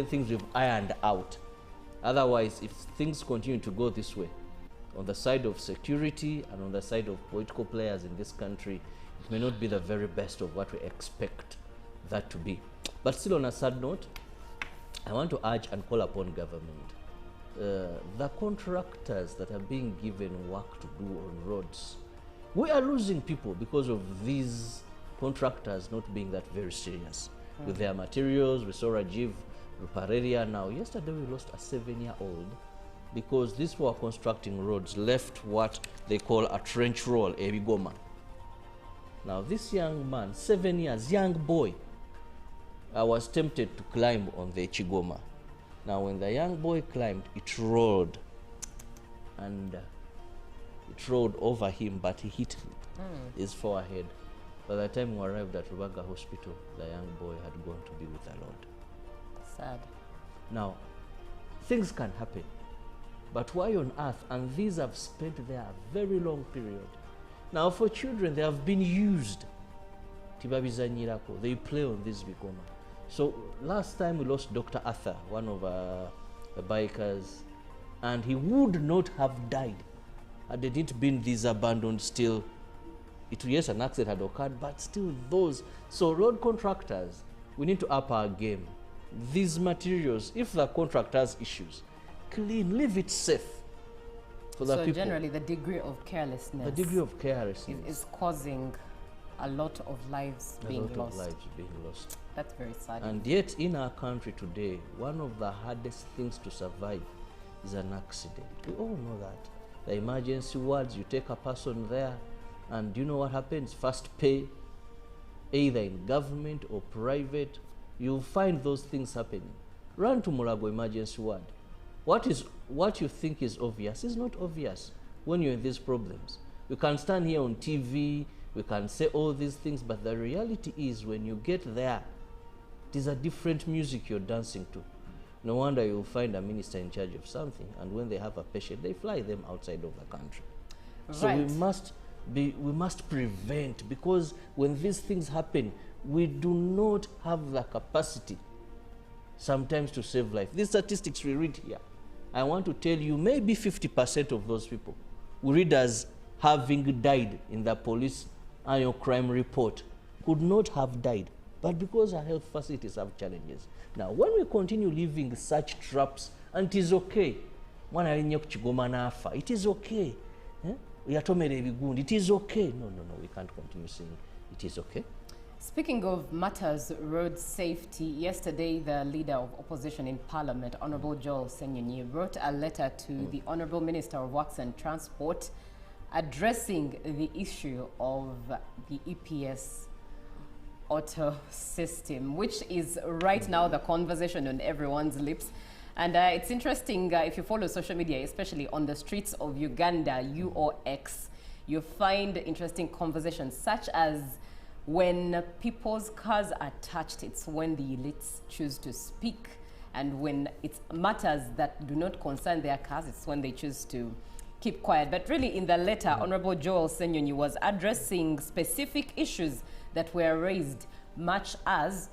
things we've ironed out. Otherwise, if things continue to go this way, on the side of security and on the side of political players in this country, it may not be the very best of what we expect that to be. But still, on a sad note, I want to urge and call upon government. The contractors that are being given work to do on roads, we are losing people because of these contractors not being that very serious with their materials. We saw Rajiv Ruparelia now. Yesterday we lost a 7-year-old because these who are constructing roads left what they call a trench roll, a bigoma. Now this young man, 7 years, young boy, was tempted to climb on the Chigoma. Now when the young boy climbed, it rolled, and it rolled over him, but he hit his forehead. By the time we arrived at Rubaga Hospital, the young boy had gone to be with the Lord. Sad. Now, things can happen, but why on earth? And these have spent there a very long period. Now for children, they have been used. Tibabizanyirako, they play on this bigoma. So last time we lost Dr. Arthur, one of the bikers, and he would not have died had they didn't been these abandoned still. Yes, an accident had occurred, but still those. So road contractors, we need to up our game. These materials, if the contractors issues, clean, leave it safe for the people. So generally the degree of carelessness. The degree of carelessness is causing a lot of lives being lost. That's very sad. And yet in our country today, one of the hardest things to survive is an accident. We all know that. The emergency wards, you take a person there, and you know what happens? First pay, either in government or private, you'll find those things happening. Run to Mulago emergency ward. What you think is obvious is not obvious when you're in these problems. You can stand here on TV, we can say all these things, but the reality is when you get there, it is a different music you're dancing to. No wonder you'll find a minister in charge of something, and when they have a patient, they fly them outside of the country. Right. So we must prevent, because when these things happen, we do not have the capacity sometimes to save life. These statistics we read here, I want to tell you, maybe 50% of those people we read as having died in the police annual crime report could not have died, but because our health facilities have challenges. Now, when we continue living such traps, and it is okay, it is okay. It is okay. No, we can't continue saying it is okay. Speaking of Martyrs road safety, yesterday the leader of opposition in Parliament, Honorable Joel Senyonyi, wrote a letter to the Honorable Minister of Works and Transport addressing the issue of the EPS auto system, which is right now the conversation on everyone's lips. And it's interesting, if you follow social media, especially on the streets of Uganda, UOX, you find interesting conversations such as when people's cars are touched, it's when the elites choose to speak. And when it's matters that do not concern their cars, it's when they choose to keep quiet. But really in the letter, Honorable Joel Senyonyi was addressing specific issues that were raised, much as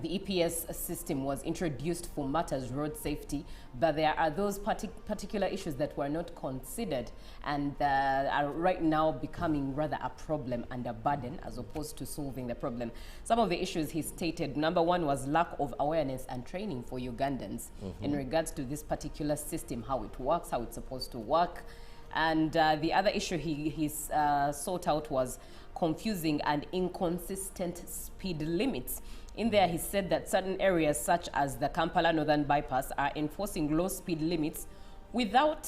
the EPS system was introduced for Martyrs road safety, but there are those particular issues that were not considered and are right now becoming rather a problem and a burden as opposed to solving the problem. Some of the issues he stated, number one was lack of awareness and training for Ugandans in regards to this particular system, how it works, how it's supposed to work. And the other issue he sought out was confusing and inconsistent speed limits. In there, he said that certain areas, such as the Kampala Northern Bypass, are enforcing low speed limits without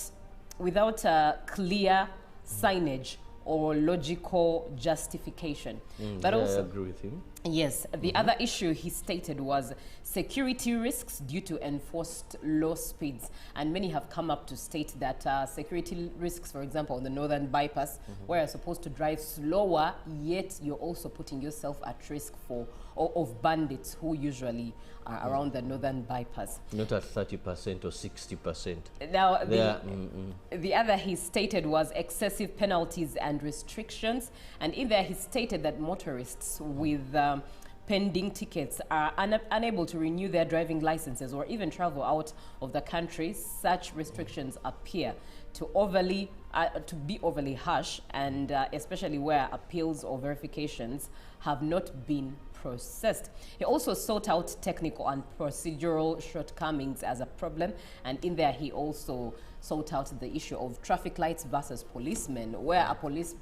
clear signage or logical justification. But also, I agree with him. Yes, the other issue he stated was security risks due to enforced low speeds. And many have come up to state that security risks, for example, on the Northern Bypass, where you're supposed to drive slower, yet you're also putting yourself at risk of bandits who usually are around the Northern Bypass. Not at 30% or 60%. Now, the other he stated was excessive penalties and restrictions. And in there, he stated that motorists with pending tickets are unable to renew their driving licenses or even travel out of the country, such restrictions appear to be overly harsh, and especially where appeals or verifications have not been processed. He also sought out technical and procedural shortcomings as a problem, and in there he also sought out the issue of traffic lights versus policemen, where a police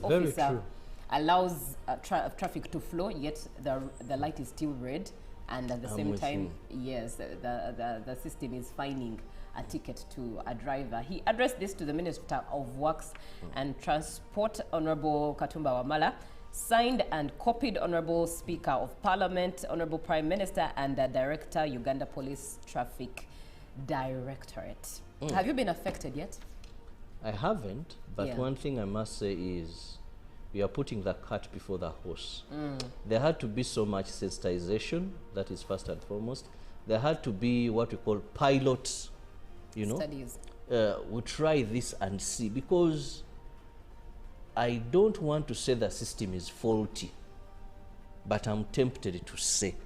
officer allows traffic to flow, yet the light is still red, and at the same time, yes, the system is fining a ticket to a driver. He addressed this to the Minister of Works and Transport, Honorable Katumba Wamala, signed and copied Honorable Speaker of Parliament, Honorable Prime Minister, and the Director, Uganda Police Traffic Directorate. Have you been affected yet? I haven't, but one thing I must say is we are putting the cart before the horse. There had to be so much sensitization, that is first and foremost. There had to be what we call pilot, you know, studies. We'll try this and see, because I don't want to say the system is faulty, but I'm tempted to say.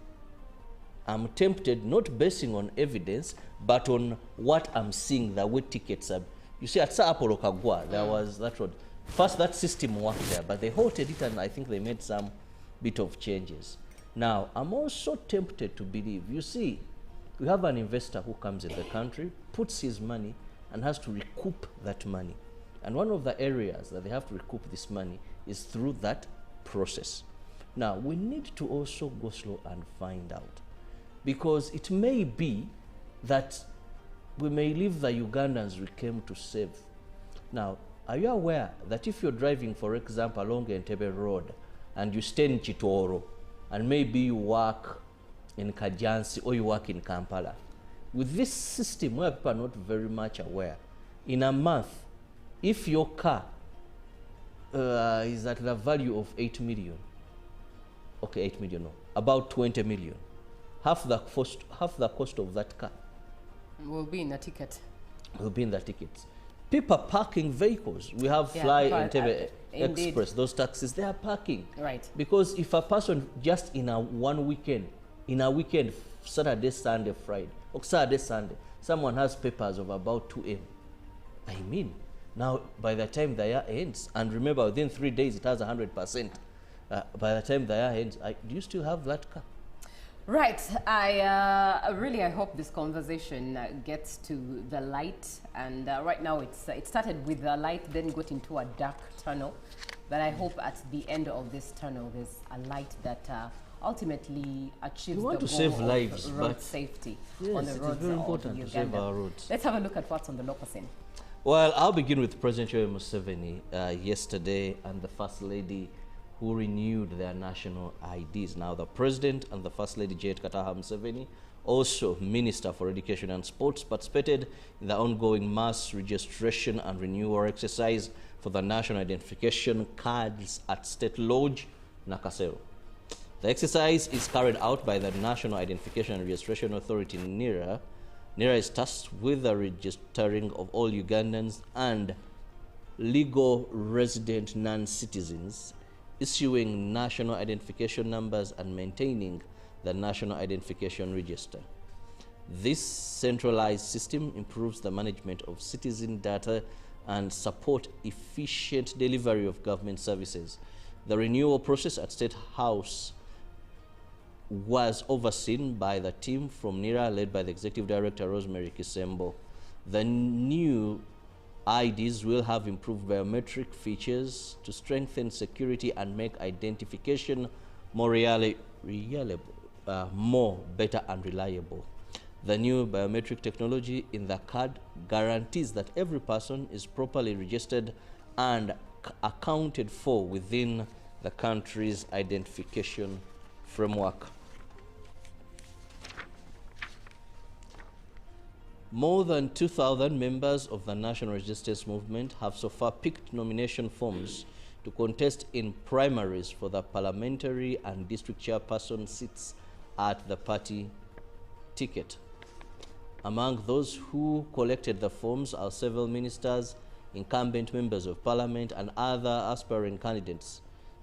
I'm tempted, not basing on evidence, but on what I'm seeing, the way tickets are. You see, at Apollo Kagwa, there was that road. First, that system worked there, but they halted it, and I think they made some bit of changes. Now, I'm also tempted to believe, you see, we have an investor who comes in the country, puts his money, and has to recoup that money. And one of the areas that they have to recoup this money is through that process. Now, we need to also go slow and find out, because it may be that we may leave the Ugandans we came to save. Now, are you aware that if you're driving, for example, along Entebbe Road, and you stay in Chitoro, and maybe you work in Kajansi or you work in Kampala, with this system where people are not very much aware, in a month, if your car is at the value of 8 million, okay, 8 million, no, about 20 million, half the cost of that car will be in the ticket. Will be in the tickets. People parking vehicles. We have Fly Entebbe Express, those taxis, they are parking. Right. Because if a person just in a weekend, Saturday, Sunday, Friday, or Saturday, Sunday, someone has papers of about 2M. I mean, now by the time the year ends, and remember within 3 days it has 100%, by the time the year ends, do you still have that car? Right. I hope this conversation gets to the light. And right now it started with the light, then got into a dark tunnel. But I hope at the end of this tunnel, there's a light that ultimately achieves the goal to save lives, of road safety on the roads very important of Uganda. to save our roads. Let's have a look at what's on the local scene. Well, I'll begin with President Yoweri Museveni yesterday, and the First Lady, who renewed their national IDs. Now, the President and the First Lady, Janet Kataha Museveni, also Minister for Education and Sports, participated in the ongoing mass registration and renewal exercise for the national identification cards at State Lodge, Nakasero. The exercise is carried out by the National Identification and Registration Authority, NIRA. NIRA is tasked with the registering of all Ugandans and legal resident non-citizens, issuing national identification numbers and maintaining the National Identification Register. This centralized system improves the management of citizen data and support efficient delivery of government services. The renewal process at State House was overseen by the team from NIRA, led by the Executive Director, Rosemary Kisembo. The new IDs will have improved biometric features to strengthen security and make identification more better and reliable. The new biometric technology in the card guarantees that every person is properly registered and accounted for within the country's identification framework. More than 2,000 members of the National Resistance Movement have so far picked nomination forms to contest in primaries for the parliamentary and district chairperson seats at the party ticket. Among those who collected the forms are several ministers, incumbent members of parliament, and other aspiring candidates.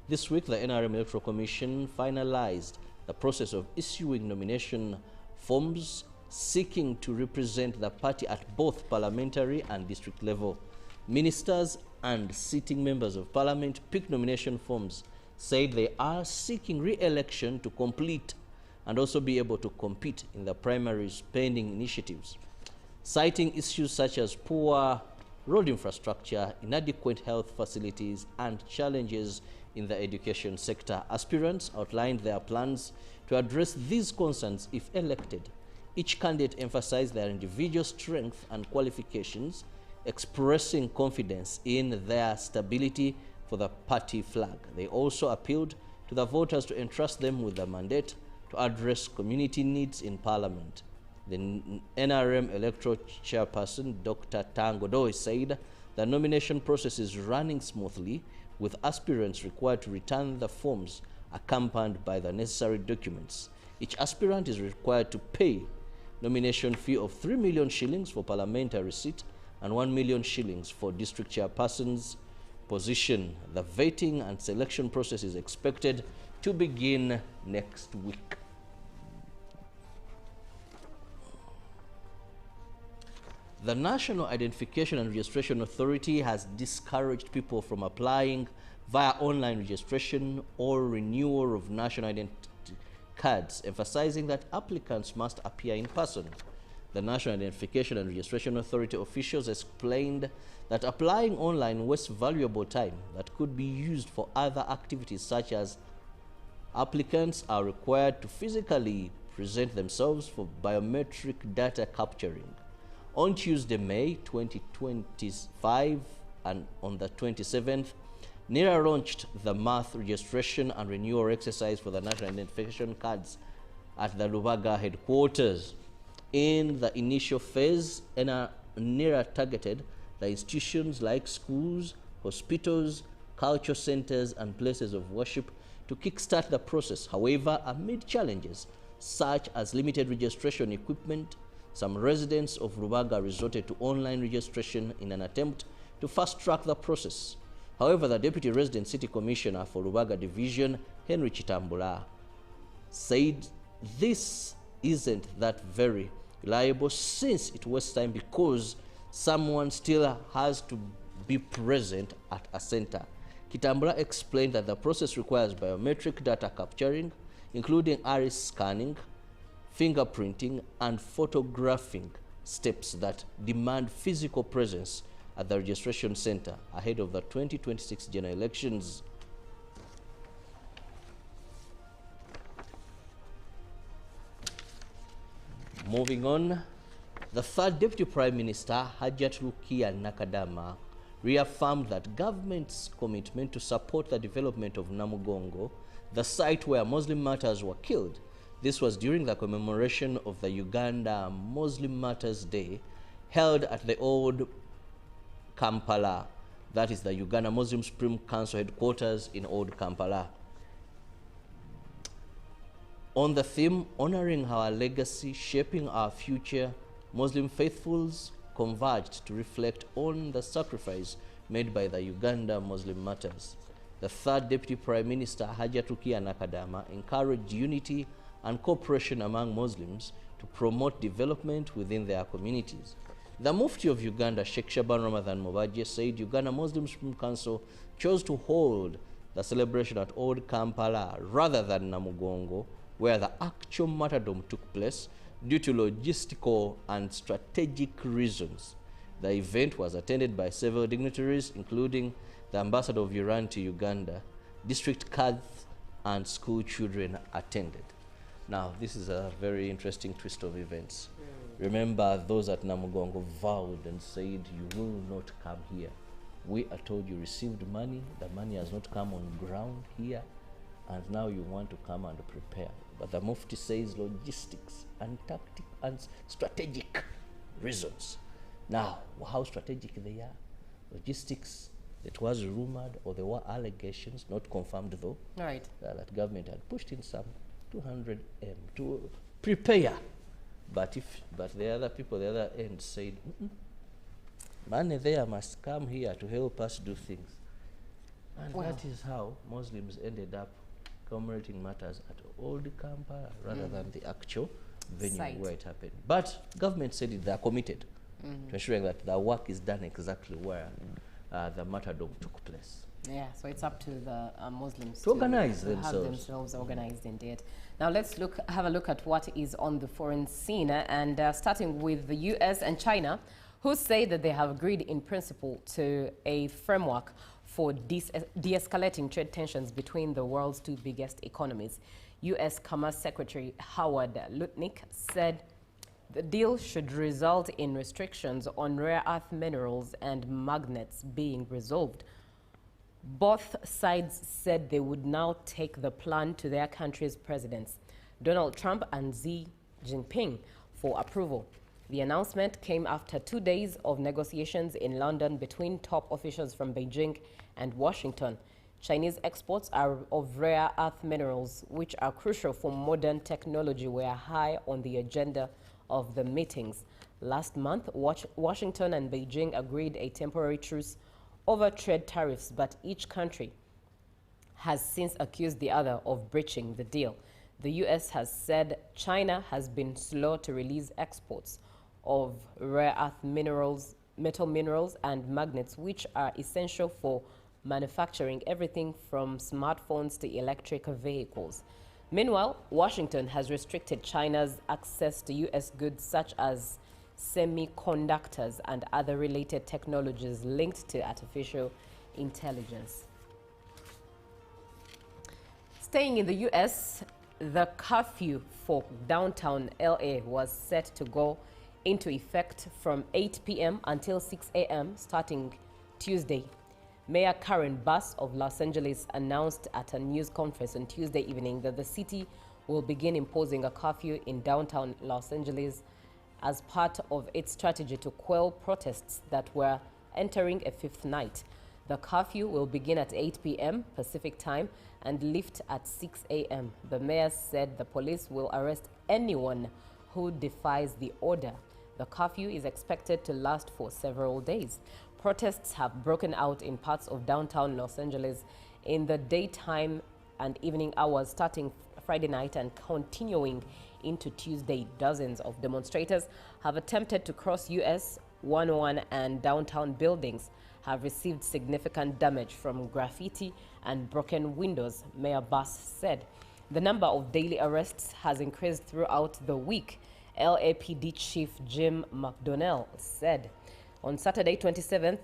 This week, the NRM Electoral Commission finalized the process of issuing nomination forms seeking to represent the party at both parliamentary and district level. Ministers and sitting members of parliament picked nomination forms, said they are seeking re-election to complete and also be able to compete in the primaries pending initiatives, citing issues such as poor road infrastructure, inadequate health facilities, and challenges in the education sector. Aspirants outlined their plans to address these concerns if elected. Each candidate emphasized their individual strength and qualifications, expressing confidence in their stability for the party flag. They also appealed to the voters to entrust them with the mandate to address community needs in Parliament. The NRM electoral chairperson, Dr. Tango Doi, said the nomination process is running smoothly, with aspirants required to return the forms accompanied by the necessary documents. Each aspirant is required to pay nomination fee of 3 million shillings for parliamentary seat and 1 million shillings for district chairperson's position. The vetting and selection process is expected to begin next week. The National Identification and Registration Authority has discouraged people from applying via online registration or renewal of national identity cards, emphasizing that applicants must appear in person. The National Identification and Registration Authority officials explained that applying online wastes valuable time that could be used for other activities, such as applicants are required to physically present themselves for biometric data capturing. On Tuesday, May 2025, and on the 27th, NIRA launched the mass registration and renewal exercise for the national identification cards at the Lubaga headquarters. In the initial phase, NIRA targeted the institutions like schools, hospitals, cultural centers, and places of worship to kickstart the process. However, amid challenges such as limited registration equipment, some residents of Lubaga resorted to online registration in an attempt to fast-track the process. However, the Deputy Resident City Commissioner for Lubaga Division, Henry Chitambula, said this isn't that very reliable since it wastes time because someone still has to be present at a center. Chitambula explained that the process requires biometric data capturing, including iris scanning, fingerprinting, and photographing steps that demand physical presence at the registration center ahead of the 2026 general elections. Moving on, the third Deputy Prime Minister, Hajat Rukia Nakadama, reaffirmed that government's commitment to support the development of Namugongo, the site where Muslim martyrs were killed. This was during the commemoration of the Uganda Muslim Martyrs Day held at the old Kampala, that is the Uganda Muslim Supreme Council headquarters in Old Kampala. On the theme, honoring our legacy, shaping our future, Muslim faithfuls converged to reflect on the sacrifice made by the Uganda Muslim martyrs. The third Deputy Prime Minister, Hajat Rukia Nakadama, encouraged unity and cooperation among Muslims to promote development within their communities. The Mufti of Uganda, Sheikh Shaban Ramadan Mubaje, said Uganda Muslim Supreme Council chose to hold the celebration at Old Kampala rather than Namugongo, where the actual martyrdom took place, due to logistical and strategic reasons. The event was attended by several dignitaries, including the Ambassador of Iran to Uganda. District cadres and school children attended. Now, this is a very interesting twist of events. Remember, those at Namugongo vowed and said, you will not come here. We are told you received money, the money has not come on ground here, and now you want to come and prepare. But the Mufti says logistics and tactic and strategic reasons. Now, how strategic they are? Logistics, it was rumored, or there were allegations, not confirmed though, right, that government had pushed in some 200 M to prepare. But the other people, the other end said, money there must come here to help us do things. And Well, that is how Muslims ended up commemorating Martyrs at Old Kampala rather than the actual venue Site. where it happened. But government said they are committed to ensuring that the work is done exactly where the martyrdom took place. yeah, so it's up to the Muslims To organize have themselves. themselves organized indeed. Now let's have a look at what is on the foreign scene, and starting with the US and China, who say that they have agreed in principle to a framework for de-escalating trade tensions between the world's two biggest economies. US Commerce Secretary Howard Lutnick said the deal should result in restrictions on rare earth minerals and magnets being resolved. Both sides said they would now take the plan to their country's presidents, Donald Trump and Xi Jinping, for approval. The announcement came after 2 days of negotiations in London between top officials from Beijing and Washington. Chinese exports of rare earth minerals, which are crucial for modern technology, were high on the agenda of the meetings. Last month, Washington and Beijing agreed a temporary truce over trade tariffs, but each country has since accused the other of breaching the deal. The U.S. has said China has been slow to release exports of rare earth minerals, metal minerals, and magnets, which are essential for manufacturing everything from smartphones to electric vehicles. Meanwhile, Washington has restricted China's access to U.S. goods such as semiconductors and other related technologies linked to artificial intelligence. Staying in the U.S., the curfew for downtown L.A. was set to go into effect from 8 p.m. until 6 a.m. starting Tuesday. Mayor Karen Bass of Los Angeles announced at a news conference on Tuesday evening that the city will begin imposing a curfew in downtown Los Angeles as part of its strategy to quell protests that were entering a fifth night. The curfew will begin at 8 p.m. Pacific time and lift at 6 a.m. The mayor said the police will arrest anyone who defies the order. The curfew is expected to last for several days. Protests have broken out in parts of downtown Los Angeles in the daytime and evening hours starting Friday night and continuing into Tuesday. Dozens of demonstrators have attempted to cross US 101 and downtown buildings have received significant damage from graffiti and broken windows, Mayor Bass said. The number of daily arrests has increased throughout the week, LAPD Chief Jim McDonnell said. On Saturday, 27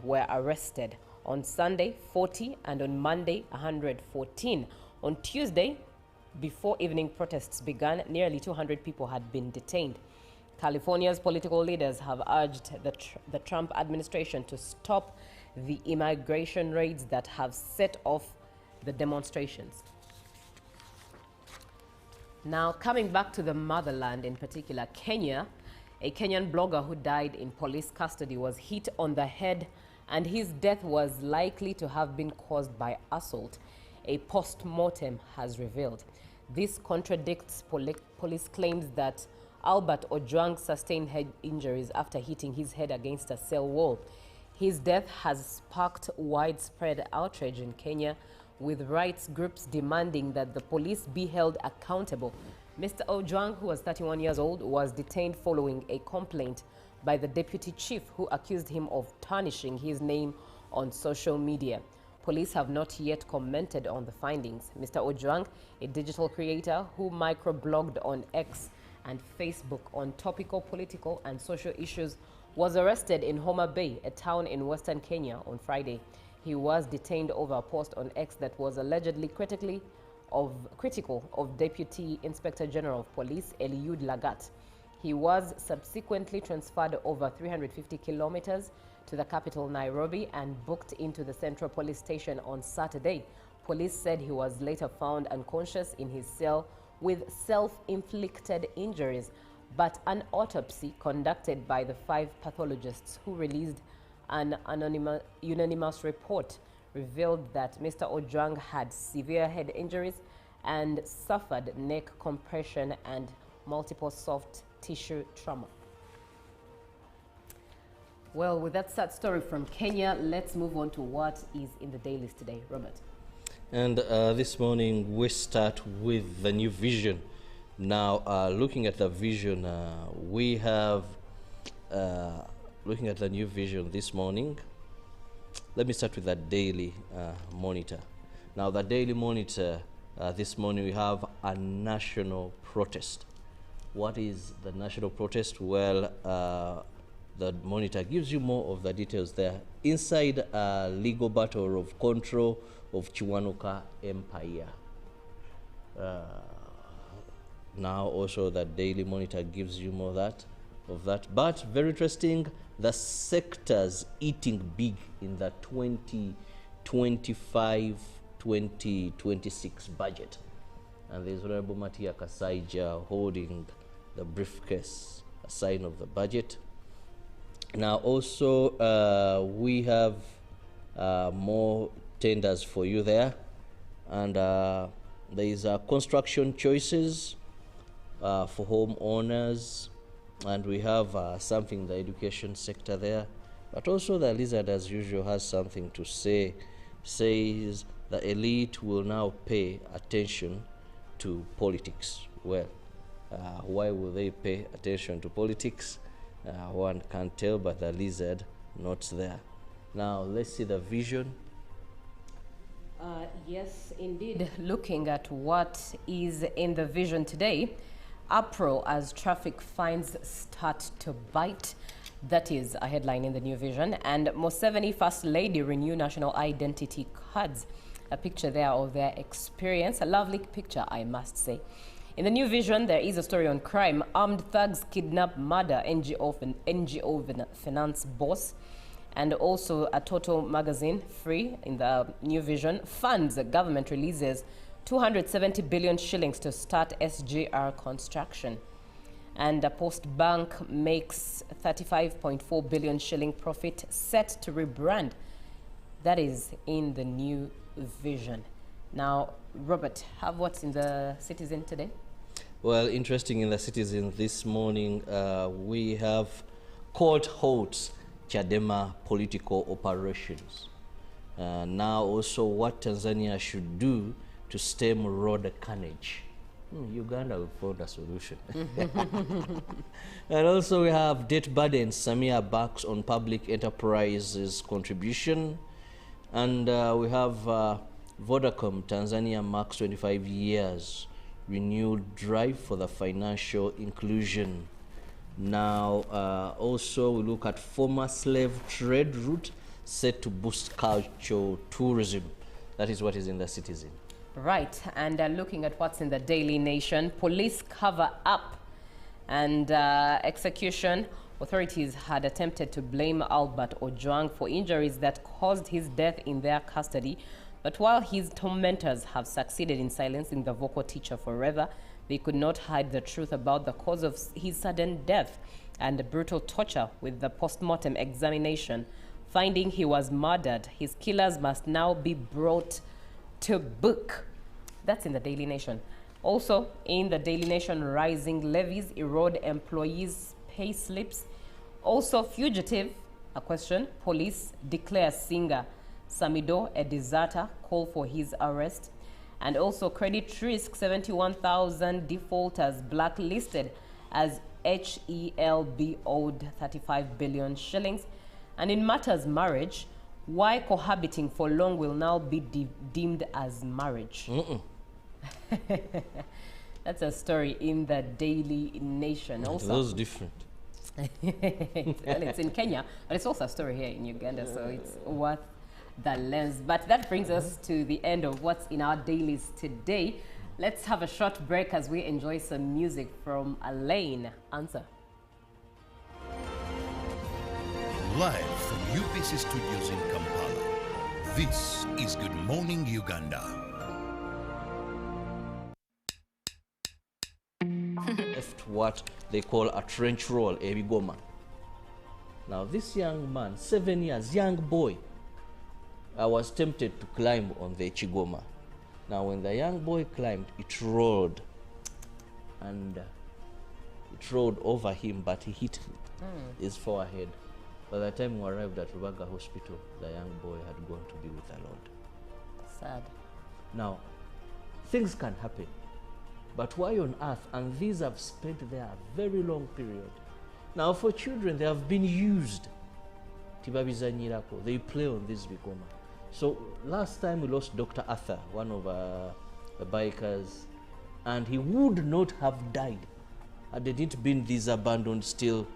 were arrested. On Sunday, 40, and on Monday, 114. On Tuesday, before evening protests began, nearly 200 people had been detained. California's political leaders have urged the Trump administration to stop the immigration raids that have set off the demonstrations. Now, coming back to the motherland, in particular, Kenya, a Kenyan blogger who died in police custody was hit on the head, and his death was likely to have been caused by assault, a post-mortem has revealed. This contradicts police claims that Albert Ojwang sustained head injuries after hitting his head against a cell wall. His death has sparked widespread outrage in Kenya, with rights groups demanding that the police be held accountable. Mr. Ojwang, who was 31 years old, was detained following a complaint by the deputy chief, who accused him of tarnishing his name on social media. Police have not yet commented on the findings. Mr. Ojwang, a digital creator who microblogged on X and Facebook on topical political and social issues, was arrested in Hoima Bay, a town in western Kenya, on Friday. He was detained over a post on X that was allegedly critical of Deputy Inspector General of Police Eliud Lagat. He was subsequently transferred over 350 kilometers to the capital Nairobi and booked into the Central Police Station on Saturday. Police said he was later found unconscious in his cell with self-inflicted injuries, but an autopsy conducted by the 5 pathologists who released an unanimous report revealed that Mr. Ojwang had severe head injuries and suffered neck compression and multiple soft tissue trauma. Well, with that sad story from Kenya, let's move on to what is in the dailies today. Robert. And this morning we start with the new vision. Now, looking at the vision, we have, looking at the new vision this morning, let me start with the daily monitor. Now, the daily monitor, this morning we have a national protest. What is the national protest? Well, the monitor gives you more of the details there. Inside a legal battle of control of Chiwanuka Empire. Now also the daily monitor gives you more of that. But very interesting, the sectors eating big in the 2025-2026 budget. And there's Honorable Matia Kasaija holding the briefcase, a sign of the budget. Now also we have more tenders for you there, and there is construction choices for homeowners, and we have something in the education sector there. But also the Lizard, as usual, has something to say. Says the elite will now pay attention to politics. Well, why will they pay attention to politics? One can't tell, but the Lizard not there. Now let's see the vision. Yes, indeed. Looking at what is in the vision today, April as traffic fines start to bite. That is a headline in the new vision. And Museveni First Lady renew national identity cards. A picture there of their experience. A lovely picture, I must say. In the new vision, there is a story on crime. Armed thugs kidnap, murder NGO finance boss. And also a Total magazine, free in the new vision. Funds, the government releases 270 billion shillings to start SGR construction. And a Post Bank makes 35.4 billion shilling profit, set to rebrand. That is in the new vision. Now, Robert, have what's in the Citizen today? Well, interesting in the Citizen this morning, we have court holds Chadema political operations. Now also what Tanzania should do to stem road carnage. Uganda will find a solution. And also we have debt burden. Samia backs on public enterprises contribution. And we have Vodacom, Tanzania marks 25 years. Renewed drive for the financial inclusion. Now, also we look at former slave trade route set to boost cultural tourism. That is what is in the Citizen. Right, and looking at what's in the Daily Nation, police cover up and execution. Authorities had attempted to blame Albert Ojwang for injuries that caused his death in their custody. But while his tormentors have succeeded in silencing the vocal teacher forever, they could not hide the truth about the cause of his sudden death and the brutal torture with the post-mortem examination. Finding he was murdered, his killers must now be brought to book. That's in the Daily Nation. Also in the Daily Nation, rising levies erode employees' pay slips. Also fugitive, a question, police declare singer Samido a deserter, call for his arrest. And also credit risk, 71,000 defaulters blacklisted as HELB owed 35 billion shillings. And in Martyrs marriage, why cohabiting for long will now be deemed as marriage. That's a story in the Daily Nation. Also, those different. Well, it's in Kenya, but it's also a story here in Uganda, so it's worth the lens. But that brings us to the end of what's in our dailies today. Let's have a short break as we enjoy some music from Elaine. Answer. Live from UBC Studios in Kampala, this is Good Morning Uganda. Left what they call a trench roll, a bigoma. Now this young man, 7 years, young boy, was tempted to climb on the Chigoma. Now when the young boy climbed, it rolled, and it rolled over him, but he hit his forehead. By the time we arrived at Rubaga Hospital, the young boy had gone to be with the Lord. Sad. Now, things can happen. But why on earth? And these have spent there a very long period. Now, for children, they have been used. Tibabizanyirako, they play on this bigoma. So, last time we lost Dr. Arthur, one of the bikers, and he would not have died had they didn't been these abandoned still.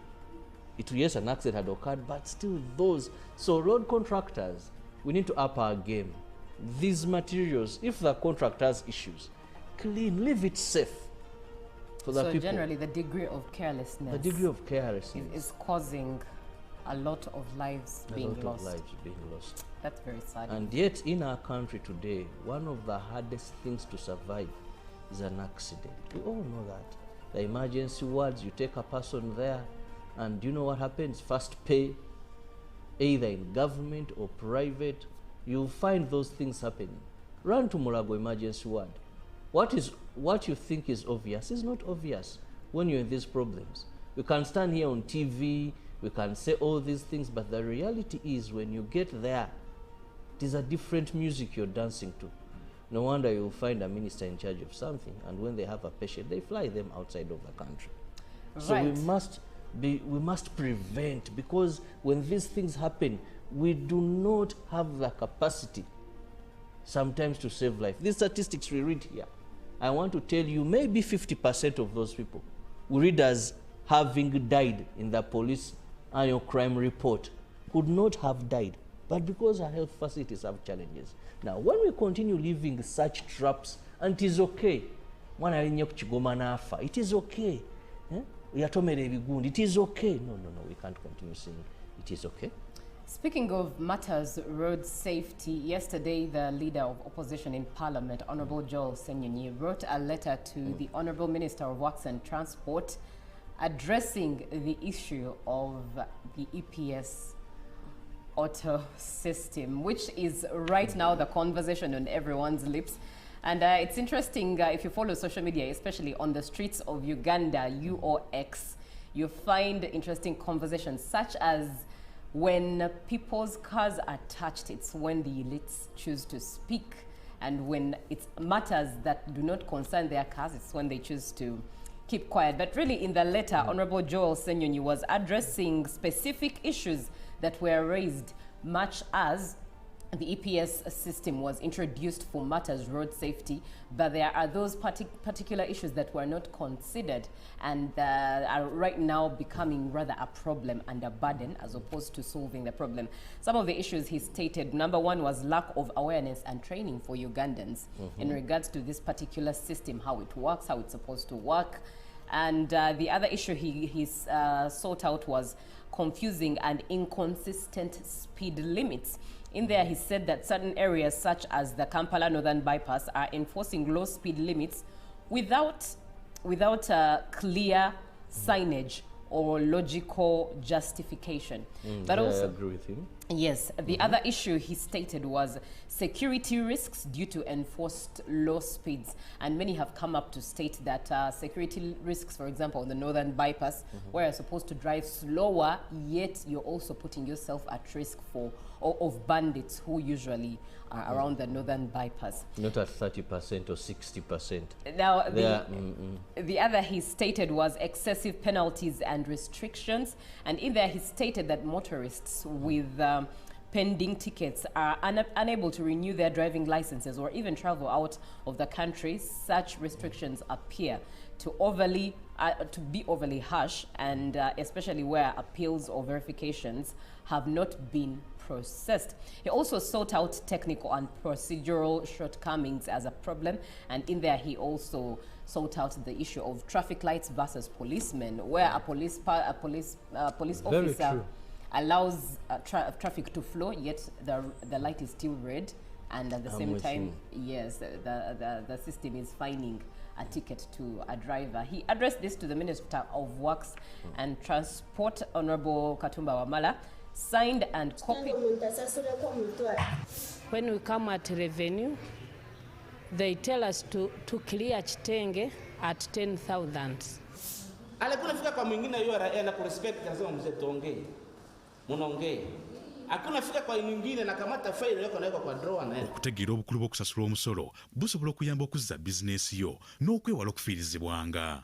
Yes, an accident had occurred, but still those. So, road contractors, we need to up our game. These materials, if the contractor has issues, clean, leave it safe for the people. So generally the degree of carelessness. The degree of carelessness is causing a lot of lives being lost. That's very sad. And yet in our country today, one of the hardest things to survive is an accident. We all know that. The emergency wards, you take a person there, and you know what happens? First pay, either in government or private, you'll find those things happening. Run to Mulago emergency ward. What you think is obvious is not obvious when you're in these problems. We can stand here on TV, we can say all these things, but the reality is when you get there, it is a different music you're dancing to. No wonder you'll find a minister in charge of something, and when they have a patient, they fly them outside of the country. Right. So we must prevent, because when these things happen, we do not have the capacity sometimes to save life. These statistics we read here, I want to tell you, maybe 50% of those people we read as having died in the police annual crime report could not have died, but because our health facilities have challenges. Now, when we continue living such traps, and it is okay, it is okay. It is okay. No, we can't continue saying it is okay. Speaking of Martyrs road safety, yesterday the leader of opposition in Parliament, Honorable Joel Senyonyi, wrote a letter to the Honorable Minister of Works and Transport addressing the issue of the EPS auto system, which is right now the conversation on everyone's lips. And it's interesting, if you follow social media, especially on the streets of Uganda, UOX, you find interesting conversations such as when people's cars are touched, it's when the elites choose to speak. And when it's matters that do not concern their cars, it's when they choose to keep quiet. But really in the letter, Honorable Joel Senyonyi was addressing specific issues that were raised, much as the EPS system was introduced for Martyrs road safety, but there are those particular issues that were not considered and are right now becoming rather a problem and a burden as opposed to solving the problem. Some of the issues he stated, number one was lack of awareness and training for Ugandans in regards to this particular system, how it works, how it's supposed to work. And the other issue he sought out was confusing and inconsistent speed limits. In there, he said that certain areas, such as the Kampala Northern Bypass, are enforcing low speed limits without clear signage or logical justification. But also, I agree with him. Yes, the other issue he stated was security risks due to enforced low speeds. And many have come up to state that security risks, for example, on the Northern Bypass, where you're supposed to drive slower, yet you're also putting yourself at risk of bandits who usually are around the Northern Bypass. Not at 30% or 60%. Now, the other he stated was excessive penalties and restrictions. And in there, he stated that motorists with pending tickets are unable to renew their driving licenses or even travel out of the country. Such restrictions appear to be overly harsh, and especially where appeals or verifications have not been processed. He also sought out technical and procedural shortcomings as a problem, and in there he also sought out the issue of traffic lights versus policemen, where a police officer allows traffic to flow, yet the light is still red, and at the same time, yes, the system is fining a ticket to a driver. He addressed this to the Minister of Works and Transport, Honorable Katumba Wamala, signed and copied. When we come at revenue, they tell us to clear Chitenge at 10,000. Alikuwa nafika kwa mwingine yeye na kurespect lazima mzee tuongee. Munaongea. Hakuna fika kwa mwingine na kamata faili yako naweka kwa drawer na. Okutegeera obukulu bw'okusasula omusolo busobola okuyamba okuzza bizinesi yo n'okwewala okufiirizibwanga.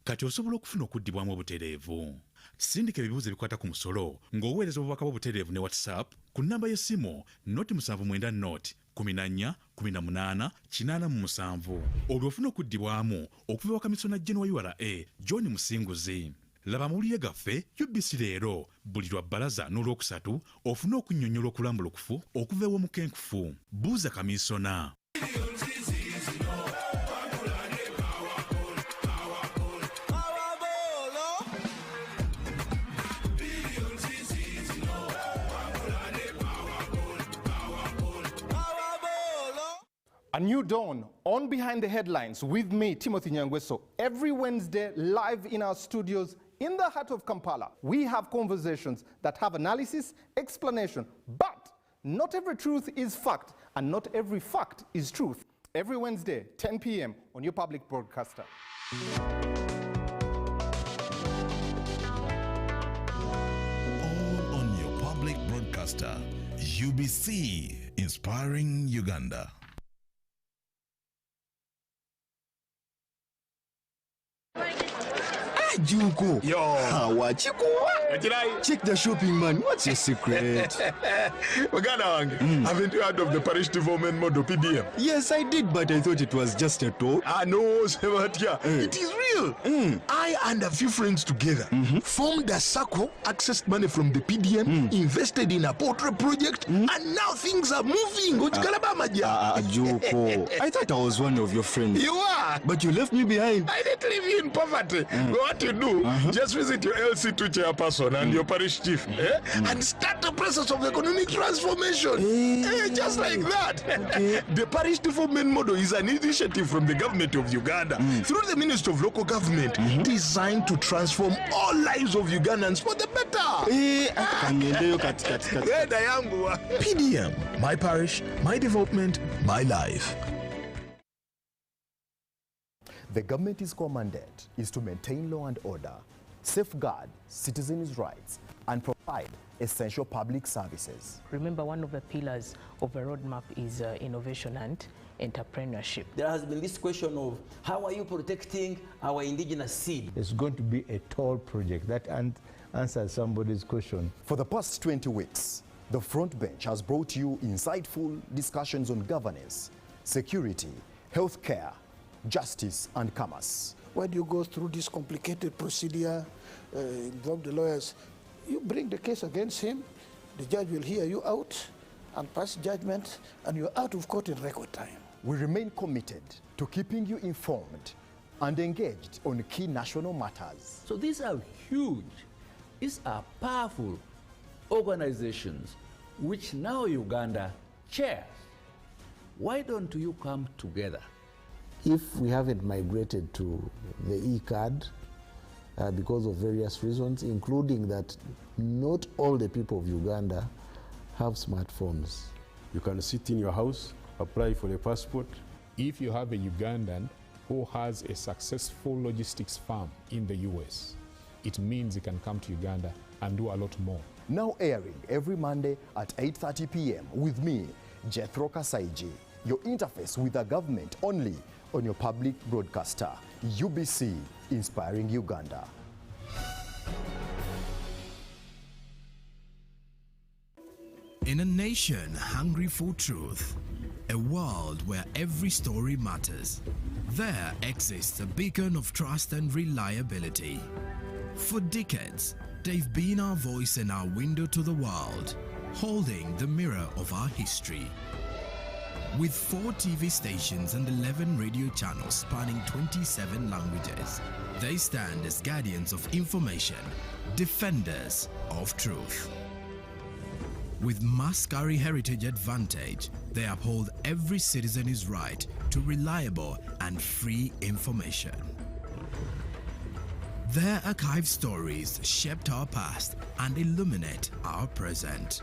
Kati osobola okufuna okuddibwamu obutereevu. Sindika ebibuuzo ebikwata ku musolo ng'oweereza obubaka bw'obutereevu ne WhatsApp ku nnamba y'essimu 0790 14 18 87 olwo ofuna okuddibwamu okuva wa Kamisona General wa URA John Musinguzi. Laba amawulire gaffe UBC leero buli lwa bbalaza n'olwokusatu ofuna okunnyonnyola okulambulukufu okuva ew'omukenkufu. Buuza Kamisona. A new dawn on Behind the Headlines with me, Timothy Nyangweso. Every Wednesday, live in our studios in the heart of Kampala, we have conversations that have analysis, explanation, but not every truth is fact, and not every fact is truth. Every Wednesday, 10 p.m. on your public broadcaster. All on your public broadcaster, UBC, inspiring Uganda. Juko. Yo. Check the shopping, man. What's your secret? Haven't you heard of the parish development model PDM? Yes, I did, but I thought it was just a talk. No, Sebatia. It is real. I and a few friends together formed a circle, accessed money from the PDM, invested in a poultry project, and now things are moving. Juko. I thought I was one of your friends. You are. But you left me behind. I didn't leave you in poverty. What you do, just visit your LC2 chairperson and your parish chief and start the process of economic transformation. Just like that. The parish development model is an initiative from the government of Uganda through the Ministry of Local Government designed to transform all lives of Ugandans for the better. PDM, my parish, my development, my life. The government's core mandate is to maintain law and order, safeguard citizens' rights, and provide essential public services. Remember, one of the pillars of a roadmap is innovation and entrepreneurship. There has been this question of how are you protecting our indigenous seed? It's going to be a tall project that answers somebody's question. For the past 20 weeks, the front bench has brought you insightful discussions on governance, security, healthcare, justice, and commerce. Why do you go through this complicated procedure, involve the lawyers? You bring the case against him, the judge will hear you out and pass judgment, and you're out of court in record time. We remain committed to keeping you informed and engaged on key national matters. So these are huge, these are powerful organizations which now Uganda chairs. Why don't you come together? If we haven't migrated to the e-card because of various reasons, including that not all the people of Uganda have smartphones. You can sit in your house, apply for a passport. If you have a Ugandan who has a successful logistics firm in the US, it means he can come to Uganda and do a lot more. Now airing every Monday at 8:30 p.m. with me, Jethro Kasaiji, your interface with the government only on your public broadcaster, UBC, inspiring Uganda. In a nation hungry for truth, a world where every story matters, there exists a beacon of trust and reliability. For decades, they've been our voice and our window to the world, holding the mirror of our history. With 4 TV stations and 11 radio channels spanning 27 languages, they stand as guardians of information, defenders of truth. With Mascari Heritage Advantage, they uphold every citizen's right to reliable and free information. Their archived stories shaped our past and illuminate our present.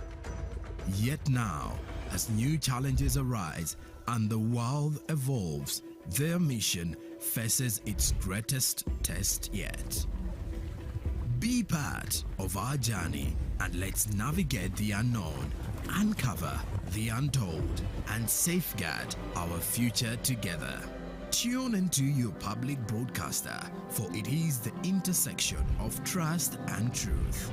Yet now, as new challenges arise and the world evolves, their mission faces its greatest test yet. Be part of our journey and let's navigate the unknown, uncover the untold, and safeguard our future together. Tune into your public broadcaster, for it is the intersection of trust and truth.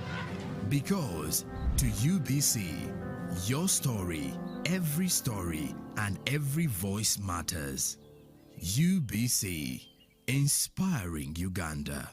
Because to UBC, your story, and every voice matters. UBC, inspiring Uganda.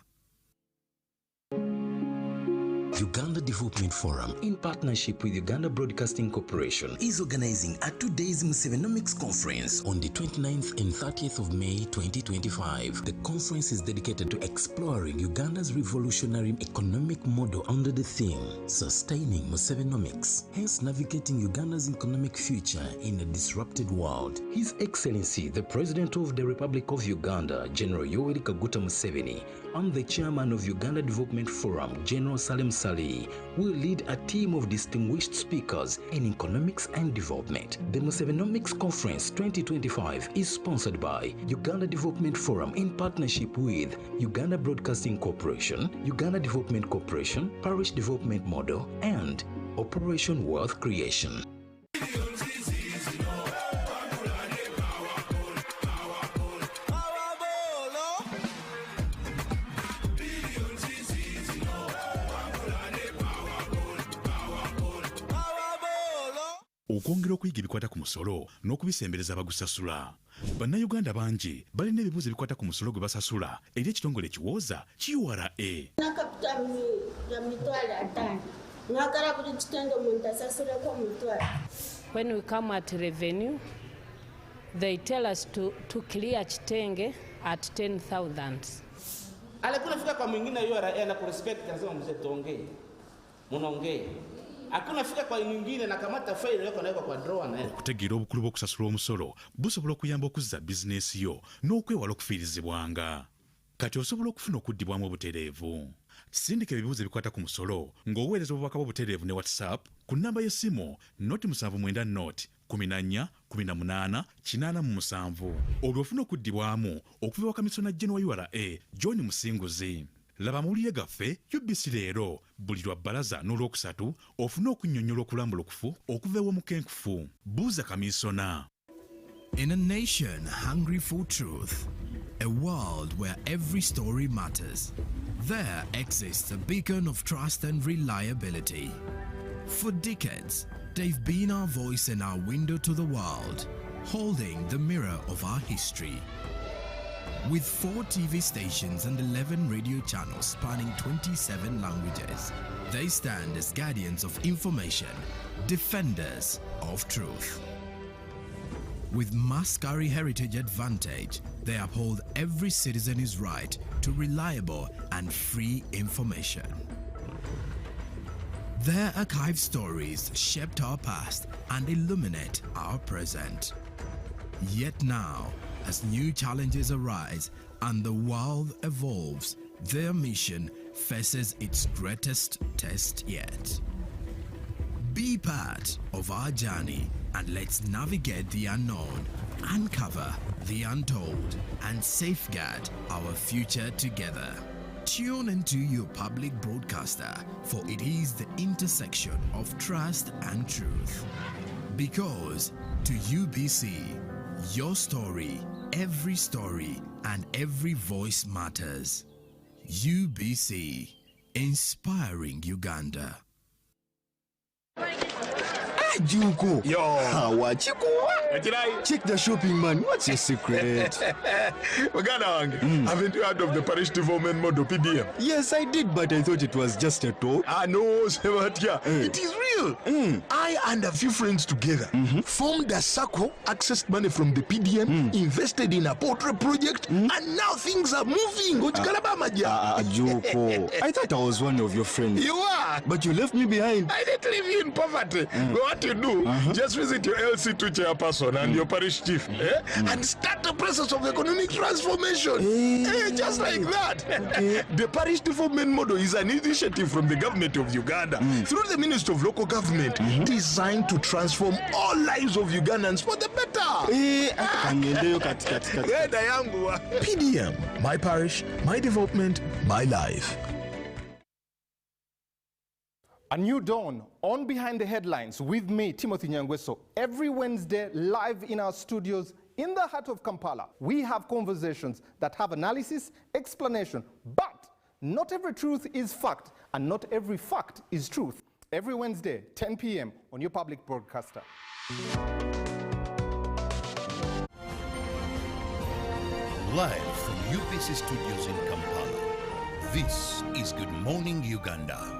Uganda Development Forum, in partnership with Uganda Broadcasting Corporation, is organizing a 2-day Musevenomics conference on the 29th and 30th of May 2025. The conference is dedicated to exploring Uganda's revolutionary economic model under the theme, Sustaining Musevenomics, hence navigating Uganda's economic future in a disrupted world. His Excellency, the President of the Republic of Uganda, General Yoweri Kaguta Museveni, and the Chairman of Uganda Development Forum, General Salim Saleh, will lead a team of distinguished speakers in economics and development. The Musevenomics Conference 2025 is sponsored by Uganda Development Forum in partnership with Uganda Broadcasting Corporation, Uganda Development Corporation, Parish Development Model, and Operation Wealth Creation. Okwongera okuyiga ebikwata ku musolo n'okubisembereza abagusasula. Bannayuganda bangi balina ebibuuzo ebikwata ku musolo gwe basasula eri ekitongole ekiwooza URA. When we come at revenue, they tell us to clear kitenge at 10,000. Alikuwa nafika kwa mwingine URA na kurespect lazima mzetongee. Munaongee. Hakuna fika kwa mwingine na kamata faili yako naweka kwa drawer na okutegeera obukulu bw'okusasula omusolo busobola okuyamba okuzza bizinesi yo n'okwewala okufiirizibwanga. Kati osobola okufuna okuddibwamu obutereevu. Sindika ebibuuzo ebikwata ku musolo ng'oweereza obubaka bw'obutereevu ne WhatsApp ku nnamba y'essimu 0794188887 olwo ofuna okuddibwamu okuva wa Kamisona General wa URA John Musinguzi. Laba amawulire gaffe UBC leero buli lwa bbalaza n'olwokusatu ofuna okunnyonnyola okulambulukufu okuva ew'omukenkufu. Buuza Kamisona. In a nation hungry for truth, a world where every story matters, there exists a beacon of trust and reliability. For decades, they've been our voice and our window to the world, holding the mirror of our history. With 4 TV stations and 11 radio channels spanning 27 languages, they stand as guardians of information, defenders of truth. With Mascari Heritage Advantage, they uphold every citizen's right to reliable and free information. Their archived stories shaped our past and illuminate our present. Yet now, as new challenges arise and the world evolves, their mission faces its greatest test yet. Be part of our journey and let's navigate the unknown, uncover the untold, and safeguard our future together. Tune into your public broadcaster, for it is the intersection of trust and truth. Because to UBC, your story, and every voice matters. UBC, inspiring Uganda. Juko. Yo. Check the shopping, man. What's your secret? Haven't you heard of the Parish Development Model, PDM? Yes, I did, but I thought it was just a talk. No, Sebatia. It is real. I and a few friends together formed a circle, accessed money from the PDM, invested in a portrait project, and now things are moving. Juko. I thought I was one of your friends. You are. But you left me behind. I didn't leave you in poverty. What you do, just visit your LC2 chairperson and your parish chief and start the process of economic transformation. Just like that. The Parish Development Model is an initiative from the government of Uganda through the Ministry of Local Government designed to transform all lives of Ugandans for the better. PDM, my parish, my development, my life. A new dawn on Behind the Headlines with me, Timothy Nyangweso, every Wednesday live in our studios in the heart of Kampala. We have conversations that have analysis, explanation, but not every truth is fact and not every fact is truth. Every Wednesday, 10 p.m. on your public broadcaster. Live from UBC studios in Kampala, this is Good Morning Uganda.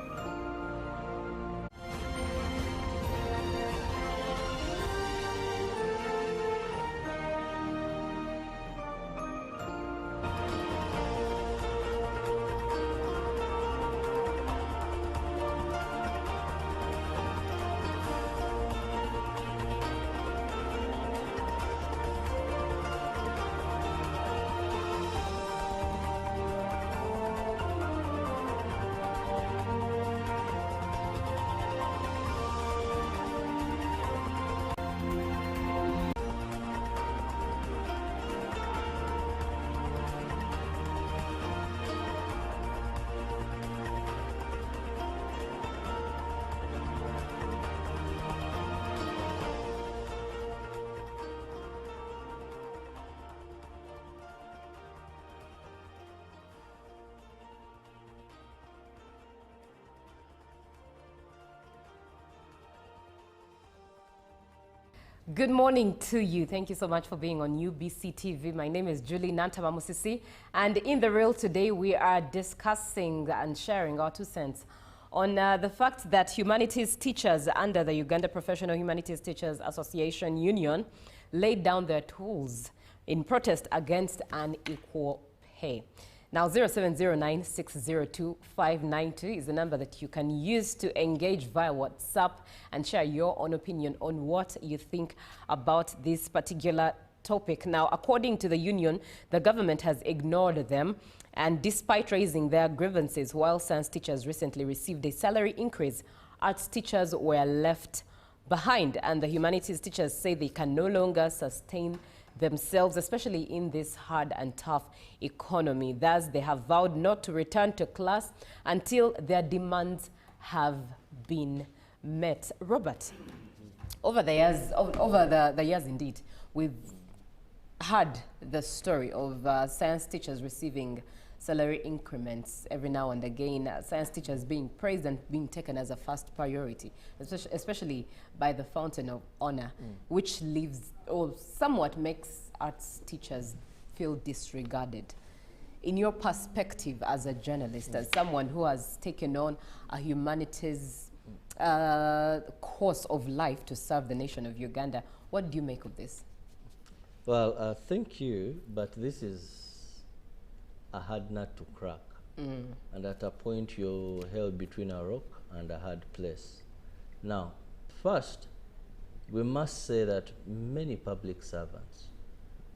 Good morning to you. Thank you so much for being on UBC TV. My name is Julie Nantamamusisi, and in The Real today we are discussing and sharing our 2 cents on the fact that humanities teachers under the Uganda Professional Humanities Teachers Association Union laid down their tools in protest against unequal pay. Now, 0709-602-592 is the number that you can use to engage via WhatsApp and share your own opinion on what you think about this particular topic. Now, according to the union, the government has ignored them, and despite raising their grievances, while science teachers recently received a salary increase, arts teachers were left behind, and the humanities teachers say they can no longer sustain themselves, especially in this hard and tough economy. Thus, they have vowed not to return to class until their demands have been met. Robert, over the years, indeed, we've heard the story of science teachers receiving salary increments every now and again, science teachers being praised and being taken as a first priority, especially by the Fountain of Honor, which leaves or somewhat makes arts teachers feel disregarded. In your perspective as a journalist, as someone who has taken on a humanities course of life to serve the nation of Uganda, what do you make of this? Well, thank you, but this is a hard nut to crack. And at a point you're held between a rock and a hard place. Now, first, we must say that many public servants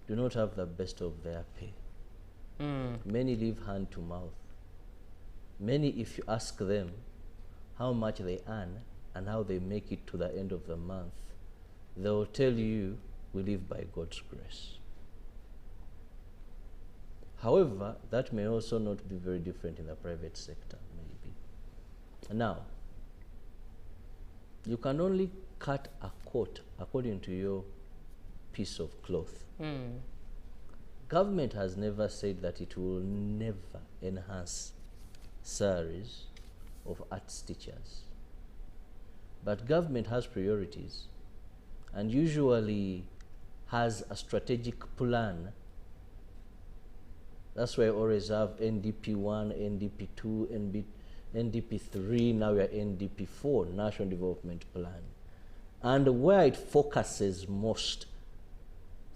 do not have the best of their pay. Many live hand to mouth. Many, if you ask them how much they earn and how they make it to the end of the month, they will tell you, we live by God's grace. However, that may also not be very different in the private sector, maybe. Now, you can only cut a coat according to your piece of cloth. Government has never said that it will never enhance salaries of arts teachers. But government has priorities and usually has a strategic plan. That's why I always have NDP 1, NDP 2, NDP 3, now we are NDP 4, National Development Plan. And where it focuses most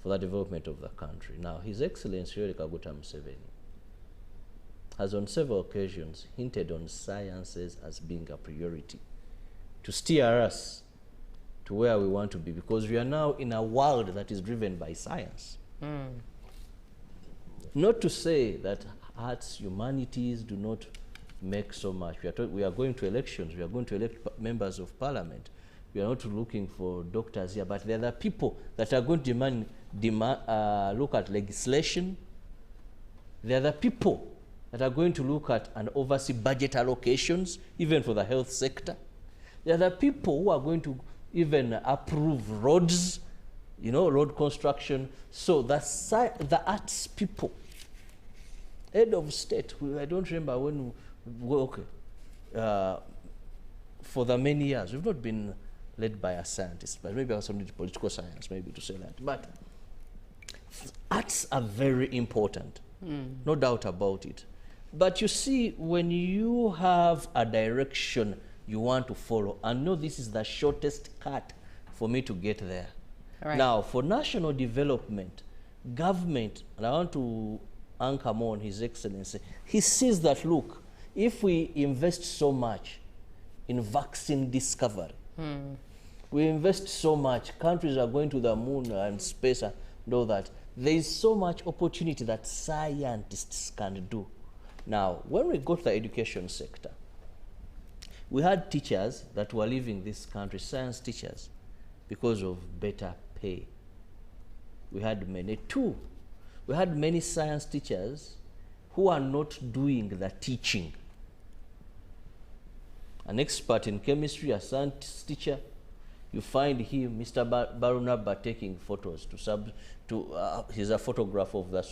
for the development of the country. Now, His Excellency Yoweri Kaguta Museveni has on several occasions hinted on sciences as being a priority to steer us to where we want to be, because we are now in a world that is driven by science. Not to say that arts, humanities do not make so much. We are going to elections. We are going to elect members of parliament. We are not looking for doctors here, but there are people that are going to look at legislation. There are the people that are going to look at and oversee budget allocations, even for the health sector. They are the people who are going to even approve roads, you know, road construction. So the arts people, head of state, I don't remember when, for the many years, we've not been led by a scientist, but maybe also need political science, maybe to say that. But arts are very important, no doubt about it. But you see, when you have a direction you want to follow, and know this is the shortest cut for me to get there. Right. Now, for national development, government, and I want to anchor more on His Excellency, he sees that, look, if we invest so much in vaccine discovery, we invest so much, countries are going to the moon and space and all that, there is so much opportunity that scientists can do. Now, when we go to the education sector, we had teachers that were leaving this country, science teachers, because of better pay. We had many. Two, we had many science teachers who are not doing the teaching. An expert in chemistry, a science teacher, you find him, Mr. Barunaba, taking photos he's a photographer of the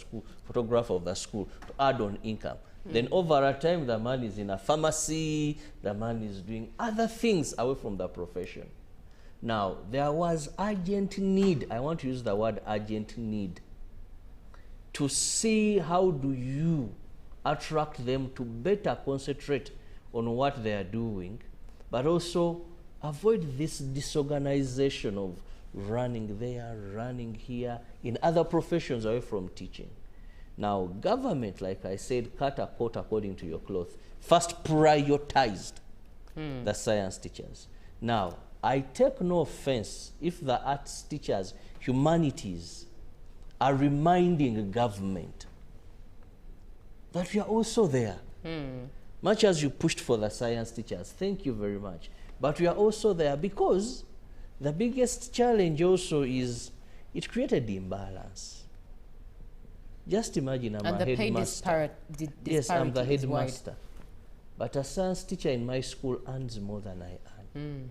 school, to add on income. Then over a time, the man is in a pharmacy, the man is doing other things away from the profession. Now, there was urgent need, I want to use the word urgent need, to see how do you attract them to better concentrate on what they are doing, but also avoid this disorganization of running there, running here, in other professions away from teaching. Now, government, like I said, cut a coat according to your cloth. First prioritized the science teachers. Now, I take no offense if the arts teachers, humanities, are reminding government that we are also there. Much as you pushed for the science teachers, thank you very much. But we are also there because the biggest challenge also is it created the imbalance. Just imagine I'm a headmaster. Yes, I'm the headmaster. But a science teacher in my school earns more than I earn.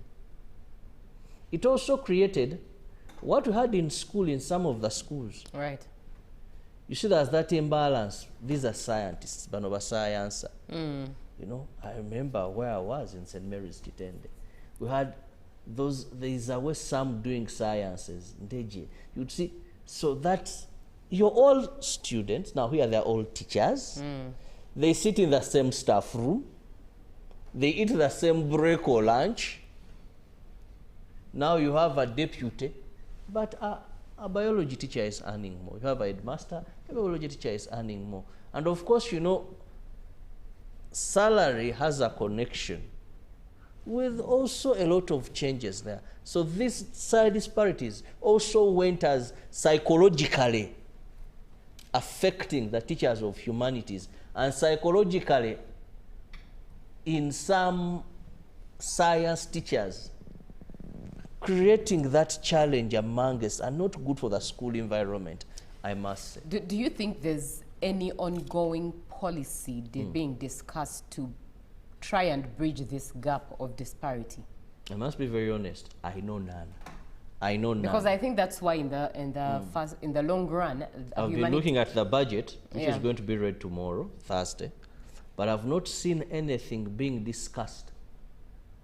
It also created what we had in school in some of the schools. Right. You see, there's that imbalance. These are scientists, Banova Science. You know, I remember where I was in St. Mary's Kitende. We had those, there's always some doing sciences. You'd see, so that's, you're all students. Now here they're all teachers. They sit in the same staff room. They eat the same break or lunch. Now you have a deputy, but a biology teacher is earning more. You have a headmaster, a biology teacher is earning more. And of course, you know, salary has a connection with also a lot of changes there. So these salary disparities also went as psychologically affecting the teachers of humanities, and psychologically in some science teachers, creating that challenge among us are not good for the school environment, I must say. Do you think there's any ongoing policy being discussed to try and bridge this gap of disparity? I must be very honest, I know none. I know none. Because I think that's why in the long run, I've been looking at the budget, which is going to be read tomorrow, Thursday, but I've not seen anything being discussed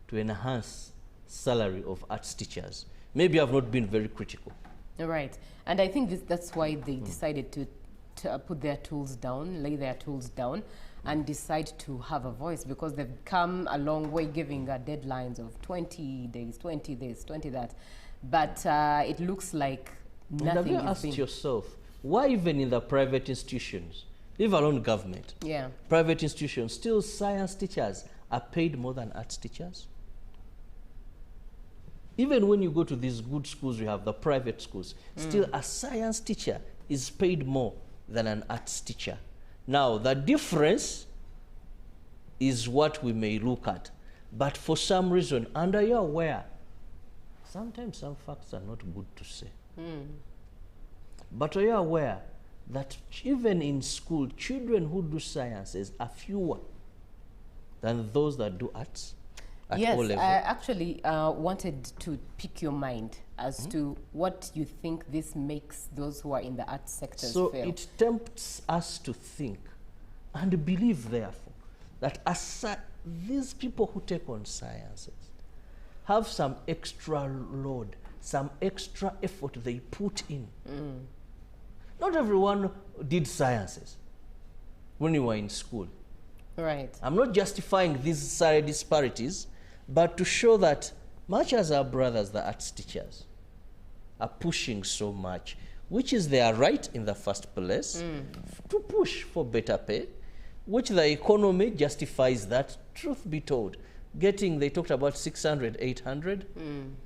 to enhance salary of arts teachers. Maybe I've not been very critical. Right, and I think that's why they decided to put their tools down, lay their tools down, and decide to have a voice, because they've come a long way giving deadlines of 20 days, 20 this, 20 that. But it looks like nothing have you asked yourself, why even in the private institutions, leave alone government, private institutions, still science teachers are paid more than arts teachers? Even when you go to these good schools, we have the private schools, still a science teacher is paid more than an arts teacher. Now, the difference is what we may look at. But for some reason, and you're aware, sometimes some facts are not good to say. But are you aware that even in school, children who do sciences are fewer than those that do arts? at yes, all levels? I actually wanted to pick your mind as to what you think this makes those who are in the arts sectors So feel. it tempts us to think and believe, therefore, that these people who take on sciences have some extra load, some extra effort they put in. Not everyone did sciences when you were in school. Right. I'm not justifying these salary disparities, but to show that much as our brothers, the arts teachers, are pushing so much, which is their right in the first place, to push for better pay, which the economy justifies that, truth be told. They talked about 600, 800,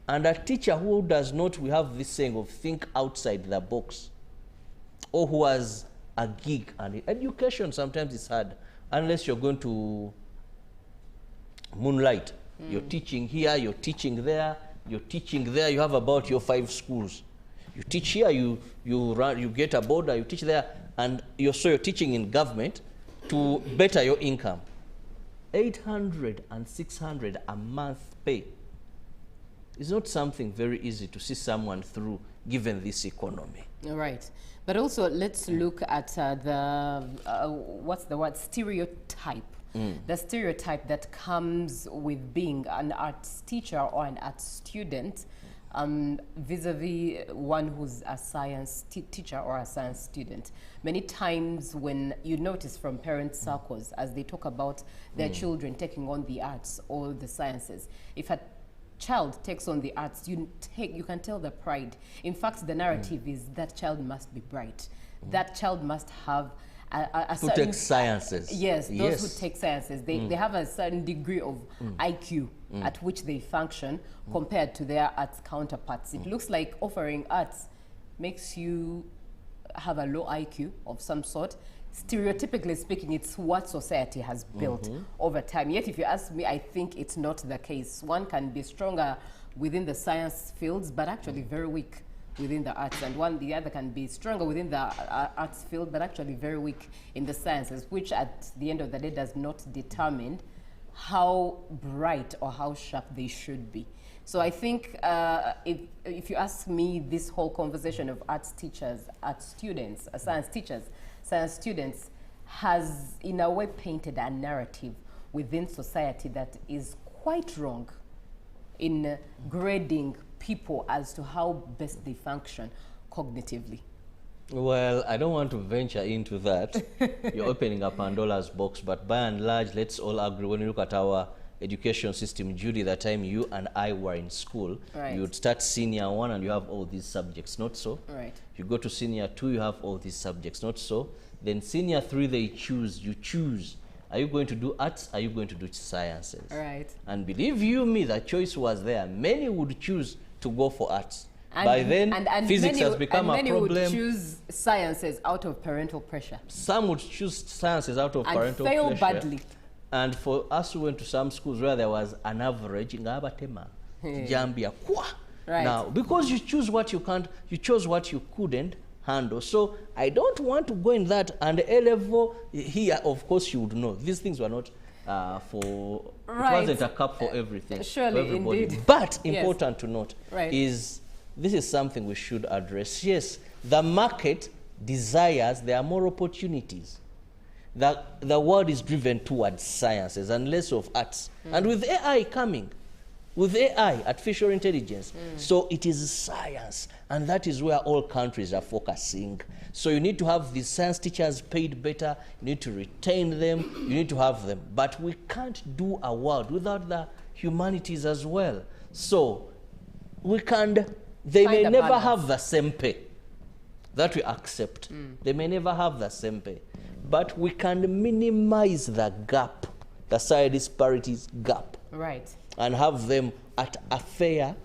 and a teacher who does not, we have this saying of think outside the box, or who has a gig, and education sometimes is hard, unless you're going to moonlight. You're teaching here, you're teaching there, you're teaching there, you have about your 5 schools. You teach here, you get a border, you teach there, and you're teaching in government to better your income. 800 and 600 a month pay is not something very easy to see someone through, given this economy. Right. But also, let's look at what's the word, stereotype. The stereotype that comes with being an arts teacher or an arts student vis-a-vis one who's a science teacher or a science student. Many times when you notice from parent circles, as they talk about their children taking on the arts or the sciences, if a child takes on the arts, you can tell the pride. In fact, the narrative is that child must be bright. That child must have a who certain... take sciences. Yes, those who take sciences. They have a certain degree of IQ at which they function compared to their arts counterparts. It looks like offering arts makes you have a low IQ of some sort. Stereotypically speaking, it's what society has built over time. Yet, if you ask me, I think it's not the case. One can be stronger within the science fields, but actually very weak within the arts, and the other can be stronger within the arts field, but actually very weak in the sciences, which at the end of the day does not determine how bright or how sharp they should be. So I think if you ask me, this whole conversation of arts teachers, arts students, science teachers, science students has in a way painted a narrative within society that is quite wrong in grading people as to how best they function cognitively. Well, I don't want to venture into that. You're opening up Pandora's box, but by and large, let's all agree, when you look at our education system, Judy, the time you and I were in school, you would start senior 1 and you have all these subjects, not so? Right. You go to senior 2, you have all these subjects, not so? Then senior 3, you choose. Are you going to do arts? Are you going to do sciences? Right. And believe you me, the choice was there. Many would choose to go for arts. By then, physics has become a problem. Many would choose sciences out of parental pressure. Some would choose sciences out of parental pressure. And fail badly. And for us who went to some schools where there was an average, Jambia, right. Now, because you choose what you can't, you chose what you couldn't handle. So I don't want to go in that. And A level here, of course, you would know these things were not for. Right. It wasn't a cup for everything. Surely, for everybody. indeed. But important to note right. is this is something we should address. Yes, the market desires there are more opportunities. The world is driven towards sciences and less of arts. And with AI coming, with AI, artificial intelligence, so it is science. And that is where all countries are focusing. So you need to have these science teachers paid better. You need to retain them. You need to have them. But we can't do a world without the humanities as well. So they may never have the same pay. That we accept. They may never have the same pay. But we can minimize the gap, the salary disparities gap. Right. And have them at a fair.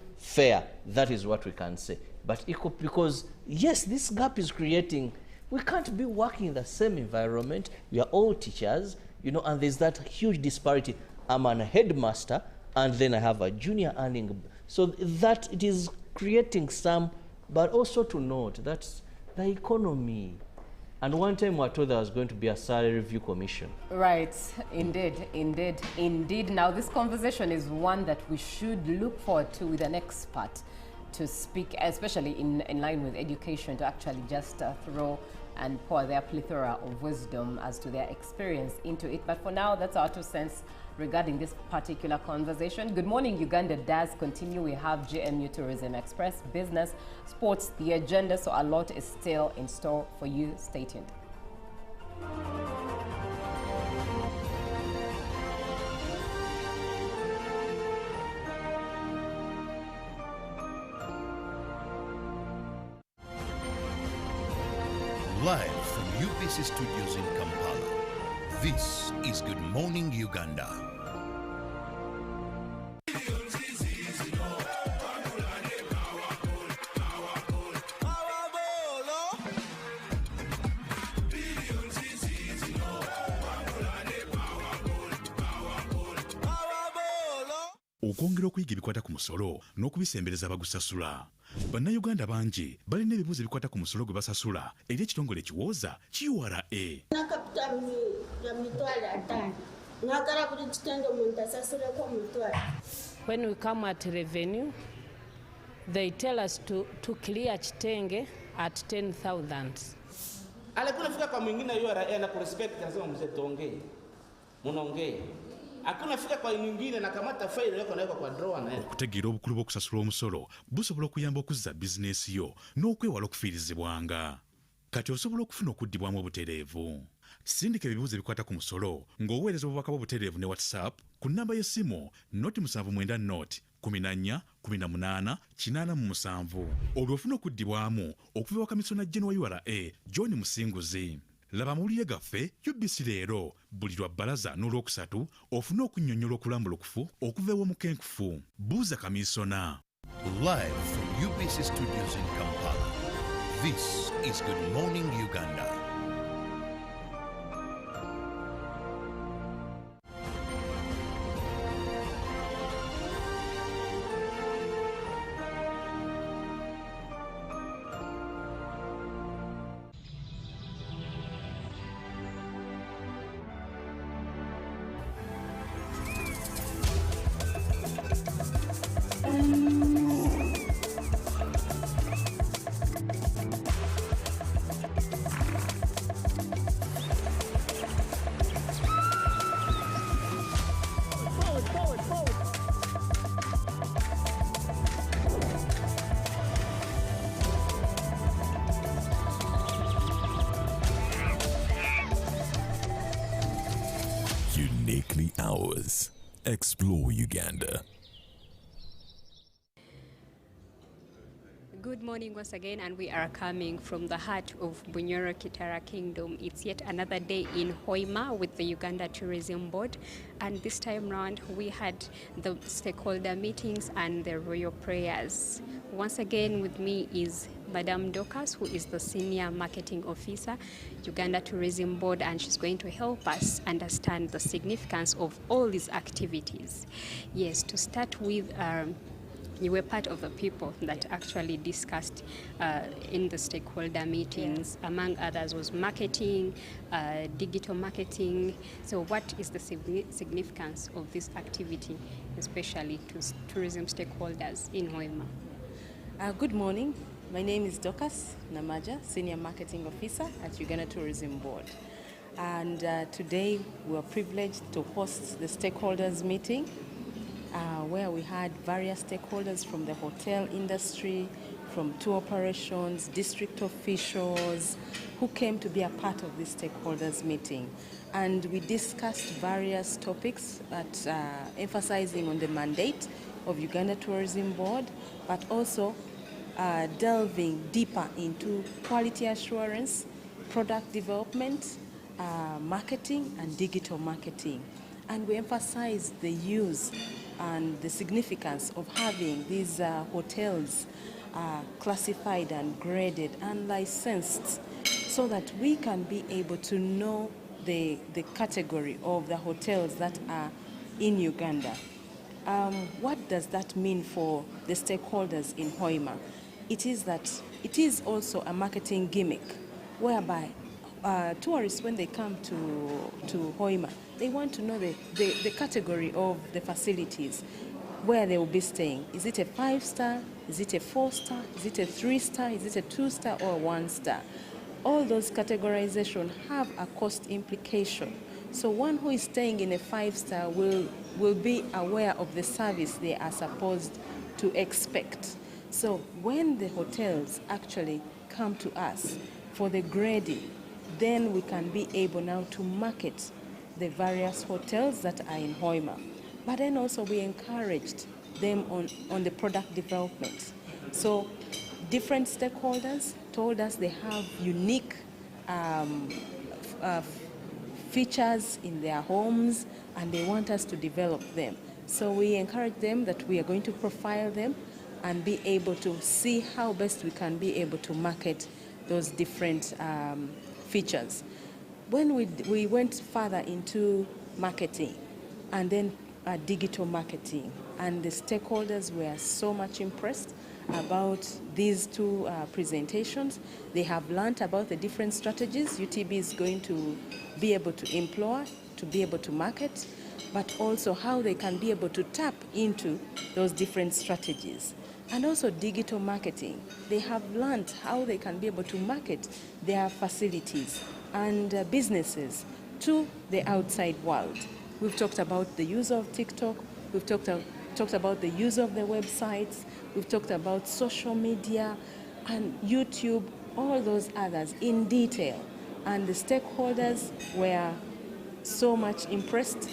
That is what we can say. But equal, because yes, this gap is creating, we can't be working in the same environment. We are all teachers, and there's that huge disparity. I'm a headmaster, and then I have a junior earning. So that it is creating some, but also to note that the economy And one time we were told there was going to be a salary review commission. Right, indeed, indeed, indeed. Now this conversation is one that we should look forward to with an expert to speak, especially in line with education, to actually just throw and pour their plethora of wisdom as to their experience into it. But for now, that's our 2 cents regarding this particular conversation. Good morning, Uganda does continue. We have GMU Tourism Express, business, sports, the agenda, so a lot is still in store for you. Stay tuned. Live from UBC Studios in Kampala, this is Good Morning Uganda. okwongera okuyiga ebikwata ku musolo n'okubisembereza abagusasula. Bannayuganda bangi balina ebibuuzo ebikwata ku musolo gwe basasula eri ekitongole ekiwooza URA. When we come at revenue, they tell us to clear kitenge at 10,000. Alikuwa fika kwa mwingine URA na kurespect lazima mzee tuongee. Munaongea. Hakuna fika kwa mwingine na kamata faili yako naweka kwa drawer na. Okutegeera obukulu bw'okusasula omusolo busobola okuyamba okuzza bizinesi yo n'okwewala okufiirizibwanga. Kati osobola okufuna okuddibwamu obutereevu. Sindika ebibuuzo ebikwata ku musolo ng'oweereza obubaka bw'obutereevu ne WhatsApp ku nnamba y'essimu 0794188887 olwo ofuna okuddibwamu okuva waka Kamisona General wa URA John Musinguzi. Laba mawulire gaffe UBC leero buli lwa bbalaza n'olwokusatu ofuna okunnyonnyola okulambulukufu okuva ew'omukenkufu. Buuza Kamisona. Live from UBC Studios in Kampala, this is Good Morning Uganda. Uniquely ours. Explore Uganda. Good morning once again, and we are coming from the heart of Bunyoro Kitara Kingdom. It's yet another day in Hoima with the Uganda Tourism Board, and this time round we had the stakeholder meetings and the royal prayers. Once again with me is Madame Dorcas, who is the Senior Marketing Officer, Uganda Tourism Board, and she's going to help us understand the significance of all these activities. Yes, to start with, you were part of the people that actually discussed in the stakeholder meetings. Yeah. Among others was marketing, digital marketing. So what is the significance of this activity, especially to tourism stakeholders in Hoima? Good morning. My name is Dorcas Namaja, Senior Marketing Officer at Uganda Tourism Board. And today we are privileged to host the stakeholders meeting where we had various stakeholders from the hotel industry, from tour operations, district officials, who came to be a part of this stakeholders meeting. And we discussed various topics that emphasizing on the mandate of Uganda Tourism Board, but also delving deeper into quality assurance, product development, marketing, and digital marketing. And we emphasize the use and the significance of having these hotels classified and graded and licensed so that we can be able to know the category of the hotels that are in Uganda. What does that mean for the stakeholders in Hoima? It is that it is also a marketing gimmick whereby tourists, when they come to Hoima, they want to know the category of the facilities, where they will be staying. Is it a 5-star? Is it a 4-star? Is it a 3-star? Is it a 2-star or a 1-star? All those categorizations have a cost implication. So one who is staying in a 5-star will be aware of the service they are supposed to expect. So when the hotels actually come to us for the grading, then we can be able now to market the various hotels that are in Hoima. But then also we encouraged them on the product development. So different stakeholders told us they have unique features in their homes and they want us to develop them. So we encourage them that we are going to profile them and be able to see how best we can be able to market those different features. When we went further into marketing and then digital marketing, and the stakeholders were so much impressed about these two presentations. They have learned about the different strategies UTB is going to be able to employ to be able to market, but also how they can be able to tap into those different strategies. And also digital marketing. They have learned how they can be able to market their facilities and businesses to the outside world. We've talked about the use of TikTok, we've talked about the use of the websites, we've talked about social media and YouTube, all those others in detail. And the stakeholders were so much impressed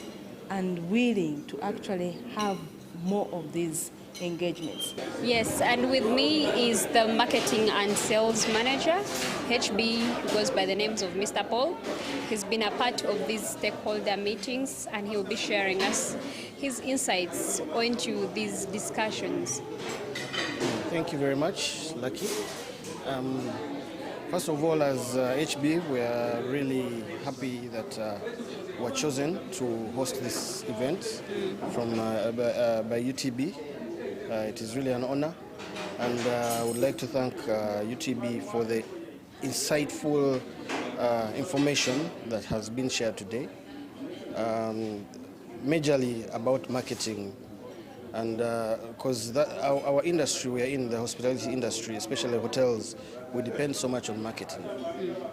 and willing to actually have more of these engagements. Yes, and with me is the marketing and sales manager, HB, goes by the names of Mr. Paul. He's been a part of these stakeholder meetings and he'll be sharing us his insights into these discussions. Thank you very much, Lucky. First of all, as HB, we are really happy that we're chosen to host this event from by UTB. It is really an honor, and I would like to thank UTB for the insightful information that has been shared today, majorly about marketing. And because our industry, we are in the hospitality industry, especially hotels, we depend so much on marketing.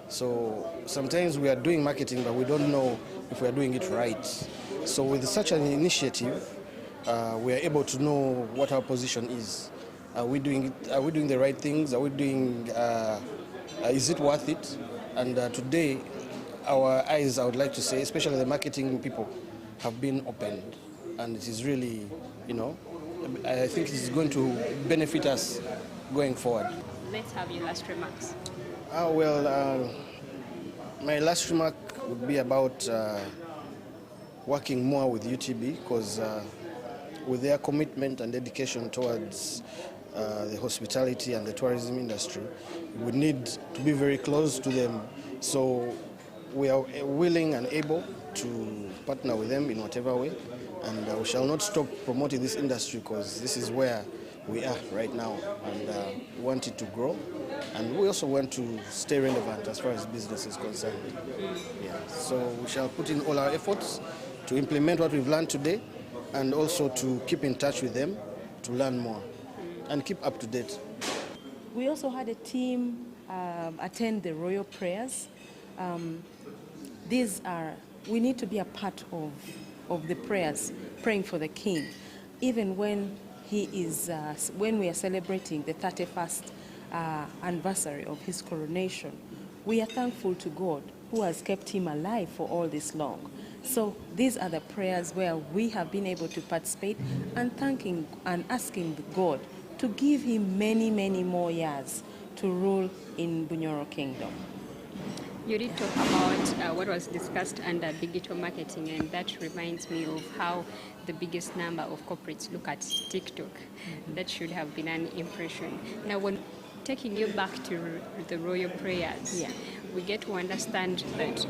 So sometimes we are doing marketing, but we don't know if we are doing it right. So with such an initiative, we are able to know what our position is. Are we doing it? Are we doing the right things? Are we doing? Is it worth it? And today, our eyes, I would like to say, especially the marketing people, have been opened, and it is really, I think it is going to benefit us going forward. Let's have your last remarks. My last remark would be about working more with UTB, because with their commitment and dedication towards the hospitality and the tourism industry, we need to be very close to them. So we are willing and able to partner with them in whatever way, and we shall not stop promoting this industry, because this is where we are right now, and we want it to grow, and we also want to stay relevant as far as business is concerned. Yeah. So we shall put in all our efforts to implement what we've learned today, and also to keep in touch with them to learn more and keep up to date. We also had a team attend the royal prayers. We need to be a part of the prayers, praying for the king, even when when we are celebrating the 31st anniversary of his coronation. We are thankful to God who has kept him alive for all this long. So these are the prayers where we have been able to participate and thanking and asking God to give him many, many more years to rule in Bunyoro Kingdom. You did talk about what was discussed under digital marketing, and that reminds me of how the biggest number of corporates look at TikTok. That should have been an impression. Now, when taking you back to the royal prayers, we get to understand that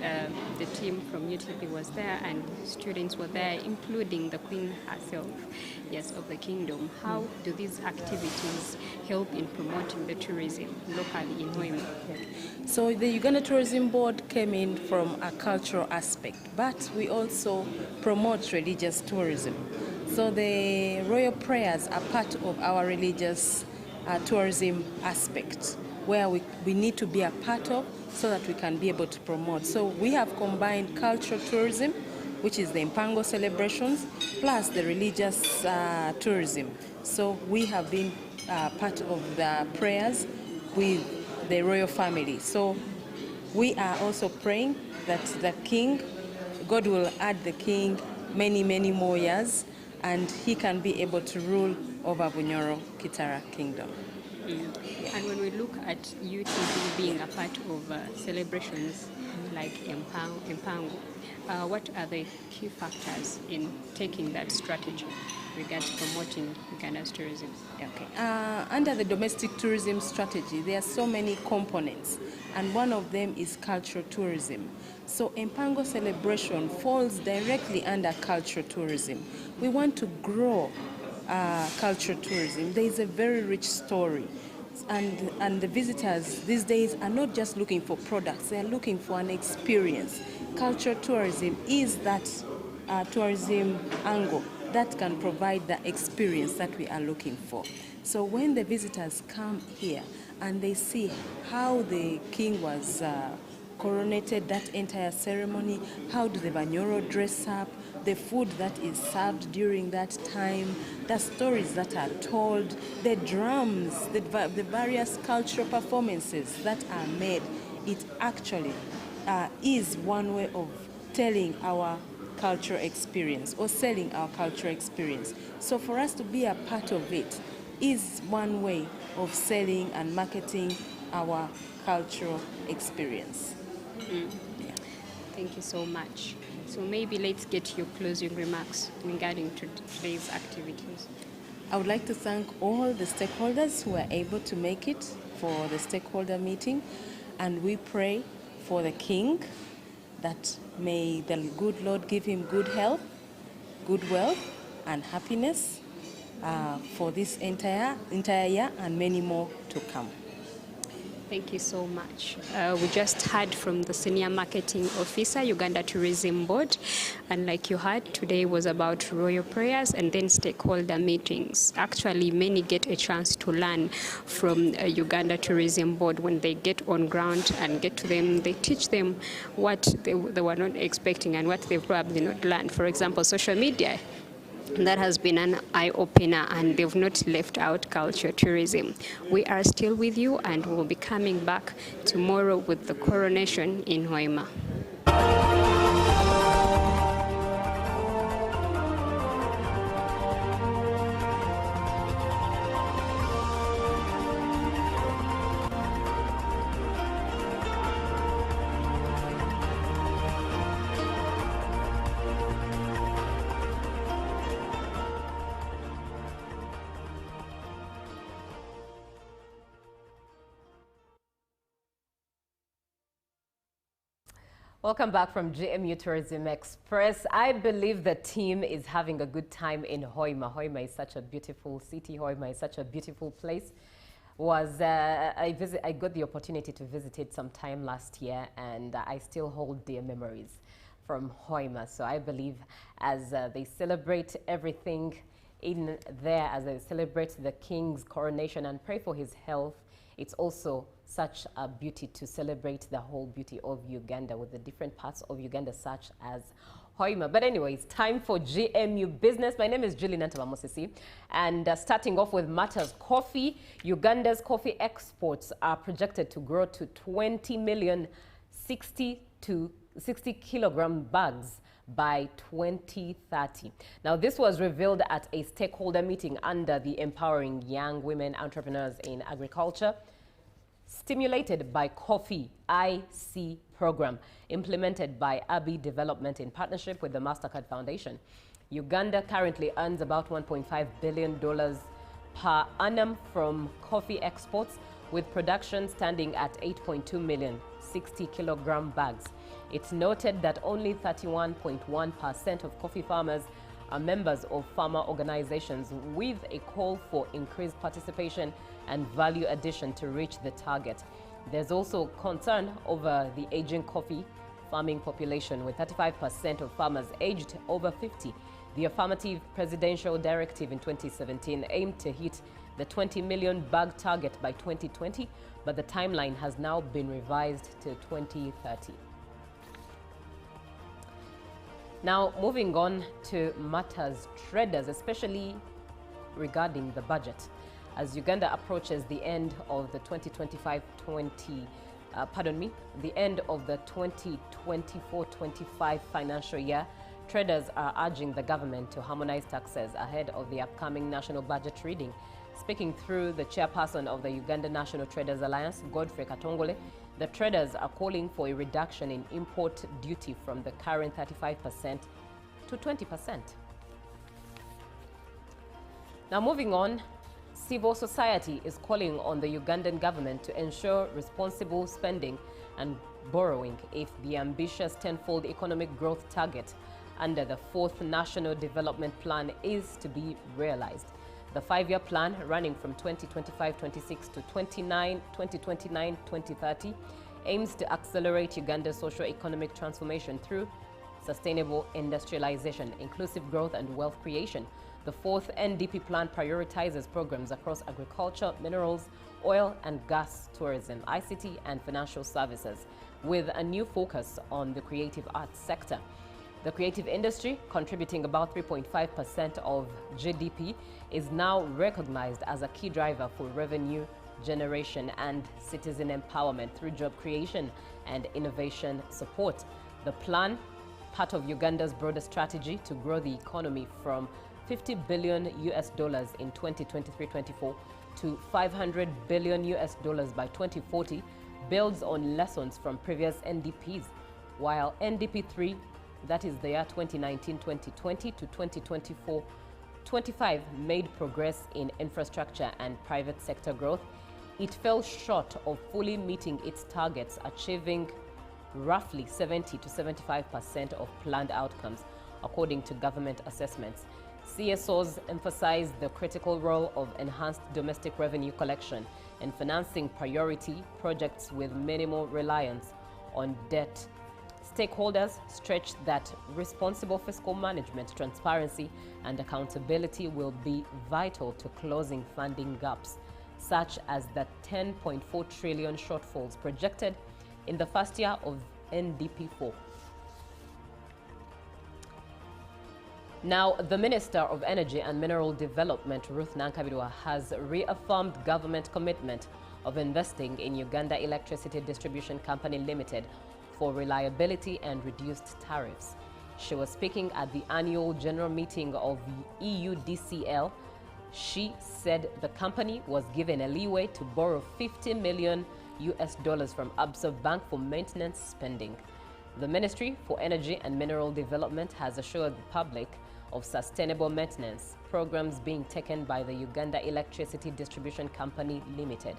the team from UTB was there and students were there, including the Queen herself, yes, of the kingdom. How do these activities help in promoting the tourism locally in Hoima? So the Uganda Tourism Board came in from a cultural aspect, but we also promote religious tourism. So the royal prayers are part of our religious tourism aspect, where we need to be a part of so that we can be able to promote. So we have combined cultural tourism, which is the Mpango celebrations, plus the religious tourism. So we have been part of the prayers with the royal family. So we are also praying that the king, God will add the king many, many more years, and he can be able to rule over Bunyoro Kitara Kingdom. Yeah. And when we look at UTB being a part of celebrations like Mpango, what are the key factors in taking that strategy regards promoting Uganda's tourism? Okay. Under the domestic tourism strategy, there are so many components, and one of them is cultural tourism. So Mpango celebration falls directly under cultural tourism. We want to grow cultural tourism. There is a very rich story. And the visitors these days are not just looking for products, they are looking for an experience. Cultural tourism is that tourism angle that can provide the experience that we are looking for. So when the visitors come here and they see how the king was coronated, that entire ceremony, how do the Banyoro dress up, the food that is served during that time, the stories that are told, the drums, the various cultural performances that are made, it actually is one way of telling our cultural experience or selling our cultural experience. So for us to be a part of it is one way of selling and marketing our cultural experience. Yeah. Thank you so much. So maybe let's get your closing remarks regarding today's activities. I would like to thank all the stakeholders who were able to make it for the stakeholder meeting, and we pray for the king that may the good Lord give him good health, good wealth, and happiness for this entire year and many more to come. Thank you so much. We just heard from the Senior Marketing Officer, Uganda Tourism Board, and like you heard, today was about royal prayers and then stakeholder meetings. Actually, many get a chance to learn from Uganda Tourism Board when they get on ground and get to them. They teach them what they were not expecting and what they've probably not learned. For example, social media. That has been an eye-opener, and they've not left out culture tourism. We are still with you, and we'll be coming back tomorrow with the coronation in Hoima. Welcome back from GMU Tourism Express. I believe the team is having a good time in Hoima. Hoima is such a beautiful city. Hoima is such a beautiful place. I got the opportunity to visit it sometime last year, and I still hold dear memories from Hoima. So I believe as they celebrate everything in there, as they celebrate the king's coronation and pray for his health, it's also such a beauty to celebrate the whole beauty of Uganda with the different parts of Uganda such as Hoima. But anyway, it's time for GMU Business. My name is Julie Nantabamosisi, and starting off with Martyrs Coffee, Uganda's coffee exports are projected to grow to 20 million 60 kilogram bags by 2030. Now, this was revealed at a stakeholder meeting under the Empowering Young Women Entrepreneurs in Agriculture, stimulated by Coffee IC program, implemented by Abbey Development in partnership with the MasterCard Foundation. Uganda currently earns about $1.5 billion per annum from coffee exports, with production standing at 8.2 million 60-kilogram bags. It's noted that only 31.1% of coffee farmers are members of farmer organizations, with a call for increased participation and value addition to reach the target. There's also concern over the aging coffee farming population, with 35% of farmers aged over 50. The affirmative presidential directive in 2017 aimed to hit the 20 million bag target by 2020, but the timeline has now been revised to 2030. Now, moving on to matters traders, especially regarding the budget. As Uganda approaches the end of the 2024-25 financial year, traders are urging the government to harmonize taxes ahead of the upcoming national budget reading. Speaking through the chairperson of the Uganda National Traders Alliance, Godfrey Katongole, the traders are calling for a reduction in import duty from the current 35% to 20%. Now, moving on, civil society is calling on the Ugandan government to ensure responsible spending and borrowing if the ambitious tenfold economic growth target under the 4th National Development Plan is to be realized. The 5-year plan, running from 2025-26 to 2029-2030, aims to accelerate Uganda's socio-economic transformation through sustainable industrialization, inclusive growth and wealth creation. The 4th NDP plan prioritizes programs across agriculture, minerals, oil and gas, tourism, ICT and financial services, with a new focus on the creative arts sector. The creative industry, contributing about 3.5% of GDP, is now recognized as a key driver for revenue generation and citizen empowerment through job creation and innovation support. The plan, part of Uganda's broader strategy to grow the economy from $50 billion in 2023-24 to $500 billion by 2040, builds on lessons from previous NDPs, while NDP 3, that is the year 2019-2020 to 2024-25, made progress in infrastructure and private sector growth. It fell short of fully meeting its targets, achieving roughly 70 to 75% of planned outcomes, according to government assessments. CSOs emphasize the critical role of enhanced domestic revenue collection and financing priority projects with minimal reliance on debt. Stakeholders stretched that responsible fiscal management, transparency, and accountability will be vital to closing funding gaps, such as the 10.4 trillion shortfalls projected in the first year of NDP4. Now, the Minister of Energy and Mineral Development, Ruth Nankabirwa, has reaffirmed government commitment of investing in Uganda Electricity Distribution Company Limited for reliability and reduced tariffs. She was speaking at the annual general meeting of EUDCL. She said the company was given a leeway to borrow $50 million from Absa Bank for maintenance spending. The Ministry for Energy and Mineral Development has assured the public of sustainable maintenance programs being taken by the Uganda Electricity Distribution Company Limited.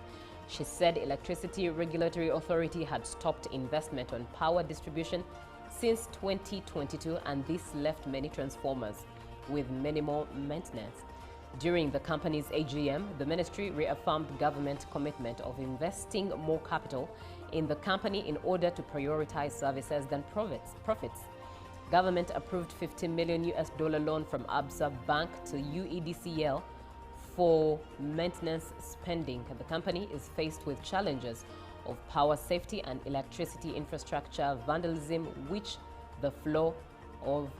She said Electricity Regulatory Authority had stopped investment on power distribution since 2022, and this left many transformers with minimal maintenance. During the company's AGM, the ministry reaffirmed government commitment of investing more capital in the company in order to prioritize services than profits. Government approved $50 million loan from Absa Bank to UEDCL for maintenance spending. The company is faced with challenges of power safety and electricity infrastructure vandalism, which the flow of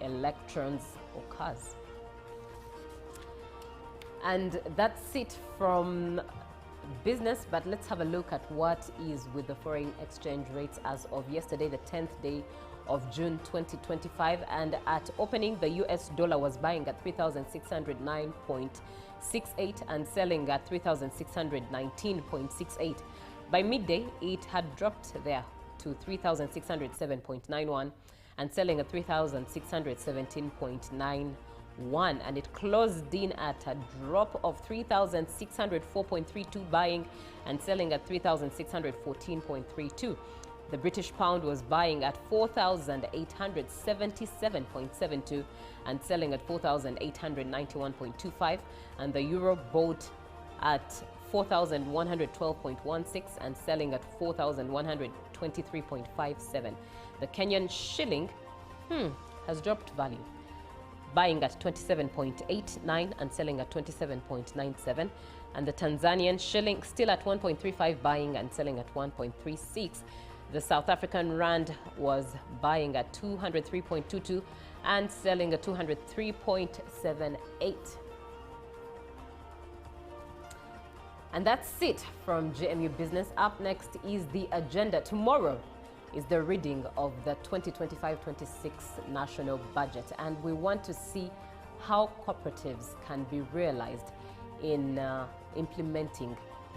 electrons occurs. And that's it from business, but let's have a look at what is with the foreign exchange rates as of yesterday, the 10th day of June 2025. And at opening, the US dollar was buying at 3,609.68 and selling at 3,619.68. By midday, it had dropped there to 3,607.91 and selling at 3,617.91. 1, and it closed in at a drop of 3,604.32, buying and selling at 3,614.32. The British pound was buying at 4,877.72 and selling at 4,891.25, and the euro bought at 4,112.16 and selling at 4,123.57. The Kenyan shilling has dropped value, buying at 27.89 and selling at 27.97. And the Tanzanian shilling still at 1.35, buying and selling at 1.36. The South African rand was buying at 203.22 and selling at 203.78. And that's it from JMU Business. Up next is the agenda. Tomorrow is the reading of the 2025-26 national budget, and we want to see how cooperatives can be realized in implementing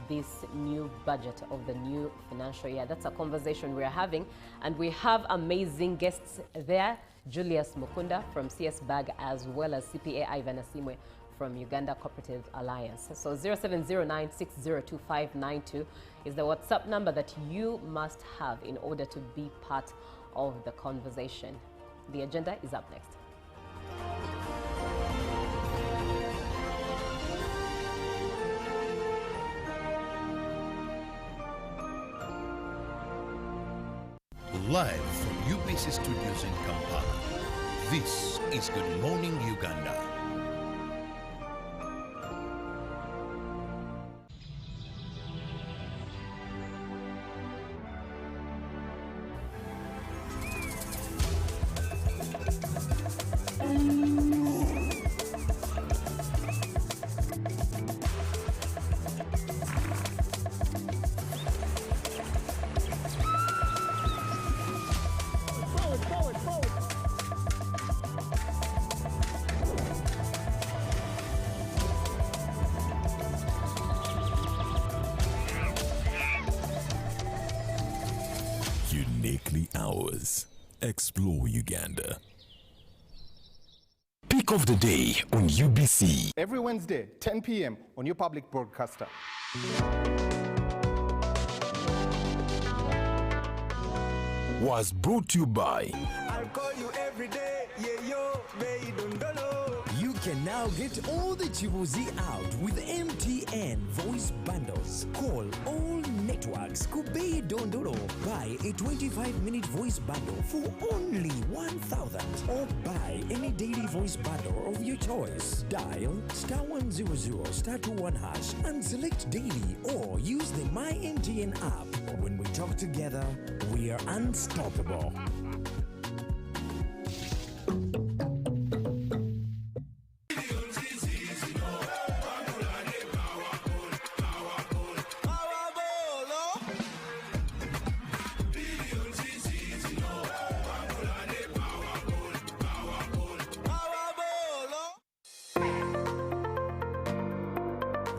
this new budget of the new financial year. That's a conversation we're having, and we have amazing guests there. Julius Mukunda from CS BAG, as well as CPA Ivan Asimwe from Uganda Cooperative Alliance. So 0709602592 is the WhatsApp number that you must have in order to be part of the conversation. The agenda is up next. Live from UBC Studios in Kampala, this is Good Morning Uganda. Uniquely ours. Explore Uganda. Pick of the day on UBC. Every Wednesday, 10 p.m. on your public broadcaster. Was brought to you by I'll call you every day, yeah, yo, baby, don't know. You can now get all the Chibuzi out with MTN voice bundles. Call all networks. Kubei Dondoro. Buy a 25-minute voice bundle for only 1,000, or buy any daily voice bundle of your choice. Dial *100*21# and select daily, or use the My MTN app. When we talk together, we are unstoppable.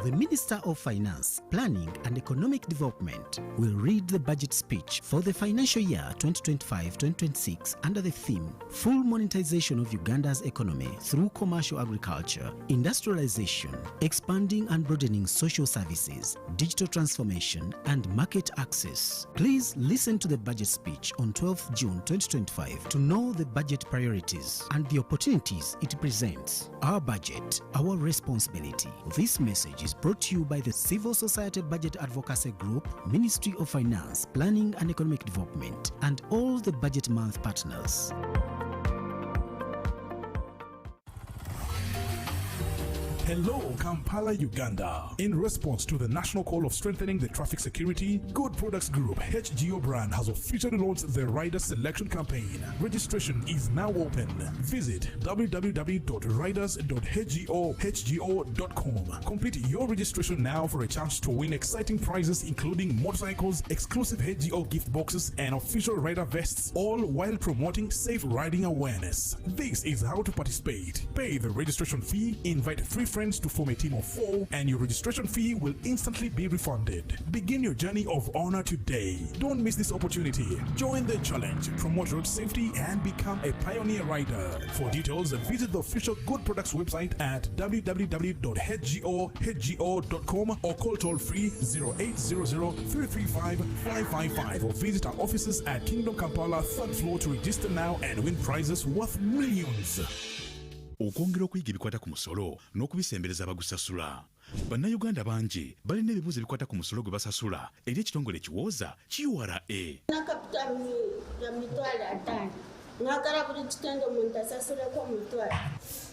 The Minister of Finance, Planning and Economic Development will read the budget speech for the financial year 2025-2026 under the theme Full Monetization of Uganda's Economy through Commercial Agriculture, Industrialization, Expanding and Broadening Social Services, Digital Transformation and Market Access. Please listen to the budget speech on 12th June 2025 to know the budget priorities and the opportunities it presents. Our budget, our responsibility. This message is brought to you by the Civil Society Budget Advocacy Group, Ministry of Finance, Planning and Economic Development, and all the Budget Month partners. Hello, Kampala, Uganda. In response to the national call of strengthening the traffic security, Good Products Group HGO brand has officially launched the Rider Selection Campaign. Registration is now open. Visit www.riders.hgo.com. Complete your registration now for a chance to win exciting prizes including motorcycles, exclusive HGO gift boxes, and official rider vests, all while promoting safe riding awareness. This is how to participate. Pay the registration fee, invite 3 friends friends to form a team of 4 and your registration fee will instantly be refunded. Begin your journey of honor today. Don't miss this opportunity. Join the challenge, promote road safety and become a pioneer rider. For details, visit the official Good Products website at www.hgo.com or call toll-free 0800-335-555 or visit our offices at Kingdom Kampala 3rd floor to register now and win prizes worth millions. Okwongera okuyiga ebikwata ku musolo n'okubisembereza abagusasula. Bannayuganda bangi balina ebibuuzo ebikwata ku musolo gwe basasula eri ekitongole ekiwooza URA.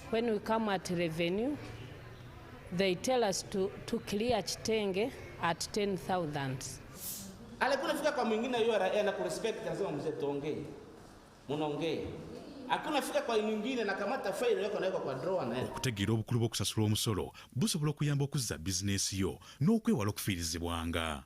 When we come at revenue, they tell us to clear kitenge at 10,000. Alikuwa fika kwa mwingine URA na kurespect lazima mzee tuongee. Munaongea. Hakuna fika kwa nyingine na kamata faili yako naweka kwa drawer na okutegeera obukulu bw'okusasula omusolo busobola okuyamba okuzza bizinesi yo n'okwewala okufiirizibwanga.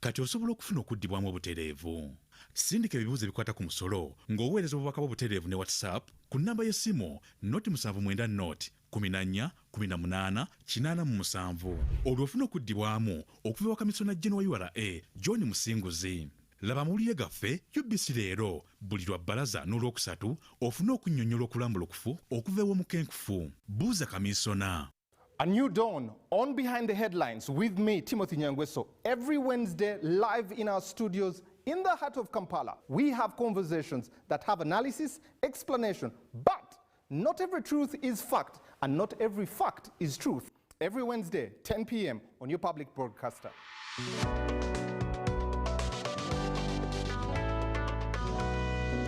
Kati osobola okufuna okuddibwamu obutereevu. Sindika ebibuuzo ebikwata ku musolo ng'oweereza obubaka bw'obutereevu ne WhatsApp ku nnamba y'essimu 0794188887 olwo ofuna okuddibwamu okuva ewa kamisona General wa URA John Musinguzi. Laba amawulire gaffe UBC leero buli lwa bbalaza n'olwokusatu ofune okunnyonnyola okulambulukufu okuva ew'omukenkufu. Buuza kamisona. A new dawn on Behind the Headlines with me, Timothy Nyangweso, every Wednesday live in our studios in the heart of Kampala. We have conversations that have analysis, explanation, but not every truth is fact and not every fact is truth. Every Wednesday, 10 p.m. on your public broadcaster.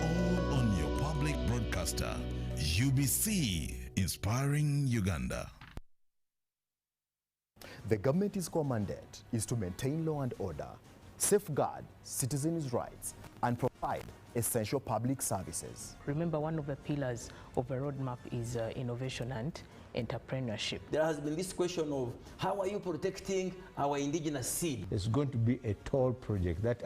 All on your public broadcaster, UBC, inspiring Uganda. The government's core mandate is to maintain law and order, safeguard citizens' rights, and provide essential public services. Remember, one of the pillars of the roadmap is innovation and entrepreneurship. There has been this question of how are you protecting our indigenous seed? It's going to be a tall project that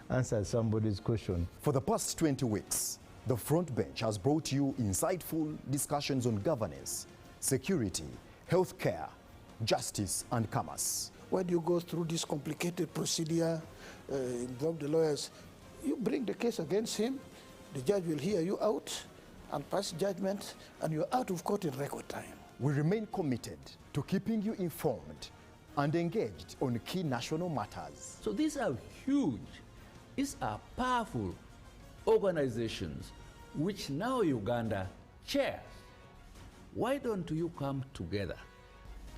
answers somebody's question. For the past 20 weeks, the front bench has brought you insightful discussions on governance, security, healthcare, justice, and commerce. Why do you go through this complicated procedure, involve the lawyers? You bring the case against him, the judge will hear you out and pass judgment, and you're out of court in record time. We remain committed to keeping you informed and engaged on key national matters. So these are huge, these are powerful organizations which now Uganda chairs. Why don't you come together?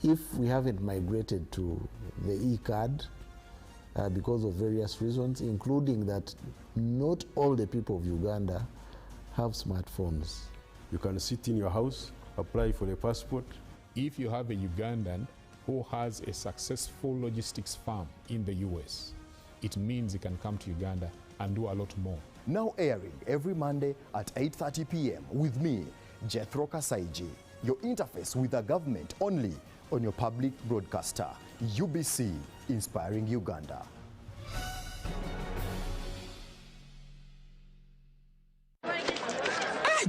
If we haven't migrated to the e-card because of various reasons, including that not all the people of Uganda have smartphones. You can sit in your house, apply for a passport. If you have a Ugandan who has a successful logistics firm in the US, it means he can come to Uganda and do a lot more. Now airing every Monday at 8:30 p.m. with me, Jethro Kasaiji, your interface with the government only on your public broadcaster, UBC, inspiring Uganda.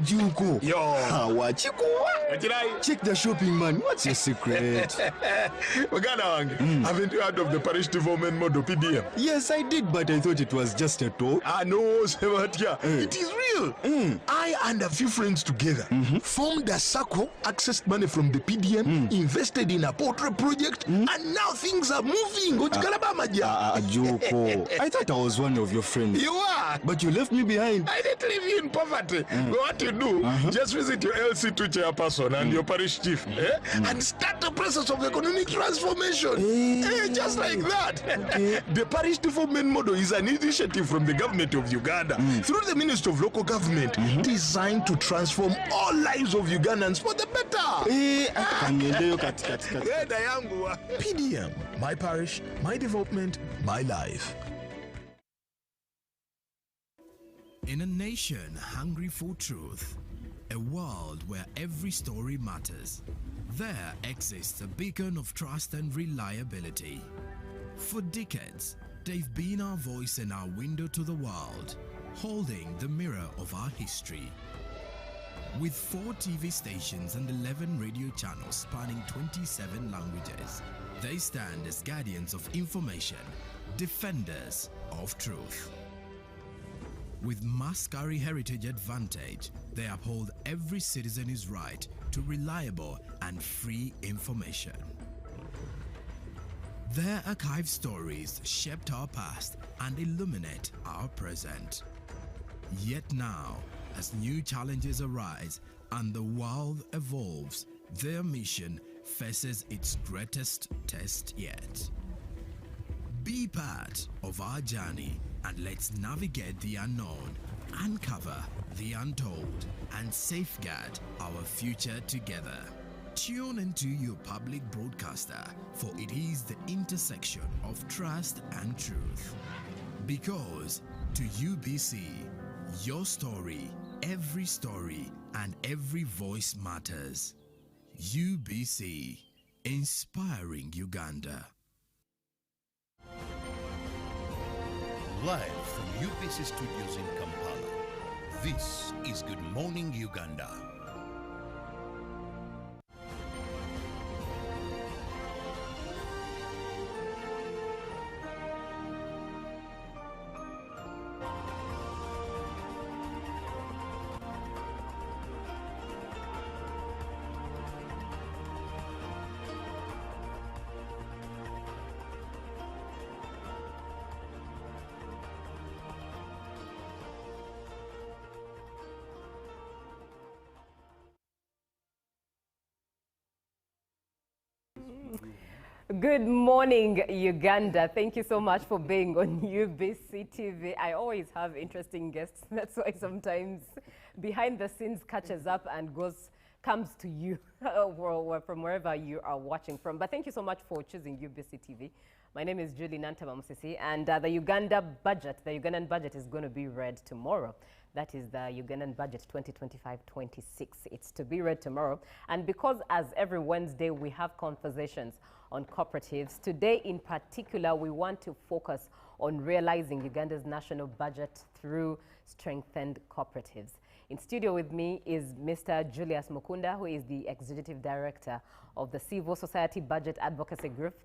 Juko. Yo. Check the shopping, man. What's your secret? Uganda, haven't you heard of the parish development model PDM? Yes, I did, but I thought it was just a talk. No, Sebatia. It is real. I and a few friends together formed a circle, accessed money from the PDM, invested in a portrait project, and now things are moving. Juko. I thought I was one of your friends. You are. But you left me behind. I didn't leave you in poverty. What you do, just visit your LC2 chairperson and your parish chief and start the process of economic transformation. Just like that. The parish development model is an initiative from the government of Uganda through the Ministry of Local Government designed to transform all lives of Ugandans for the better. PDM, my parish, my development, my life. In a nation hungry for truth, a world where every story matters, there exists a beacon of trust and reliability. For decades, they've been our voice and our window to the world, holding the mirror of our history. With 4 TV stations and 11 radio channels spanning 27 languages, they stand as guardians of information, defenders of truth. With Maskari Heritage Advantage, they uphold every citizen's right to reliable and free information. Their archived stories shaped our past and illuminate our present. Yet now, as new challenges arise and the world evolves, their mission faces its greatest test yet. Be part of our journey and let's navigate the unknown, uncover the untold, and safeguard our future together. Tune into your public broadcaster, for it is the intersection of trust and truth. Because to UBC, your story, every story, and every voice matters. UBC, inspiring Uganda. Live from UBC Studios in Kampala, this is Good Morning Uganda. Good morning, Uganda. Thank you so much for being on UBC TV. I always have interesting guests. That's why sometimes behind the scenes catches up and comes to you from wherever you are watching from. But thank you so much for choosing UBC TV. My name is Julie Nantama Musisi, and the Ugandan budget is going to be read tomorrow. That is the Ugandan budget 2025-26. It's to be read tomorrow. And because as every Wednesday we have conversations on cooperatives, today in particular we want to focus on realizing Uganda's national budget through strengthened cooperatives. In studio with me is Mr. Julius Mukunda, who is the Executive Director of the Civil Society Budget Advocacy Group,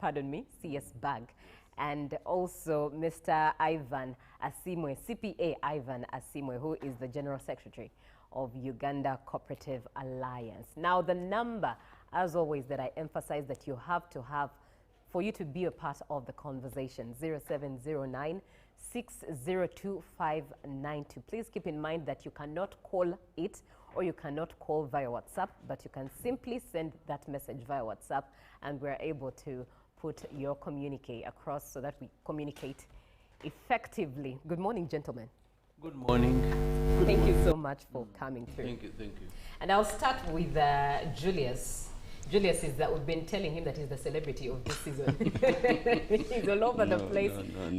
CS-BAG. And also Mr. Ivan Asimwe, CPA Ivan Asimwe, who is the General Secretary of Uganda Cooperative Alliance. Now, the number, as always, that I emphasize that you have to have for you to be a part of the conversation, 0709 602 592. Please keep in mind that you cannot call it or you cannot call via WhatsApp, but you can simply send that message via WhatsApp and we're able to put your communique across so that we communicate effectively. Good morning, gentlemen. Good morning. Thank you so much for coming through. Thank you, thank you. And I'll start with Julius. Julius is that we've been telling him that he's the celebrity of this season. He's all over the place,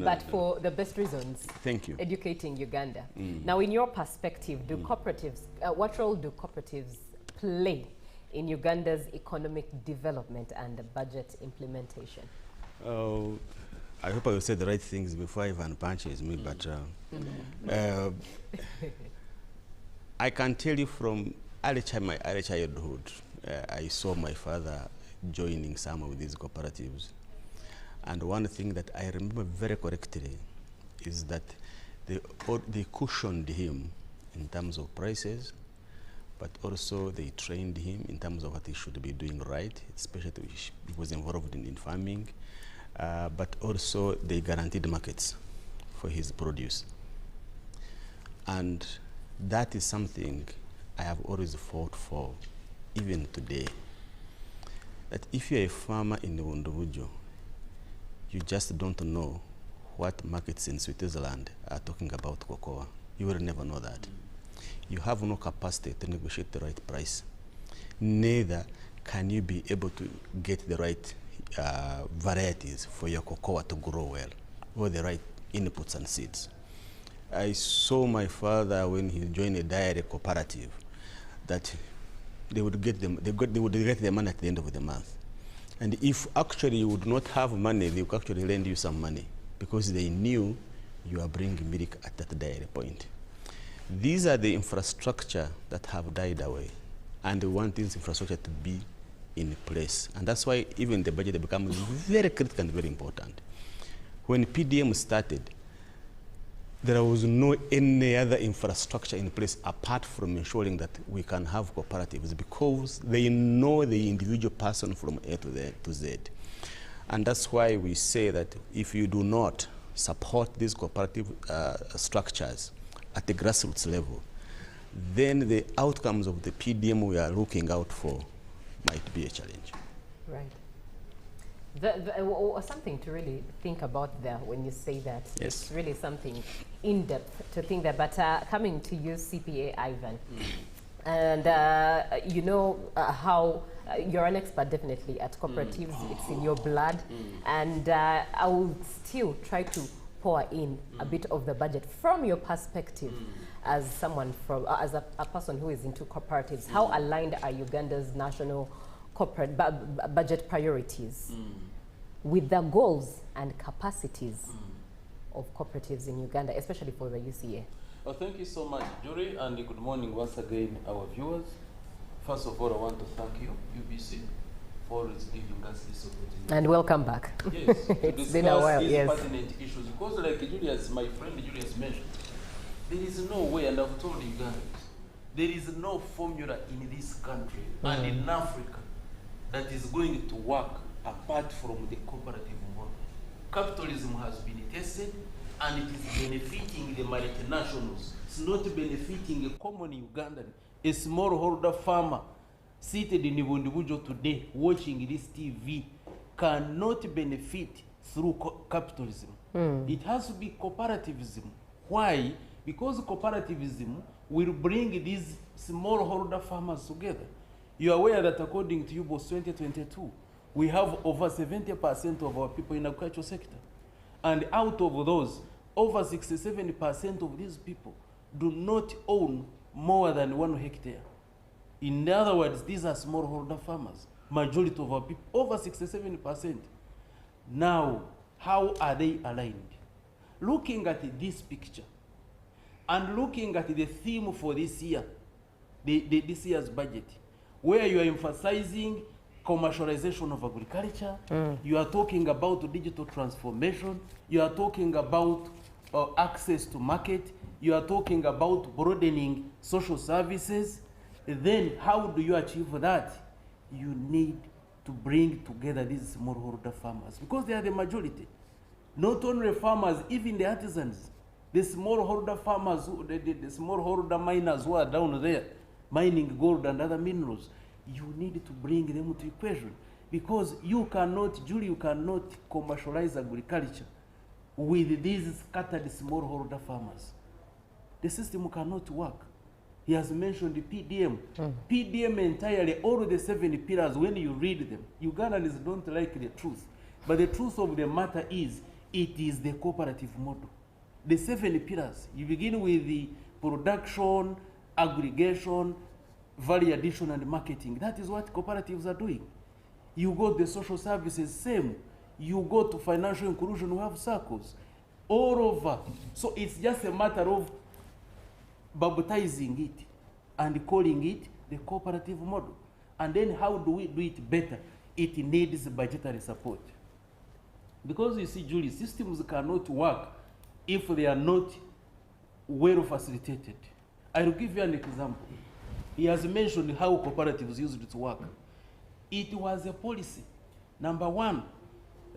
but for the best reasons. Thank you. Educating Uganda. Now, in your perspective, do cooperatives, what role do cooperatives play in Uganda's economic development and budget implementation? I hope I will say the right things before Ivan punches me, but I can tell you from my early childhood, I saw my father joining some of these cooperatives. And one thing that I remember very correctly is that they cushioned him in terms of prices, but also they trained him in terms of what he should be doing right, especially if he was involved in farming, but also they guaranteed markets for his produce. And that is something I have always fought for, even today. That if you're a farmer in Wunduvujo, you just don't know what markets in Switzerland are talking about cocoa. You will never know that. You have no capacity to negotiate the right price. Neither can you be able to get the right varieties for your cocoa to grow well, or the right inputs and seeds. I saw my father when he joined a dairy cooperative that they would get the money at the end of the month. And if actually you would not have money, they would actually lend you some money because they knew you are bringing milk at that dairy point. These are the infrastructure that have died away, and we want this infrastructure to be in place. And that's why even the budget becomes very critical and very important. When PDM started, there was no any other infrastructure in place apart from ensuring that we can have cooperatives, because they know the individual person from A to Z. And that's why we say that if you do not support these cooperative structures at the grassroots level, then the outcomes of the PDM we are looking out for might be a challenge. Right. Something to really think about there when you say that. Yes. It's really something in-depth to think that. But coming to you, CPA Ivan, and you know how you're an expert definitely at cooperatives. It's in your blood. And I will still try to pour in a bit of the budget from your perspective as someone from, as a person who is into cooperatives. How aligned are Uganda's national corporate budget priorities with the goals and capacities of cooperatives in Uganda, especially for the UCA? Well, thank you so much, Julie, and good morning once again, our viewers. First of all, I want to thank you, UBC, for always giving us this opportunity. And welcome back. Yes, it's been a while, these yes. pertinent issues, because like Julius, my friend Julius mentioned, there is no way, and I've told you guys, there is no formula in this country and in Africa that is going to work apart from the cooperative model. Capitalism has been tested, and it is benefiting the multinationals. It's not benefiting a common Ugandan, a smallholder farmer seated in Ibundibujo today watching this TV cannot benefit through capitalism. It has to be cooperativism. Why? Because cooperativism will bring these smallholder farmers together. You are aware that according to UBOS 2022, we have over 70% of our people in the agricultural sector. And out of those, over 67% of these people do not own more than 1 hectare. In other words, these are smallholder farmers. Majority of our people, over 67%. Now, how are they aligned? Looking at this picture, and looking at the theme for this year, this year's budget, where you are emphasizing commercialization of agriculture, you are talking about digital transformation, you are talking about access to market, you are talking about broadening social services, then how do you achieve that? You need to bring together these smallholder farmers, because they are the majority. Not only farmers, even the artisans, the smallholder farmers, the smallholder miners who are down there, mining gold and other minerals, you need to bring them to equation, because you cannot, Julie, you cannot commercialize agriculture with these scattered smallholder farmers. The system cannot work. He has mentioned the PDM. PDM entirely, all the 7 pillars, when you read them, Ugandans don't like the truth. But the truth of the matter is, it is the cooperative model. The 7 pillars, you begin with the production, aggregation, value addition, and marketing. That is what cooperatives are doing. You go to the social services, same. You go to financial inclusion, we have circles all over. So it's just a matter of baptizing it and calling it the cooperative model. And then how do we do it better? It needs budgetary support. Because you see, Julie, systems cannot work if they are not well facilitated. I will give you an example. He has mentioned how cooperatives used to work. It was a policy, number one,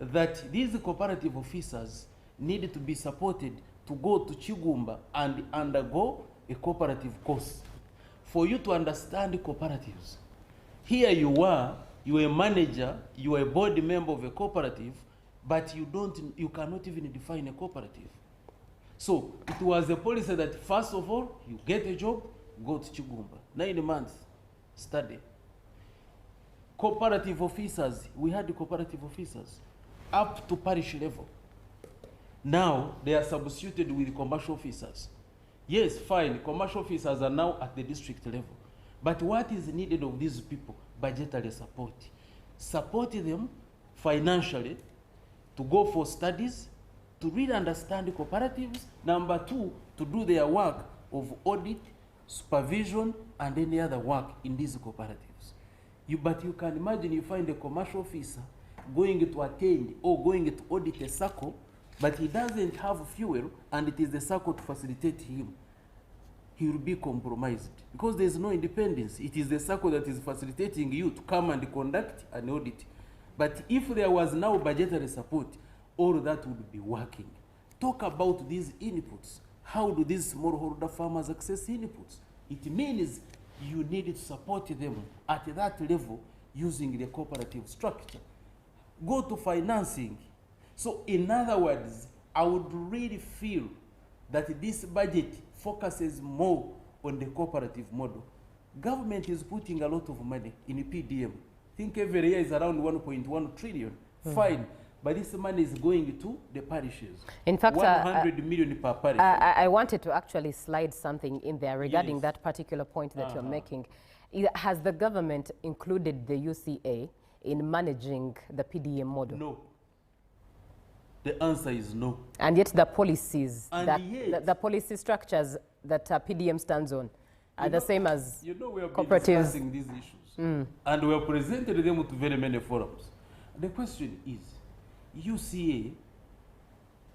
that these cooperative officers needed to be supported to go to Chigumba and undergo a cooperative course. For you to understand cooperatives, here you are a manager, you are a board member of a cooperative, but you cannot even define a cooperative. So it was a policy that first of all, you get a job, go to Chigumba, 9 months, study. Cooperative officers, we had the cooperative officers up to parish level. Now they are substituted with commercial officers. Yes, fine, commercial officers are now at the district level. But what is needed of these people? Budgetary support. Support them financially to go for studies, to really understand the cooperatives. Number two, to do their work of audit, supervision, and any other work in these cooperatives. But you can imagine you find a commercial officer going to attend or going to audit a circle, but he doesn't have fuel, and it is the circle to facilitate him. He will be compromised because there is no independence. It is the circle that is facilitating you to come and conduct an audit. But if there was now budgetary support, all that would be working. Talk about these inputs. How do these smallholder farmers access inputs? It means you need to support them at that level using the cooperative structure. Go to financing. So in other words, I would really feel that this budget focuses more on the cooperative model. Government is putting a lot of money in PDM. I think every year is around 1.1 trillion. Fine. But this money is going to the parishes. In fact, 100 million per parish. I wanted to actually slide something in there regarding that particular point that you're making. Has the government included the UCA in managing the PDM model? No. The answer is no. And yet the policies, And the policy structures that PDM stands on are the same as we have cooperatives. been discussing these issues. And we have presented them to very many forums. The question is, UCA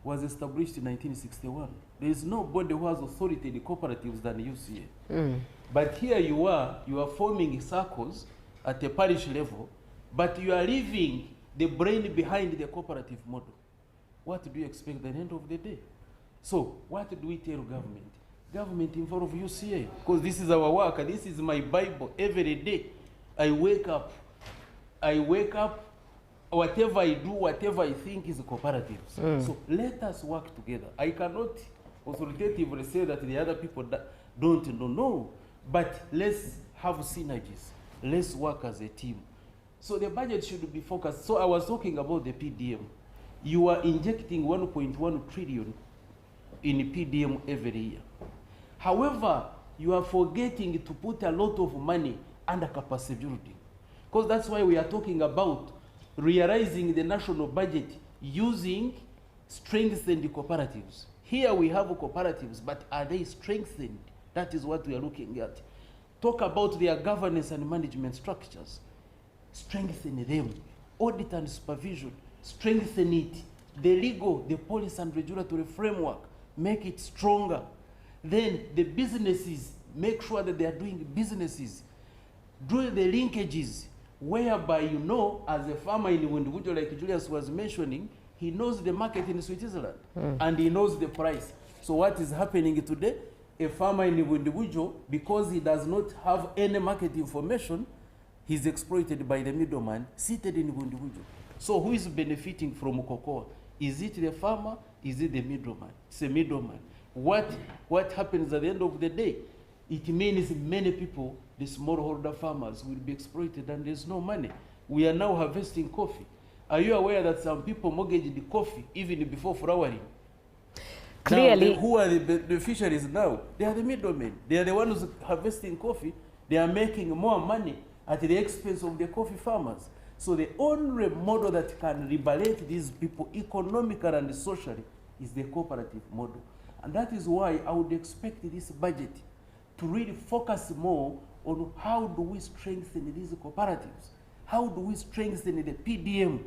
was established in 1961. There is nobody who has authority in the cooperatives than UCA. But here you are forming circles at a parish level, but you are leaving the brain behind the cooperative model. What do you expect at the end of the day? So what do we tell government? Government involve UCA, because this is our work, and this is my Bible. Every day I wake up, whatever I do, whatever I think is cooperatives. So let us work together. I cannot authoritatively say that the other people don't know, but let's have synergies. Let's work as a team. So the budget should be focused. So I was talking about the PDM. You are injecting 1.1 trillion in PDM every year. However, you are forgetting to put a lot of money under capacity building. Because that's why we are talking about realizing the national budget using strengthened cooperatives. Here we have cooperatives, but are they strengthened? That is what we are looking at. Talk about their governance and management structures. Strengthen them. Audit and supervision. Strengthen it. The legal, the policy and regulatory framework, make it stronger. Then the businesses, make sure that they are doing businesses. Do the linkages, whereby you know, as a farmer in Wundugujo, like Julius was mentioning, he knows the market in Switzerland, and he knows the price. So what is happening today? A farmer in Wundugujo, because he does not have any market information, he's exploited by the middleman seated in Wundugujo. So who is benefiting from cocoa? Is it the farmer? Is it the middleman? It's a middleman. What happens at the end of the day? It means many people, the smallholder farmers, will be exploited and there's no money. We are now harvesting coffee. Are you aware that some people mortgage the coffee even before flowering? Clearly. Now, who are the beneficiaries now? They are the middlemen. They are the ones harvesting coffee. They are making more money at the expense of the coffee farmers. So the only model that can liberate these people economically and socially is the cooperative model. And that is why I would expect this budget to really focus more on how do we strengthen these cooperatives? How do we strengthen the PDM,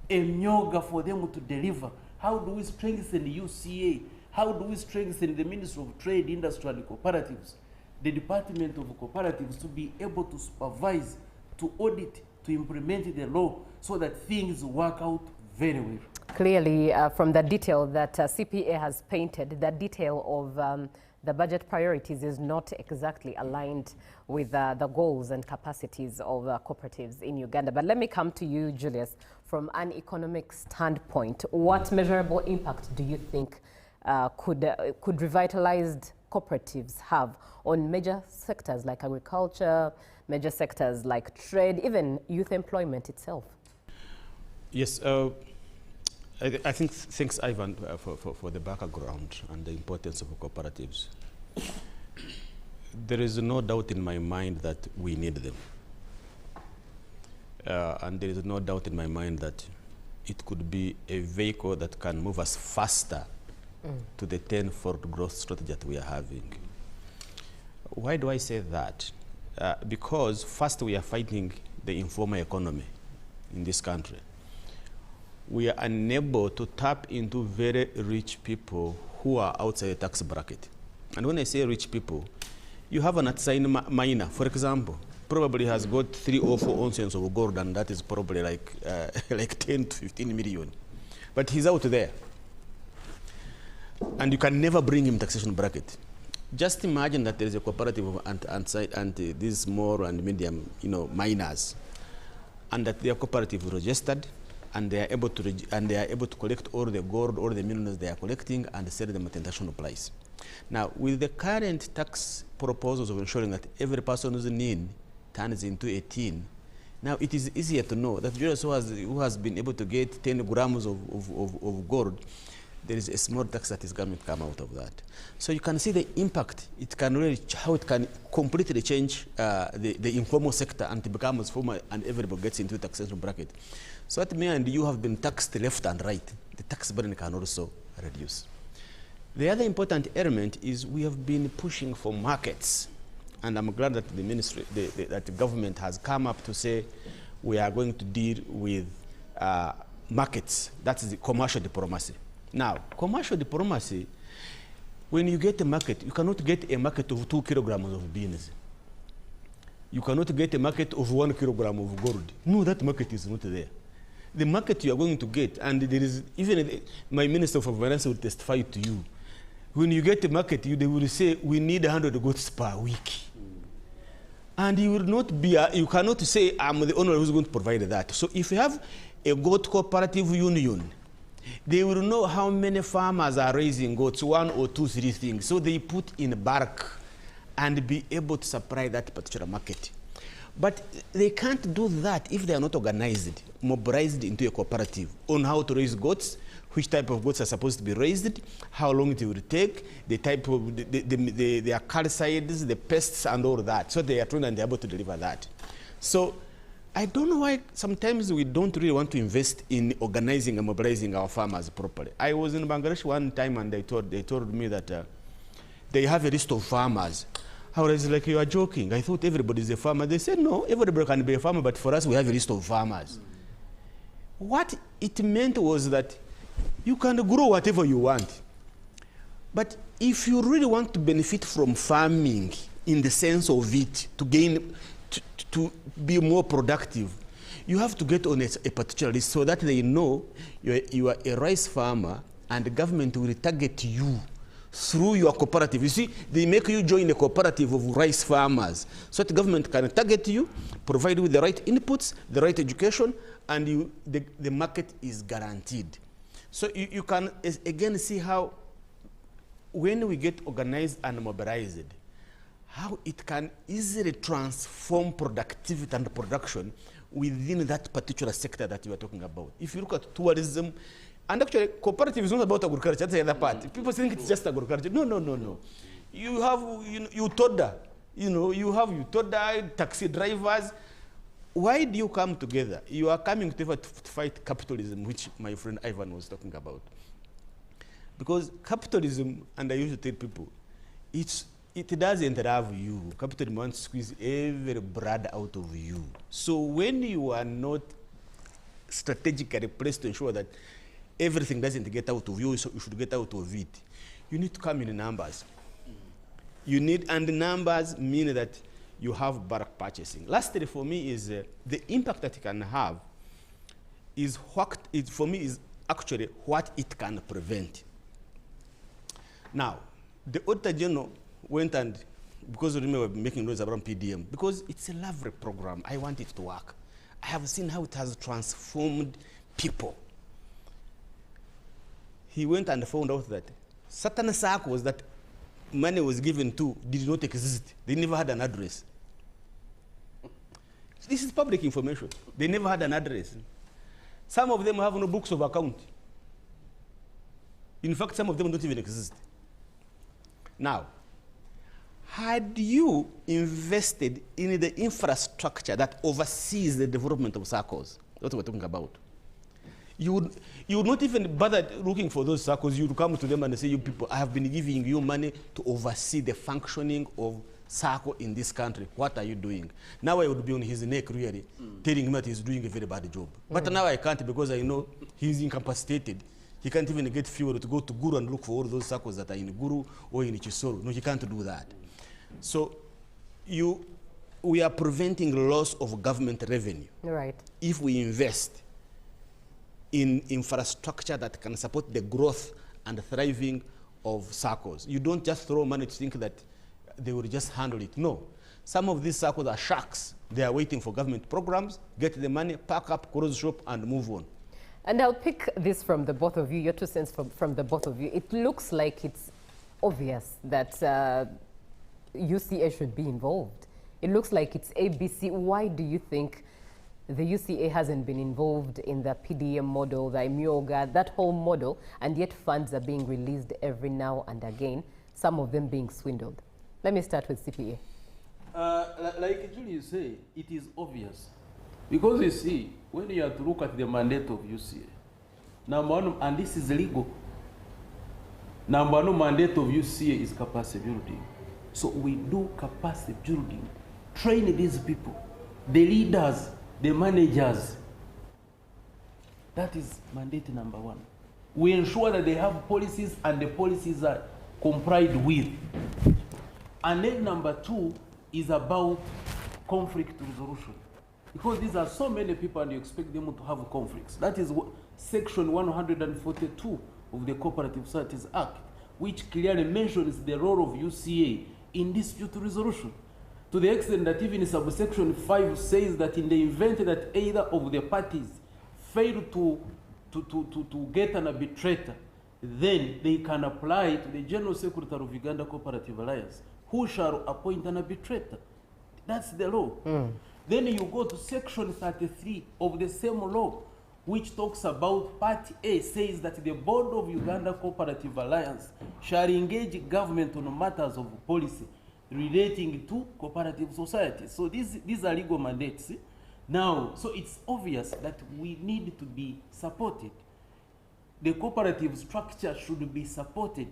yoga for them to deliver? How do we strengthen the UCA? How do we strengthen the Ministry of Trade, Industry and Cooperatives, the Department of Cooperatives, to be able to supervise, to audit, to implement the law so that things work out very well? Clearly, from the detail that CPA has painted, the detail of the budget priorities is not exactly aligned with the goals and capacities of cooperatives in Uganda. But let me come to you, Julius, from an economic standpoint. What measurable impact do you think could revitalized cooperatives have on major sectors like agriculture, major sectors like trade, even youth employment itself? Yes, I think thanks, Ivan, for the background and the importance of cooperatives. There is no doubt in my mind that we need them. And there is no doubt in my mind that it could be a vehicle that can move us faster to the 10-fold growth strategy that we are having. Why do I say that? Because first we are fighting the informal economy in this country. We are unable to tap into very rich people who are outside the tax bracket. And when I say rich people, you have an assigned miner, for example, probably has got 3 or 4 ounces of gold, and that is probably like, like 10 to 15 million. But he's out there. And you can never bring him taxation bracket. Just imagine that there is a cooperative of these small and medium, miners, and that they are cooperative registered, and they are able to collect all the gold, all the minerals they are collecting, and sell them at international price. Now, with the current tax proposals of ensuring that every person who's in turns into 18, now it is easier to know that Julius who has been able to get 10 grams of gold, there is a small tax that is going to come out of that. So you can see the impact. It can really, how it can completely change the informal sector and it becomes formal, and everybody gets into a taxation bracket. So that me and you have been taxed left and right. The tax burden can also reduce. The other important element is we have been pushing for markets. And I'm glad that the ministry, that the government has come up to say we are going to deal with markets. That is the commercial diplomacy. Now, commercial diplomacy, when you get a market, you cannot get a market of 2 kilograms of beans. You cannot get a market of 1 kilogram of gold. No, that market is not there. The market you are going to get, and there is, even my Minister for Finance will testify to you, when you get a market, they will say, we need 100 goats per week. And you will not be, you cannot say, I'm the owner who's going to provide that. So if you have a goat cooperative union, they will know how many farmers are raising goats, 1 or 2, 3 things. So they put in bulk and be able to supply that particular market. But they can't do that if they are not organized, mobilized into a cooperative on how to raise goats, which type of goats are supposed to be raised, how long it will take, the type of, their calcides, the pests and all that. So they are trained and they're able to deliver that. So I don't know why sometimes we don't really want to invest in organizing and mobilizing our farmers properly. I was in Bangladesh one time and they told me that they have a list of farmers. I was like, you are joking. I thought everybody is a farmer. They said, no, everybody can be a farmer, but for us, we have a list of farmers. What it meant was that you can grow whatever you want. But if you really want to benefit from farming in the sense of it, to gain, to be more productive, you have to get on a particular list so that they know you are a rice farmer and the government will target you through your cooperative. You see, they make you join a cooperative of rice farmers so that the government can target you, provide you with the right inputs, the right education, and the market is guaranteed. So you can again see how when we get organized and mobilized, how it can easily transform productivity and production within that particular sector that you are talking about. If you look at tourism, and actually cooperative is not about agriculture, that's the other part. People think it's just agriculture. No, no, no, no. You have UTODA, you have UTODA, taxi drivers. Why do you come together? You are coming together to fight capitalism, which my friend Ivan was talking about. Because capitalism, and I used to tell people, it doesn't have you. Capitalism wants to squeeze every blood out of you. So when you are not strategically placed to ensure that everything doesn't get out of you, so you should get out of it, you need to come in numbers. And numbers mean that you have bulk purchasing. Lastly, for me, is the impact that it can have is for me is actually what it can prevent. Now, the Auditor General went and, because we were making noise around PDM, because it's a lovely program, I want it to work. I have seen how it has transformed people. He went and found out that certain circles that money was given to did not exist. They never had an address. This is public information. They never had an address. Some of them have no books of account. In fact, some of them don't even exist. Now, had you invested in the infrastructure that oversees the development of circles, that's what we're talking about, you would not even bother looking for those circles. You would come to them and say, you people, I have been giving you money to oversee the functioning of circle in this country, what are you doing? Now I would be on his neck really, telling him that he's doing a very bad job. But now I can't because I know he's incapacitated. He can't even get fuel to go to Guru and look for all those circles that are in Guru or in Chisoro. No, he can't do that. So we are preventing loss of government revenue. Right. If we invest in infrastructure that can support the growth and thriving of circles. You don't just throw money to think that they will just handle it. No. Some of these circles are sharks. They are waiting for government programs, get the money, pack up, close shop, and move on. And I'll pick this from the both of you, your 2 cents from the both of you. It looks like it's obvious that UCA should be involved. It looks like it's ABC. Why do you think the UCA hasn't been involved in the PDM model, the Imyoga, that whole model, and yet funds are being released every now and again, some of them being swindled? Let me start with CPA. Like Julius said, it is obvious. Because you see, when you have to look at the mandate of UCA, number one, and this is legal, number one mandate of UCA is capacity building. So we do capacity building, train these people, the leaders, the managers. That is mandate number one. We ensure that they have policies and the policies are complied with. And then number two is about conflict resolution. Because these are so many people and you expect them to have conflicts. That is what section 142 of the Cooperative Societies Act, which clearly mentions the role of UCA in dispute resolution. To the extent that even subsection 5 says that in the event that either of the parties fail to get an arbitrator, then they can apply to the General Secretary of Uganda Cooperative Alliance, who shall appoint an arbitrator. That's the law. Then you go to section 33 of the same law, which talks about part A, says that the board of Uganda Cooperative Alliance shall engage government on matters of policy relating to cooperative societies. So these are legal mandates. Now, so it's obvious that we need to be supported. The cooperative structure should be supported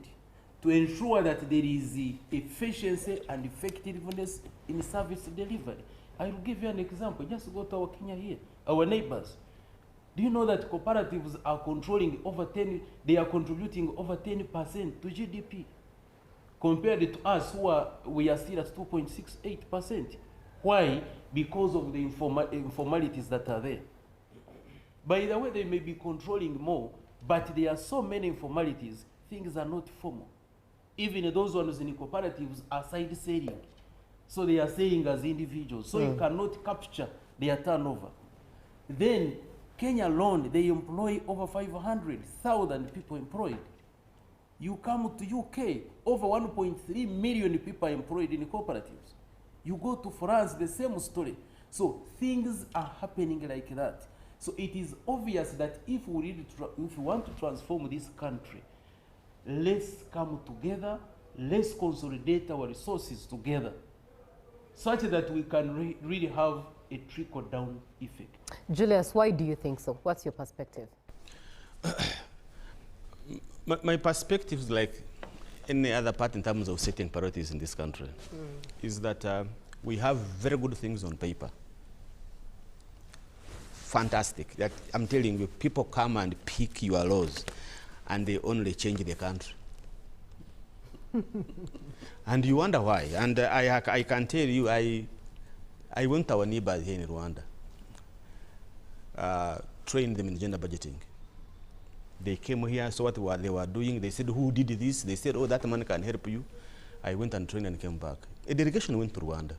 to ensure that there is efficiency and effectiveness in service delivery. I will give you an example. Just go to our Kenya here, our neighbors. Do you know that cooperatives are controlling over 10, they are contributing over 10% to GDP? Compared to us, we are still at 2.68%. Why? Because of the informalities that are there. By the way, they may be controlling more, but there are so many informalities, things are not formal. Even those ones in the cooperatives are side selling. So they are selling as individuals. So you cannot capture their turnover. Then Kenya alone, they employ over 500,000 people employed. You come to UK, over 1.3 million people are employed in cooperatives. You go to France, the same story. So things are happening like that. So it is obvious that if we want to transform this country, let's come together, let's consolidate our resources together, such that we can really have a trickle-down effect. Julius, why do you think so? What's your perspective? My perspective is like any other part in terms of setting priorities in this country, is that we have very good things on paper. Fantastic. That I'm telling you, people come and pick your laws and they only change the country. And you wonder why. And I can tell you, I went to our neighbors here in Rwanda, trained them in gender budgeting. They came here, saw what they were doing. They said, who did this? They said, oh, that man can help you. I went and trained and came back. A delegation went to Rwanda.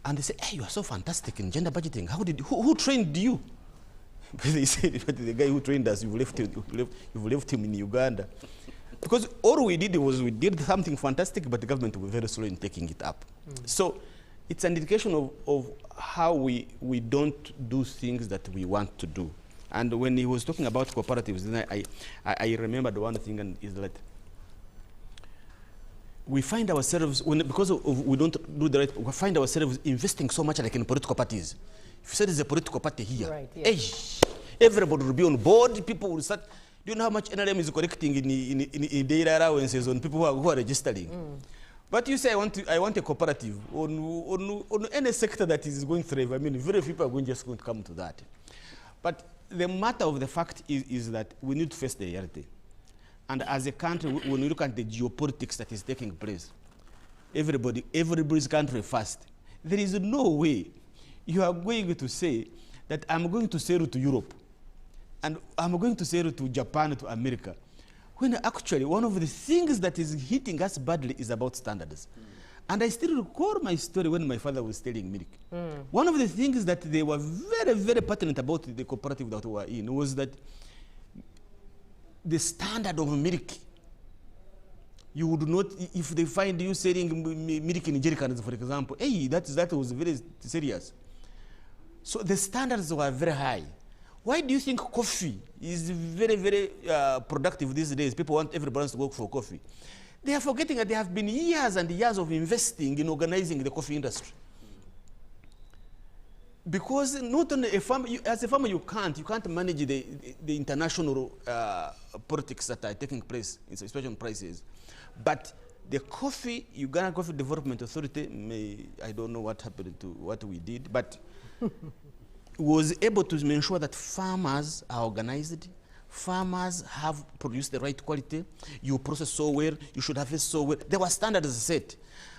And they said, hey, you are so fantastic in gender budgeting. Who trained you? They said, but the guy who trained us, you've left him in Uganda. Because all we did was we did something fantastic, but the government was very slow in taking it up. So it's an indication of how we don't do things that we want to do. And when he was talking about cooperatives, then I remembered one thing, and is that we find ourselves, because we don't do the right, we find ourselves investing so much like in political parties. If you say there's a political party here, right, yes, everybody will be on board, people will start. Do you know how much NRM is collecting in data allowances on people who are registering? But you say I want a cooperative on any sector that is going through. I mean, very few people are just going to come to that. But the matter of the fact is that we need to face the reality. And as a country, when we look at the geopolitics that is taking place, everybody's country first. There is no way you are going to say that I'm going to sell to Europe and I'm going to sell to Japan, to America, when actually one of the things that is hitting us badly is about standards. And I still recall my story when my father was selling milk. One of the things that they were very, very pertinent about the cooperative that we were in was that the standard of milk, you would not, if they find you selling milk in jerrycans, for example, hey, that was very serious. So the standards were very high. Why do you think coffee is very, very productive these days? People want everybody to work for coffee. They are forgetting that there have been years and years of investing in organizing the coffee industry. Because not only a farmer, as a farmer, you can't manage the international politics that are taking place, especially on prices. But the coffee, Uganda Coffee Development Authority, I don't know what happened to what we did, but was able to ensure that farmers are organized, farmers have produced the right quality, you process so well, you should have it so well. There were standards set.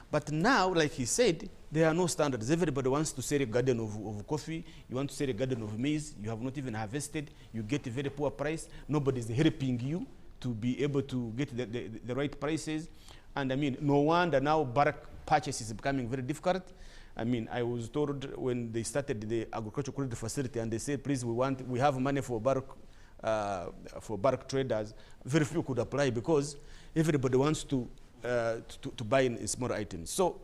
But now, like he said, there are no standards. Everybody wants to sell a garden of coffee, you want to sell a garden of maize, you have not even harvested, you get a very poor price, nobody is helping you to be able to get the right prices. And I mean, no wonder now bulk purchase is becoming very difficult. I mean, I was told when they started the agricultural credit facility and they said, please, we have money for bulk traders, very few could apply because everybody wants to buy in small items. So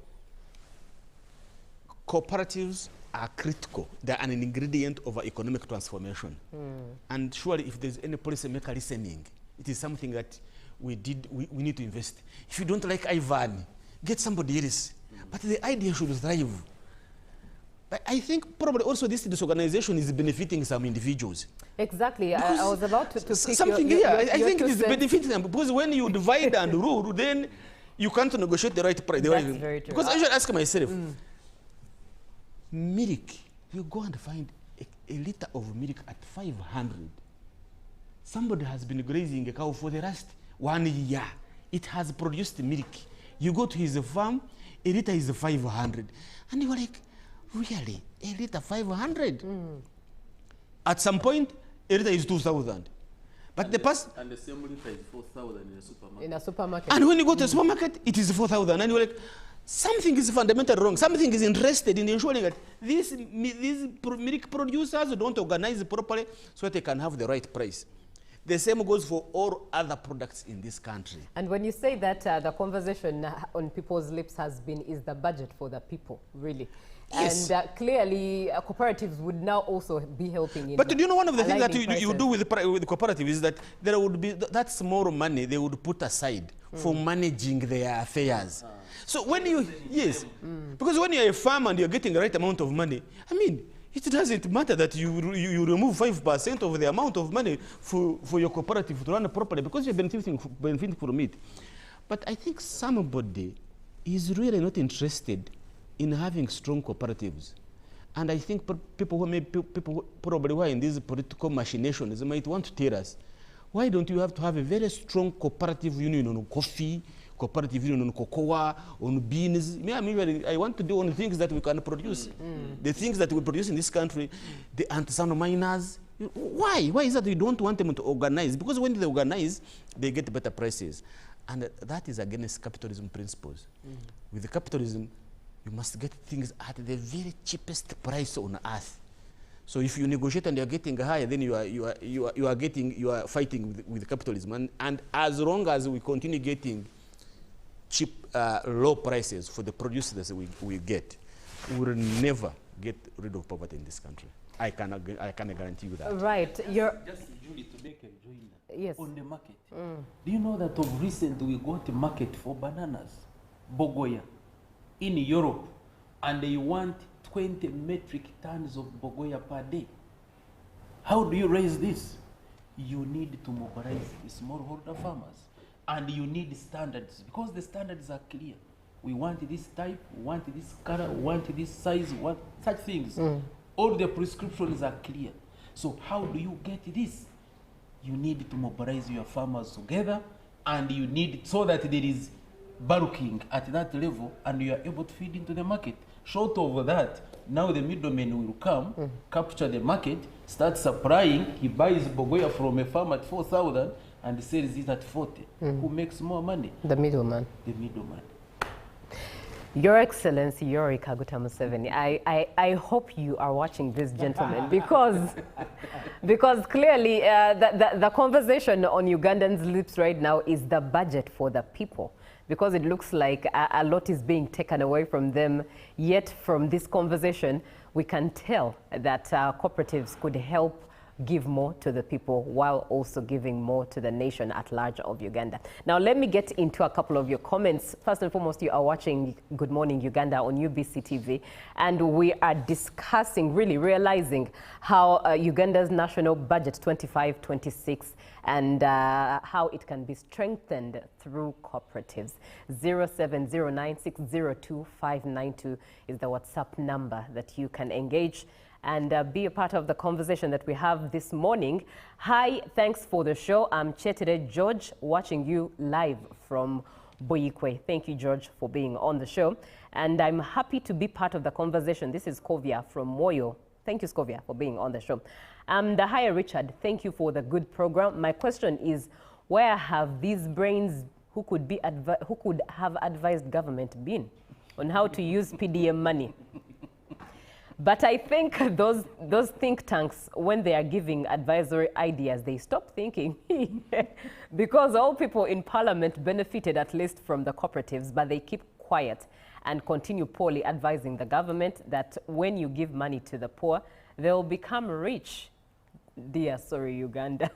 cooperatives are critical. They are an ingredient of our economic transformation. And surely if there's any policymaker listening, it is something that we need to invest. If you don't like Ivan, get somebody else. But the idea should thrive. But I think probably also this disorganization is benefiting some individuals. Exactly. I was about to pick something here. I think it is benefiting them because when you divide and rule, then you can't negotiate the right price. That's very true. Because I should ask myself, milk, you go and find a liter of milk at 500. Somebody has been grazing a cow for the last 1 year. It has produced milk. You go to his farm, a liter is 500. And you are like, really? A liter 500? At some point, a liter is 2,000. But and the same liter is 4,000 in a supermarket. In a supermarket. And when you go to a supermarket, it is 4,000. And you're like, something is fundamentally wrong. Something is interested in ensuring that these milk producers don't organize properly so that they can have the right price. The same goes for all other products in this country. And when you say that the conversation on people's lips has been, is the budget for the people, really? Yes. And clearly, cooperatives would now also be helping in. But do you know one of the things that you do with the cooperative is that there would be that small money they would put aside for managing their affairs. So when you, because when you're a farmer and you're getting the right amount of money, I mean, it doesn't matter that you remove 5% of the amount of money for your cooperative to run properly because you're benefiting from it. But I think somebody is really not interested in having strong cooperatives. And I think people probably who are in these political machinations might want to tell us, why don't you have to have a very strong cooperative union on coffee, cooperative union on cocoa, on beans? I want to do on the things that we can produce. The things that we produce in this country, the artisanal miners. Why? Why is that we don't want them to organize? Because when they organize, they get better prices. And that is against capitalism principles. With capitalism, you must get things at the very cheapest price on earth. So if you negotiate and you're getting higher, then you are fighting with capitalism. And as long as we continue getting cheap, low prices for the producers that we get, we will never get rid of poverty in this country. I can guarantee you that. Right. Just Julie, to make a joiner. Yes. On the market. Do you know that of recent we got a market for bananas, Bogoya, in Europe, and they want 20 metric tons of Bogoya per day? How do you raise this? You need to mobilize the smallholder farmers, and you need standards, because the standards are clear. we want this type, we want this color, we want this size, what such things. All the prescriptions are clear. So how do you get this? You need to mobilize your farmers together, and you need so that there is bulking at that level and you are able to feed into the market. Short of that, now the middleman will come, capture the market, start supplying. He buys bogoya from a farm at 4,000 and sells it at 40. Who makes more money? The middleman. The middleman. Your Excellency Yoweri Kaguta Museveni, I hope you are watching this, gentleman, because clearly the conversation on Ugandans' lips right now is the budget for the people, because it looks like a lot is being taken away from them. Yet from this conversation, we can tell that cooperatives could help give more to the people while also giving more to the nation at large of Uganda. Now, let me get into a couple of your comments. First and foremost, you are watching Good Morning Uganda on UBC TV, and we are discussing, really realizing how Uganda's national budget 25-26 and how it can be strengthened through cooperatives. 0709602592 is the WhatsApp number that you can engage and be a part of the conversation that we have this morning. Hi, thanks for the show. I'm Chetire George, watching you live from Boyikwe. Thank you, George, for being on the show. And I'm happy to be part of the conversation. This is Skovia from Moyo. Thank you, Skovia, for being on the show. Hi, Richard. Thank you for the good program. My question is, where have these brains who could have advised government been on how to use PDM money? But I think those think tanks, when they are giving advisory ideas, they stop thinking because all people in parliament benefited at least from the cooperatives, but they keep quiet and continue poorly advising the government that when you give money to the poor, they'll become rich. Dear, sorry, Uganda.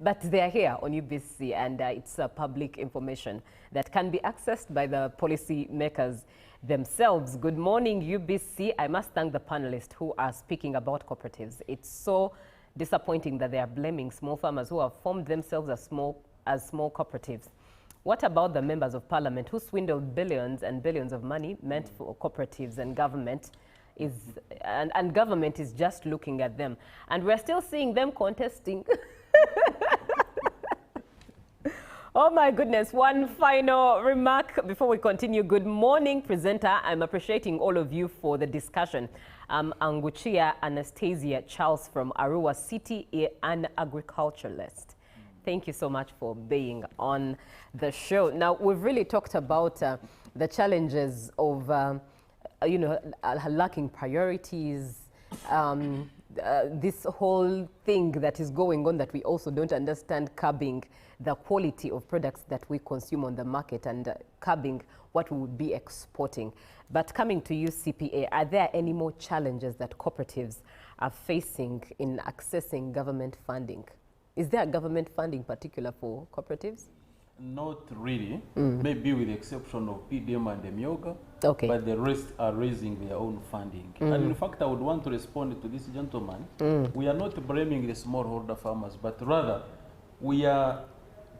But they are here on UBC, and it's public information that can be accessed by the policy makers themselves. Good morning, UBC. I must thank the panelists who are speaking about cooperatives. It's so disappointing that they are blaming small farmers who have formed themselves as small cooperatives. What about the members of parliament who swindled billions and billions of money meant for cooperatives, and government is just looking at them, and we're still seeing them contesting? Oh my goodness, one final remark before we continue. Good morning, presenter. I'm appreciating all of you for the discussion. Anguchia Anastasia Charles from Arua City, an agriculturalist. Thank you so much for being on the show. Now, we've really talked about the challenges of, lacking priorities, this whole thing that is going on that we also don't understand, curbing the quality of products that we consume on the market and curbing what we would be exporting. But coming to you, CPA, are there any more challenges that cooperatives are facing in accessing government funding? Is there government funding particular for cooperatives? Not really, maybe with the exception of PDM and the Myoga, but the rest are raising their own funding. And in fact, I would want to respond to this gentleman. We are not blaming the smallholder farmers, but rather we are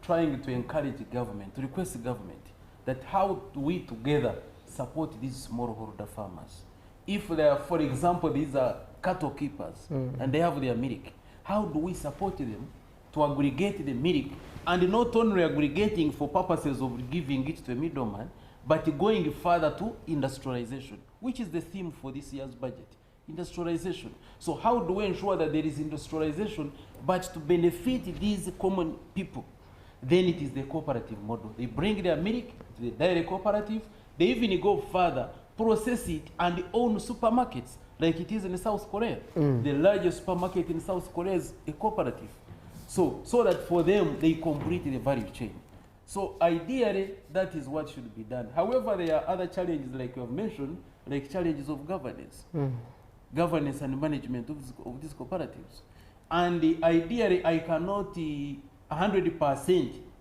trying to encourage the government, to request the government that how do we together support these smallholder farmers. If they are, for example, these are cattle keepers and they have their milk, how do we support them to aggregate the milk, and not only aggregating for purposes of giving it to a middleman, but going further to industrialization, which is the theme for this year's budget, industrialization. So how do we ensure that there is industrialization, but to benefit these common people? Then it is the cooperative model. They bring their milk to the dairy cooperative, they even go further, process it, and own supermarkets, like it is in South Korea. The largest supermarket in South Korea is a cooperative. So that for them, they complete the value chain. So ideally, that is what should be done. However, there are other challenges, like you have mentioned, like challenges of governance. Governance and management of these cooperatives. And ideally, I cannot 100%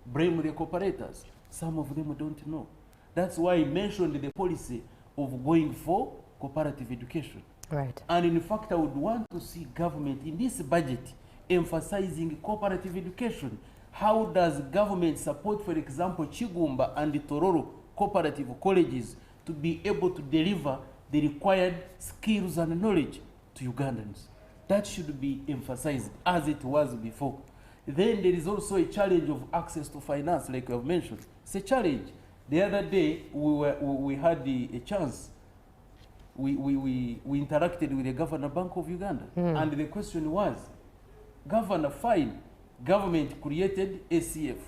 blame the cooperators. Some of them don't know. That's why I mentioned the policy of going for cooperative education. Right. And in fact, I would want to see government in this budget emphasizing cooperative education. How does government support, for example, Chigumba and Tororo cooperative colleges to be able to deliver the required skills and knowledge to Ugandans. That should be emphasized as it was before. Then there is also a challenge of access to finance, like you have mentioned. It's a challenge. The other day, we had a chance. We interacted with the Governor Bank of Uganda. And the question was, Governor, fine, government created ACF.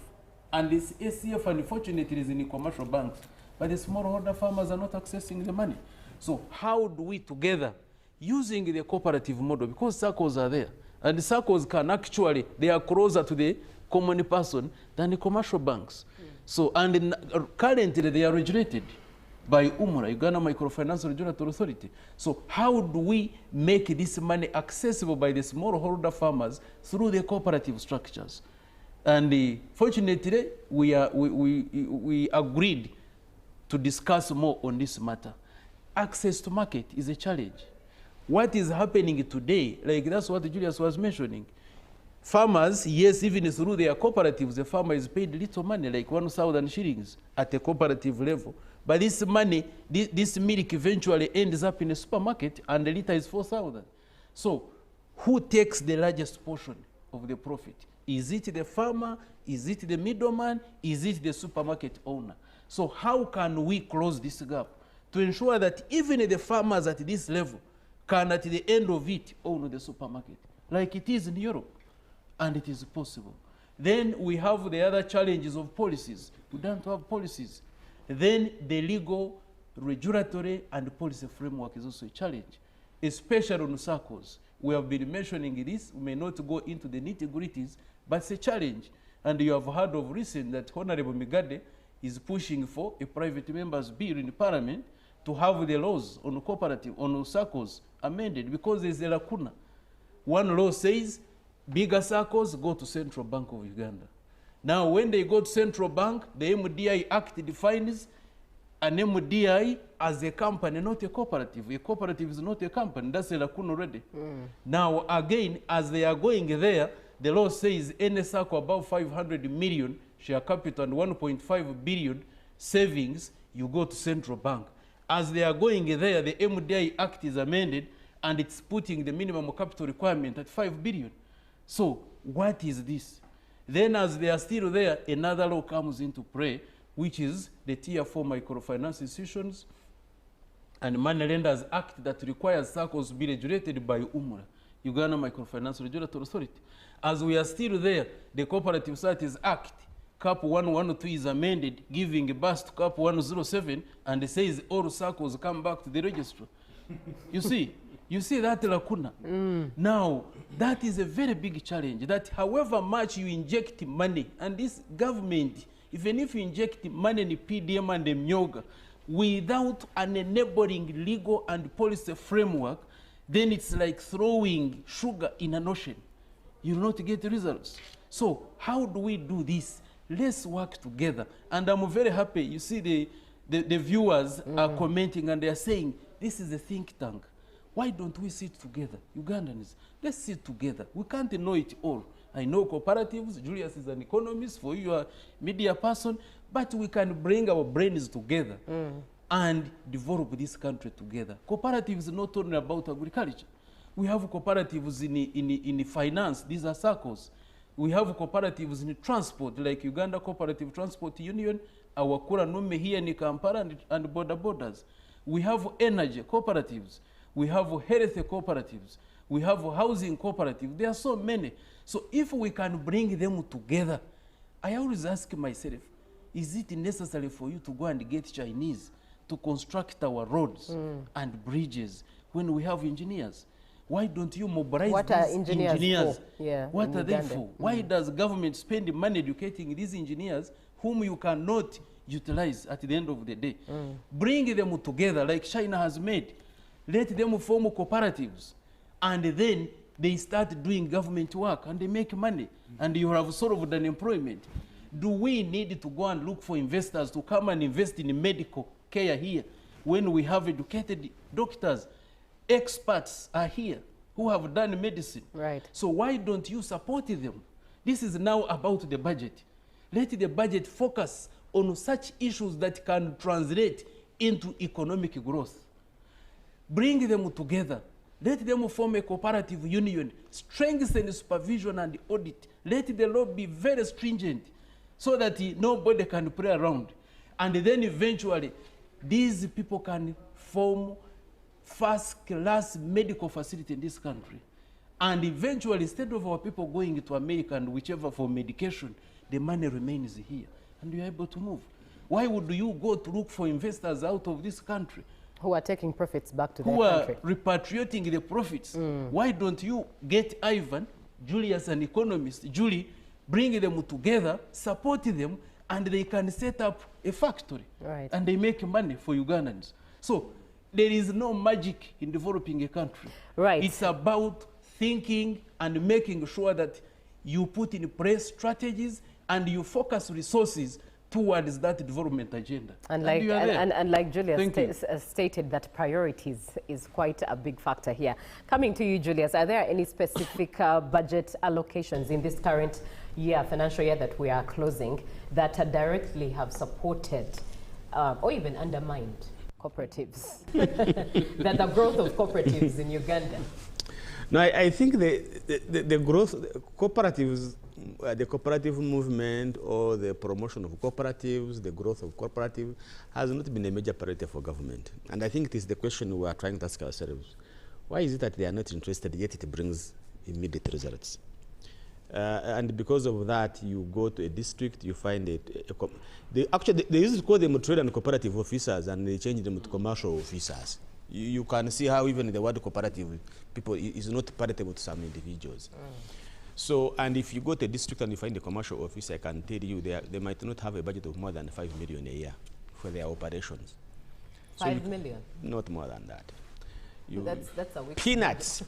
And this ACF, unfortunately, is in the commercial banks. But the smallholder farmers are not accessing the money. So how do we together, using the cooperative model, because circles are there, and the circles can actually, they are closer to the common person than the commercial banks. So, and currently they are regulated by UMRA, Uganda Microfinance Regulatory Authority. So how do we make this money accessible by the smallholder farmers through the cooperative structures? And fortunately, we agreed to discuss more on this matter. Access to market is a challenge. What is happening today, like that's what Julius was mentioning. Farmers, yes, even through their cooperatives, the farmer is paid little money, like 1,000 shillings at a cooperative level. But this money, this milk eventually ends up in a supermarket and the liter is 4,000. So who takes the largest portion of the profit? Is it the farmer? Is it the middleman? Is it the supermarket owner? So how can we close this gap to ensure that even the farmers at this level can at the end of it own the supermarket, like it is in Europe? And it is possible. Then we have the other challenges of policies. We don't have policies. Then the legal, regulatory, and policy framework is also a challenge, especially on circles. We have been mentioning this. We may not go into the nitty-gritties, but it's a challenge. And you have heard of recent that Honorable Migade is pushing for a private member's bill in Parliament to have the laws on cooperative, on circles amended, because there's a lacuna. One law says bigger circles go to Central Bank of Uganda. Now, when they go to Central Bank, the MDI Act defines an MDI as a company, not a cooperative. A cooperative is not a company. That's a lacuna already. Now, again, as they are going there, the law says any circle above 500 million share capital and 1.5 billion savings, you go to Central Bank. As they are going there, the MDI Act is amended, and it's putting the minimum capital requirement at 5 billion. So what is this? Then as they are still there, another law comes into play, which is the Tier 4 Microfinance Institutions and Money Lenders Act that requires circles to be regulated by UMRA, Uganda Microfinance Regulatory Authority. As we are still there, the Cooperative Societies Act, CAP 112 is amended, giving birth to CAP 107, and it says all circles come back to the registrar. You see that lacuna? Now, that is a very big challenge, that however much you inject money, and this government, even if you inject money in PDM and the Myoga, without an enabling legal and policy framework, then it's like throwing sugar in an ocean. You will not get results. So how do we do this? Let's work together. And I'm very happy. You see the viewers are commenting and they are saying, this is a think tank. Why don't we sit together? Ugandans, let's sit together. We can't know it all. I know cooperatives. Julius is an economist. For you, a media person. But we can bring our brains together and develop this country together. Cooperatives is not only about agriculture. We have cooperatives in finance. These are circles. We have cooperatives in transport, like Uganda Cooperative Transport Union, our Kura Nume here in Kampala and border borders. We have energy cooperatives. We have health cooperatives. We have housing cooperatives. There are so many. So if we can bring them together, I always ask myself, is it necessary for you to go and get Chinese to construct our roads and bridges when we have engineers? Why don't you mobilize what these are engineers for? Yeah, what are they for? Why does government spend money educating these engineers whom you cannot utilize at the end of the day? Bring them together like China has made. Let them form cooperatives. And then they start doing government work and they make money. And you have solved unemployment. Do we need to go and look for investors to come and invest in medical care here when we have educated doctors? Experts are here who have done medicine. Right. So why don't you support them? This is now about the budget. Let the budget focus on such issues that can translate into economic growth. Bring them together. Let them form a cooperative union. Strengthen supervision and audit. Let the law be very stringent so that nobody can play around. And then eventually, these people can form first-class medical facility in this country. And eventually, instead of our people going to America and whichever for medication, the money remains here. And you're able to move. Why would you go to look for investors out of this country? Who are taking profits back to their Who country. are repatriating the profits. Why don't you get Ivan, Julius, an economist, Julie, bring them together, support them, and they can set up a factory. Right. And they make money for Ugandans. So there is no magic in developing a country. Right. It's about thinking and making sure that you put in place strategies and you focus resources towards that development agenda. And like Julius stated, that priorities is quite a big factor here. Coming to you, Julius, are there any specific budget allocations in this current year, financial year that we are closing, that directly have supported or even undermined cooperatives? That the growth of cooperatives in Uganda? No, I think the growth, cooperatives, the cooperative movement or the promotion of cooperatives, the growth of cooperatives has not been a major priority for government. And I think it is the question we are trying to ask ourselves. Why is it that they are not interested, yet it brings immediate results? And because of that, you go to a district, you find it. Actually, they used to call them trade and cooperative officers, and they changed them to commercial officers. You can see how even the word cooperative people is not palatable to some individuals. So, and if you go to a district and you find a commercial office, I can tell you they might not have a budget of more than 5 million a year for their operations. 5 million? Not more than that. That's a weak peanuts.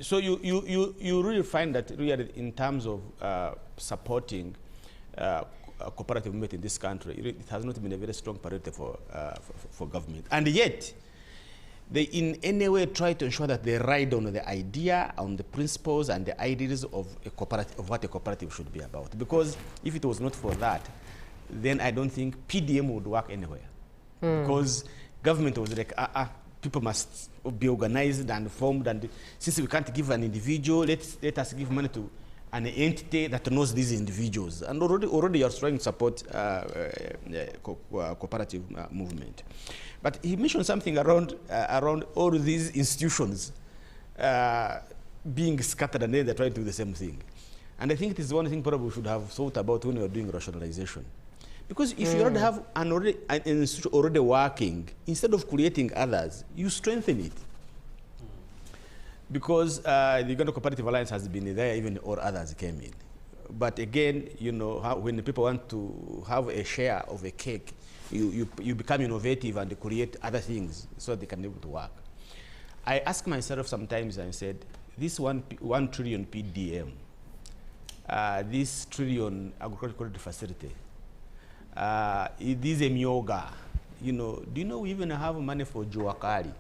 So you really find that really in terms of supporting a cooperative movement in this country, it has not been a very strong priority for government. And yet, they in any way try to ensure that they ride on the idea, on the principles and the ideas of a cooperative, of what a cooperative should be about. Because if it was not for that, then I don't think PDM would work anywhere. Because government was like, people must be organized and formed, and since we can't give an individual, let us give money to an entity that knows these individuals. And already you're trying to support cooperative movement. But he mentioned something around all these institutions being scattered, and then they're trying to do the same thing. And I think it is one thing probably we should have thought about when we are doing rationalization. Because if you already have an institution already working, instead of creating others, you strengthen it. Because the Uganda Cooperative Alliance has been there even or others came in. But again, you know, when people want to have a share of a cake, you become innovative and create other things so they can be able to work. I ask myself sometimes, I said, this 1 trillion PDM, this trillion agricultural facility, this Myoga, you know, do you know we even have money for Juakali?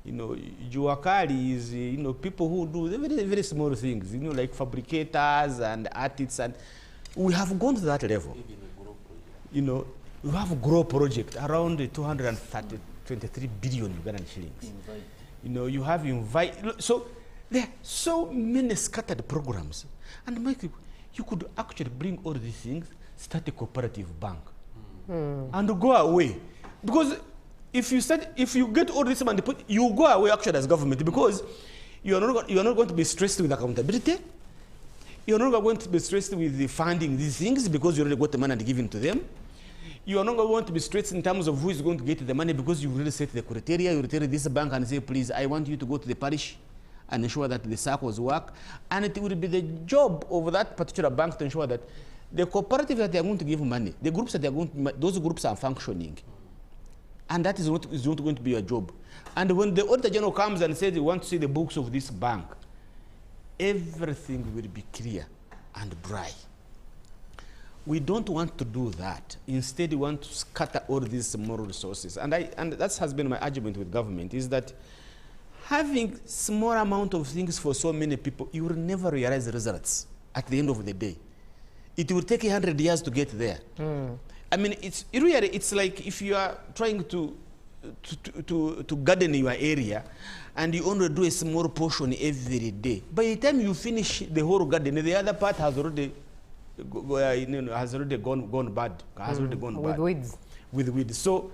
You know, Juakali is, you know, people who do very, very small things, you know, like fabricators and artists, and we have gone to that level. You know, we have a grow project around 223 billion Ugandan shillings. You know, you have so there are so many scattered programs, and Mike, you could actually bring all these things, start a cooperative bank, and go away. Because if you get all this money, you go away actually as government, because you are not going to be stressed with accountability. You are not going to be stressed with the funding these things because you already got the money and given to them. You are not going to be stressed in terms of who is going to get the money because you really set the criteria. You tell this bank and say, please, I want you to go to the parish and ensure that the circles work. And it will be the job of that particular bank to ensure that the cooperative that they are going to give money, the groups that they are going to, those groups are functioning. And that is not going to be your job. And when the Auditor General comes and says he wants to see the books of this bank, everything will be clear and dry. We don't want to do that. Instead, we want to scatter all these small resources. And that has been my argument with government, is that having small amount of things for so many people, you will never realize the results at the end of the day. it will take 100 years to get there. I mean, it's like if you are trying to garden your area and you only do a small portion every day. By the time you finish the whole garden, the other part has already gone bad. With weeds. With weeds. So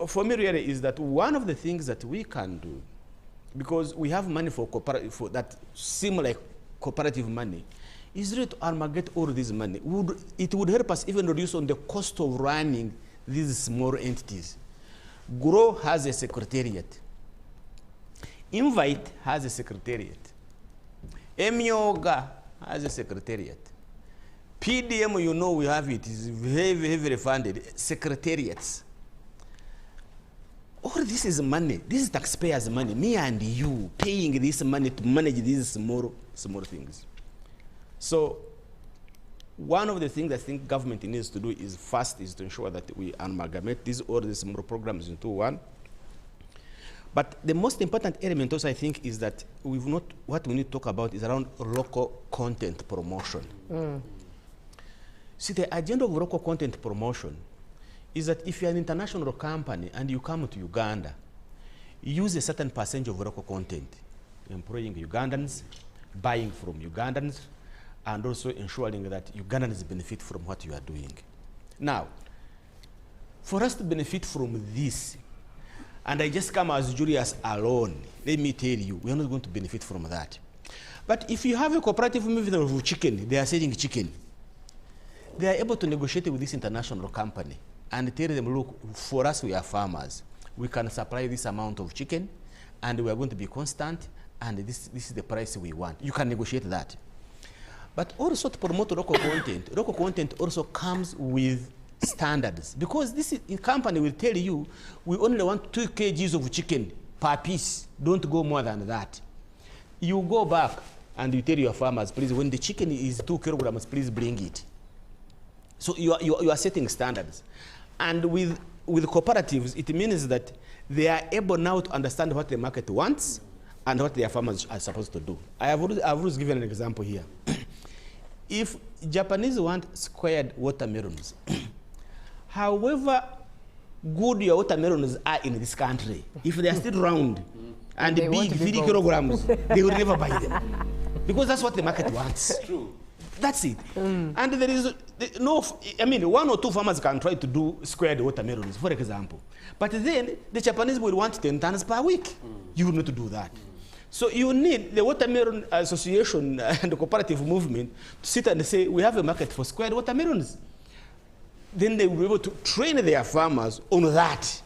for me, really, is that one of the things that we can do, because we have money for that seem like cooperative money, is really to amalgamate all this money. It would help us even reduce on the cost of running these small entities. GROW has a secretariat. Invite has a secretariat. MYOGA has a secretariat. PDM, you know we have it, is very, very funded. Secretariats. All this is money. This is taxpayers' money. Me and you paying this money to manage these small things. So one of the things I think government needs to do is first is to ensure that we amalgamate all these small programs into one. But the most important element also I think is that what we need to talk about is around local content promotion. See, the agenda of local content promotion is that if you're an international company and you come to Uganda, use a certain percentage of local content, employing Ugandans, buying from Ugandans, and also ensuring that Ugandans benefit from what you are doing. Now, for us to benefit from this, and I just come as Julius alone, let me tell you, we are not going to benefit from that. But if you have a cooperative movement of chicken, they are selling chicken, they are able to negotiate with this international company and tell them, look, for us, we are farmers. We can supply this amount of chicken, and we are going to be constant, and this is the price we want. You can negotiate that. But also to promote local content also comes with standards. Because this company will tell you, we only want 2 kgs of chicken per piece. Don't go more than that. You go back and you tell your farmers, please, when the chicken is 2 kilograms, please bring it. So you are setting standards. And with cooperatives, it means that they are able now to understand what the market wants and what their farmers are supposed to do. I've always given an example here. If Japanese want squared watermelons, however good your watermelons are in this country, if they are still round and big, 3 kilograms, they will never buy them. Because that's what the market wants. True. That's it. And there is no, I mean, 1 or 2 farmers can try to do squared watermelons, for example. But then the Japanese will want 10 tons per week. You will not do that. So you need the Watermelon Association and the cooperative movement to sit and say, we have a market for squared watermelons. Then they will be able to train their farmers on that.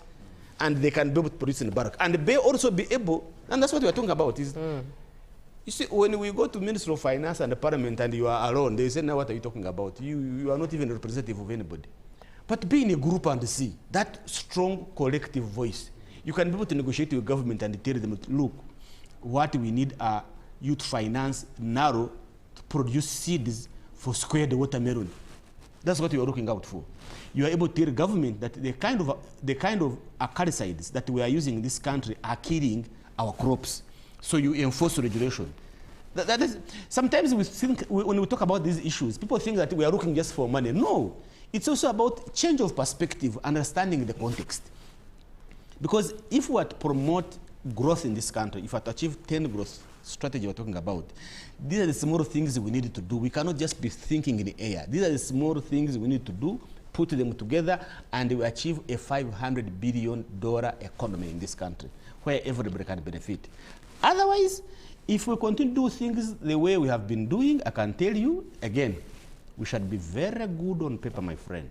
And they can be able to produce in bulk. And they also be able, and that's what we are talking about, is, you see, when we go to Ministry of Finance and the Parliament and you are alone, they say, now what are you talking about? You are not even representative of anybody. But be in a group and see that strong collective voice. You can be able to negotiate with government and tell them, look, what we need are youth finance narrow to produce seeds for squared watermelon. That's what you are looking out for. You are able to tell government that the kind of acaricides that we are using in this country are killing our crops. So you enforce regulation. That is, sometimes we think, when we talk about these issues, people think that we are looking just for money. No, it's also about change of perspective, understanding the context. Because if we are to promote growth in this country, if we are to achieve 10 growth strategy we're talking about, these are the small things we need to do. We cannot just be thinking in the air. These are the small things we need to do, put them together, and we achieve a $500 billion economy in this country, where everybody can benefit. Otherwise, if we continue to do things the way we have been doing, I can tell you, again, we should be very good on paper, my friend.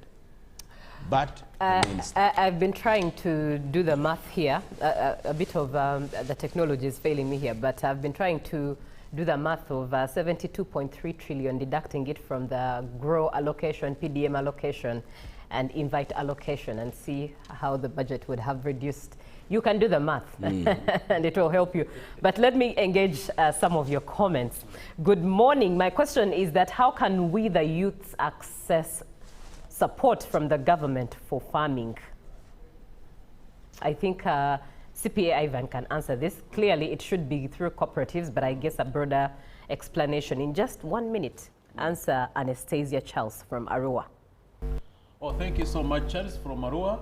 But I've been trying to do the math here. A bit of the technology is failing me here, but I've been trying to do the math of 72.3 trillion, deducting it from the GROW allocation, PDM allocation, and invite allocation, and see how the budget would have reduced. You can do the math, and it will help you. But let me engage some of your comments. Good morning. My question is that how can we, the youths, access support from the government for farming? I think CPA Ivan can answer this. Clearly, it should be through cooperatives, but I guess a broader explanation in just 1 minute. Answer Anastasia Charles from Arua. Oh, thank you so much, Charles from Arua.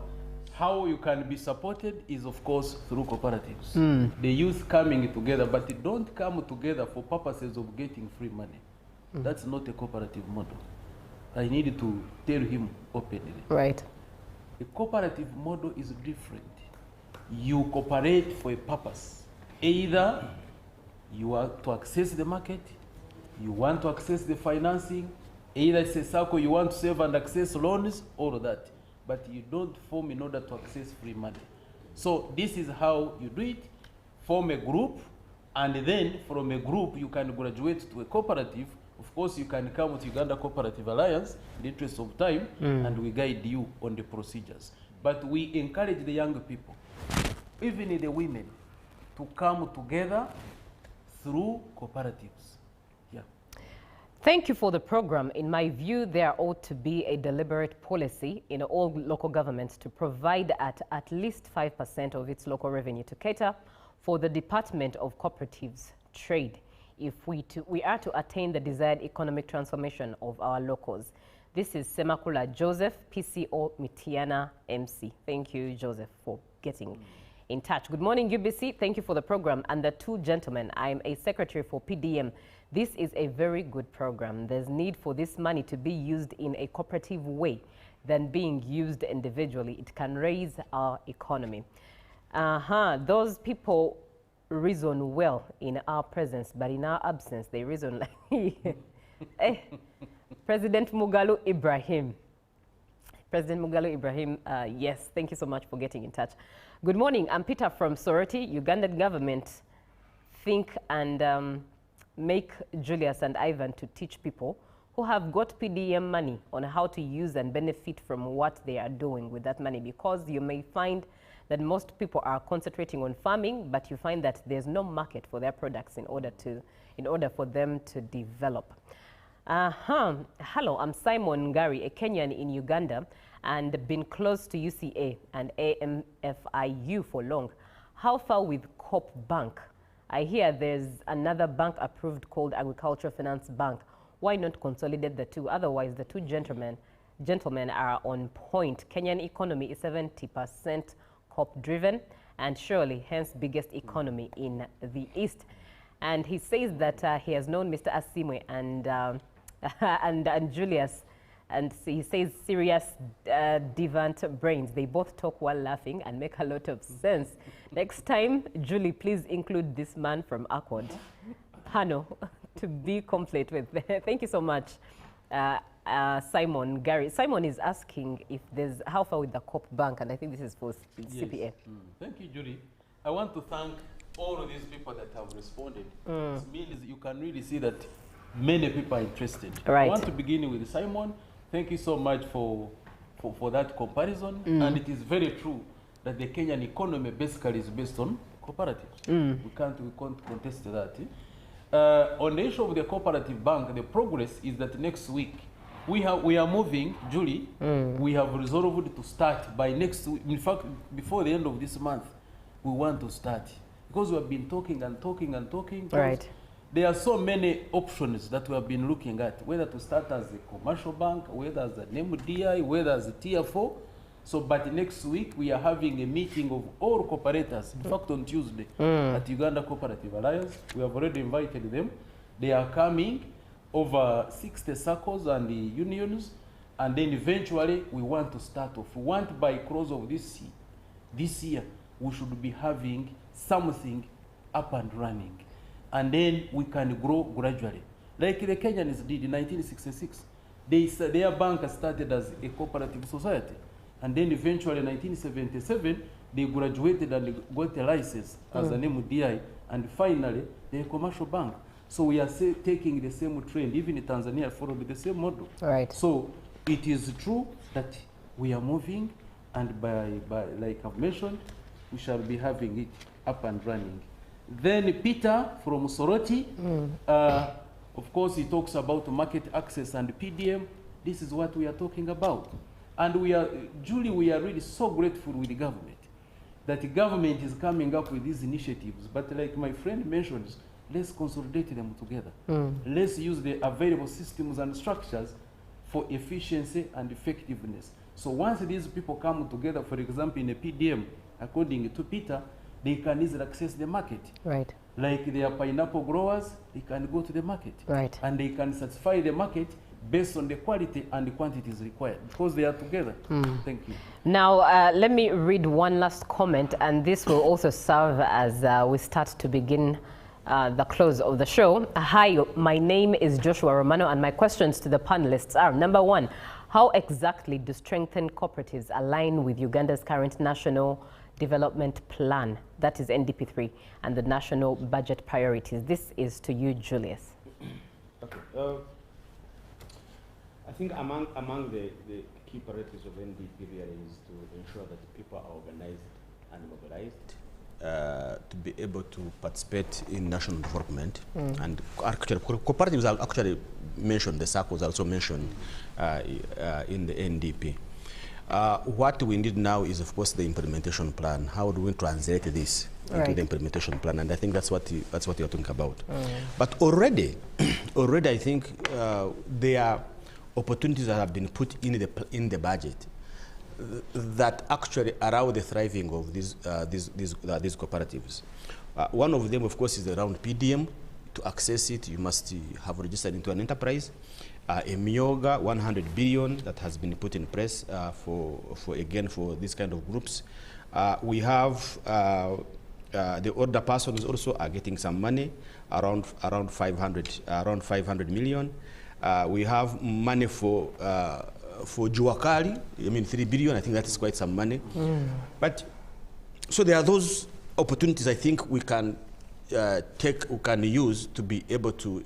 How you can be supported is, of course, through cooperatives. The youth coming together, but they don't come together for purposes of getting free money. That's not a cooperative model. I need to tell him openly. Right. A cooperative model is different. You cooperate for a purpose. Either you want to access the market, you want to access the financing, either it's a circle you want to save and access loans, all of that. But you don't form in order to access free money. So this is how you do it. Form a group, and then from a group you can graduate to a cooperative. Of course, you can come with Uganda Cooperative Alliance in the interest of time, and we guide you on the procedures. But we encourage the young people, even the women, to come together through cooperatives. Yeah. Thank you for the program. In my view, there ought to be a deliberate policy in all local governments to provide at least 5% of its local revenue to cater for the Department of Cooperatives Trade if we are to attain the desired economic transformation of our locals. This is Semakula Joseph, PCO Mitiana MC. Thank you, Joseph, for getting in touch. Good morning, UBC. Thank you for the program. And the two gentlemen, I'm a secretary for PDM. This is a very good program. There's need for this money to be used in a cooperative way than being used individually. It can raise our economy. Those people reason well in our presence, but in our absence, they reason like President Mugalu Ibrahim. President Mugalu Ibrahim, yes, thank you so much for getting in touch. Good morning, I'm Peter from Soroti. Ugandan government think and make Julius and Ivan to teach people who have got PDM money on how to use and benefit from what they are doing with that money, because you may find that most people are concentrating on farming, but you find that there's no market for their products in order for them to develop. Hello, I'm Simon Ngari, a Kenyan in Uganda, and been close to UCA and AMFIU for long. How far with Coop Bank? I hear there's another bank approved called Agricultural Finance Bank. Why not consolidate the two? Otherwise, the two gentlemen are on point. Kenyan economy is 70% Coop-driven, and surely hence biggest economy in the East. And he says that he has known Mr. Asimwe and Julius, and he says serious deviant brains. They both talk while laughing and make a lot of sense. Next time, Julie, please include this man from Accord, Hano, to be complete with. Thank you so much, Simon Gary. Simon is asking if there's how far with the Coop Bank, and I think this is for CPA. Yes. Thank you, Julie. I want to thank all of these people that have responded. It means you can really see that many people are interested. Right. I want to begin with Simon. Thank you so much for that comparison. And it is very true that the Kenyan economy basically is based on cooperatives. We can't contest that. On the issue of the cooperative bank, the progress is that next week we are moving, Julie, we have resolved to start by next week. In fact, before the end of this month, we want to start. Because we have been talking and talking and talking. Right. There are so many options that we have been looking at, whether to start as a commercial bank, whether as an MDI, whether as a Tier 4. So, but next week we are having a meeting of all cooperators. In fact, on Tuesday at Uganda Cooperative Alliance, we have already invited them. They are coming, over 60 circles and the unions, and then eventually we want to start off. We want by close of this year, we should be having something up and running. And then we can grow gradually. Like the Kenyans did in 1966. Their bank started as a cooperative society. And then eventually in 1977, they graduated and got a license as an MDI. And finally, they're a commercial bank. So we are taking the same trend. Even in Tanzania followed the same model. Right. So it is true that we are moving, and by like I've mentioned, we shall be having it up and running. Then Peter from Soroti, of course, he talks about market access and PDM. This is what we are talking about. And we are, Julie, we are really so grateful with the government that the government is coming up with these initiatives. But like my friend mentions, let's consolidate them together. Mm. Let's use the available systems and structures for efficiency and effectiveness. So once these people come together, for example, in a PDM, according to Peter, they can easily access the market. Right. Like they are pineapple growers, they can go to the market. Right. And they can satisfy the market based on the quality and the quantities required because they are together. Mm. Thank you. Now, let me read one last comment, and this will also serve as we start to begin the close of the show. Hi, my name is Joshua Romano, and my questions to the panelists are, number one, how exactly do strengthened cooperatives align with Uganda's current national development plan, that is NDP3, and the national budget priorities? This is to you, Julius. Okay. I think among the key priorities of NDP really is to ensure that people are organized and mobilized to be able to participate in national development. And actually, cooperatives are actually mentioned, the circles are also mentioned in the NDP. What we need now is, of course, the implementation plan. How do we translate this into the implementation plan? And I think that's what you're talking about. But already, I think there are opportunities that have been put in the budget that actually allow the thriving of these cooperatives. One of them, of course, is around PDM. To access it, you must have registered into an enterprise. A Myoga 100 billion that has been put in place for this kind of groups. We have the older persons also are getting some money, around 500 million. We have money for Juakali, I mean 3 billion. I think that is quite some money. But so there are those opportunities I think we can use to be able to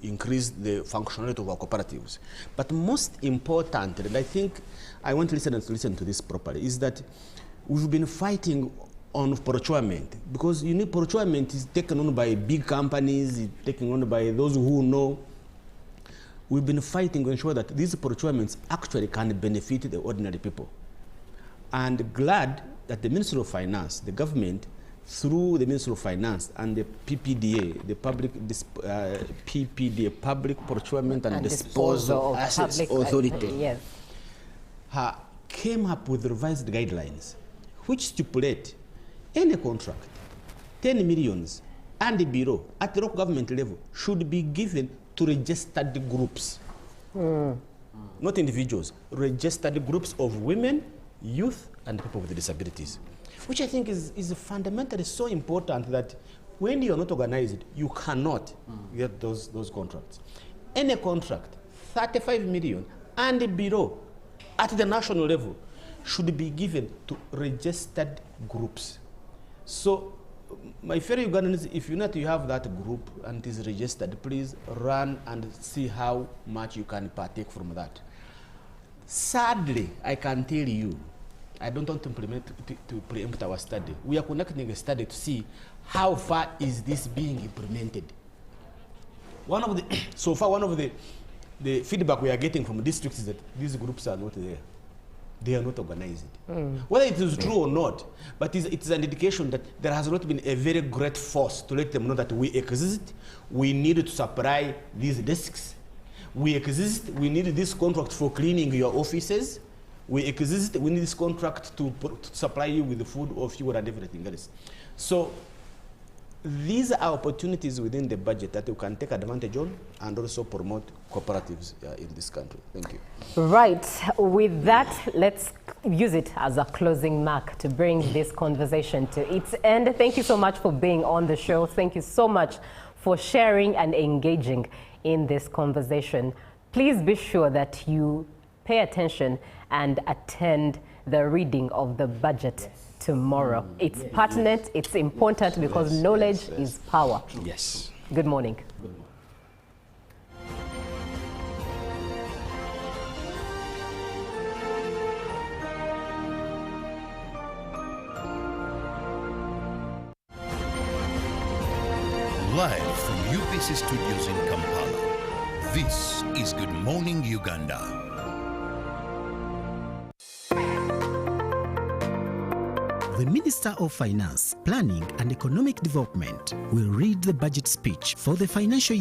increase the functionality of our cooperatives. But most important, and I think I want listeners to listen to this properly, is that we've been fighting on procurement, because procurement is taken on by big companies, it's taken on by those who know. We've been fighting to ensure that these procurements actually can benefit the ordinary people. And glad that the Ministry of Finance, the government, through the Ministry of Finance and the PPDA, the PPDA, Public Procurement and Disposal Assets Authority, came up with revised guidelines which stipulate any contract, 10 millions and below at the local government level should be given to registered groups, not individuals, registered groups of women, youth, and people with disabilities, which I think is fundamentally so important that when you're not organized, you cannot get those contracts. Any contract, 35 million and below at the national level should be given to registered groups. So my fellow Ugandans, if you have that group and it is registered, please run and see how much you can partake from that. Sadly, I can tell you, I don't want to preempt our study. We are conducting a study to see how far is this being implemented. So far, one of the feedback we are getting from districts is that these groups are not there. They are not organized. Whether it is true or not, but it is an indication that there has not been a very great force to let them know that we exist. We need to supply these desks. We exist. We need this contract for cleaning your offices. We exist. We need this contract to supply you with the food or fuel and everything else. So these are opportunities within the budget that you can take advantage on and also promote cooperatives in this country. Thank you. Right. With that, let's use it as a closing mark to bring this conversation to its end. Thank you so much for being on the show. Thank you so much for sharing and engaging in this conversation. Please be sure that you pay attention and attend the reading of the budget tomorrow. It's pertinent, it's important because knowledge is power. Yes. Good morning. Live from UBC Studios in Kampala, this is Good Morning Uganda. the Minister of Finance, Planning and Economic Development will read the budget speech for the financial year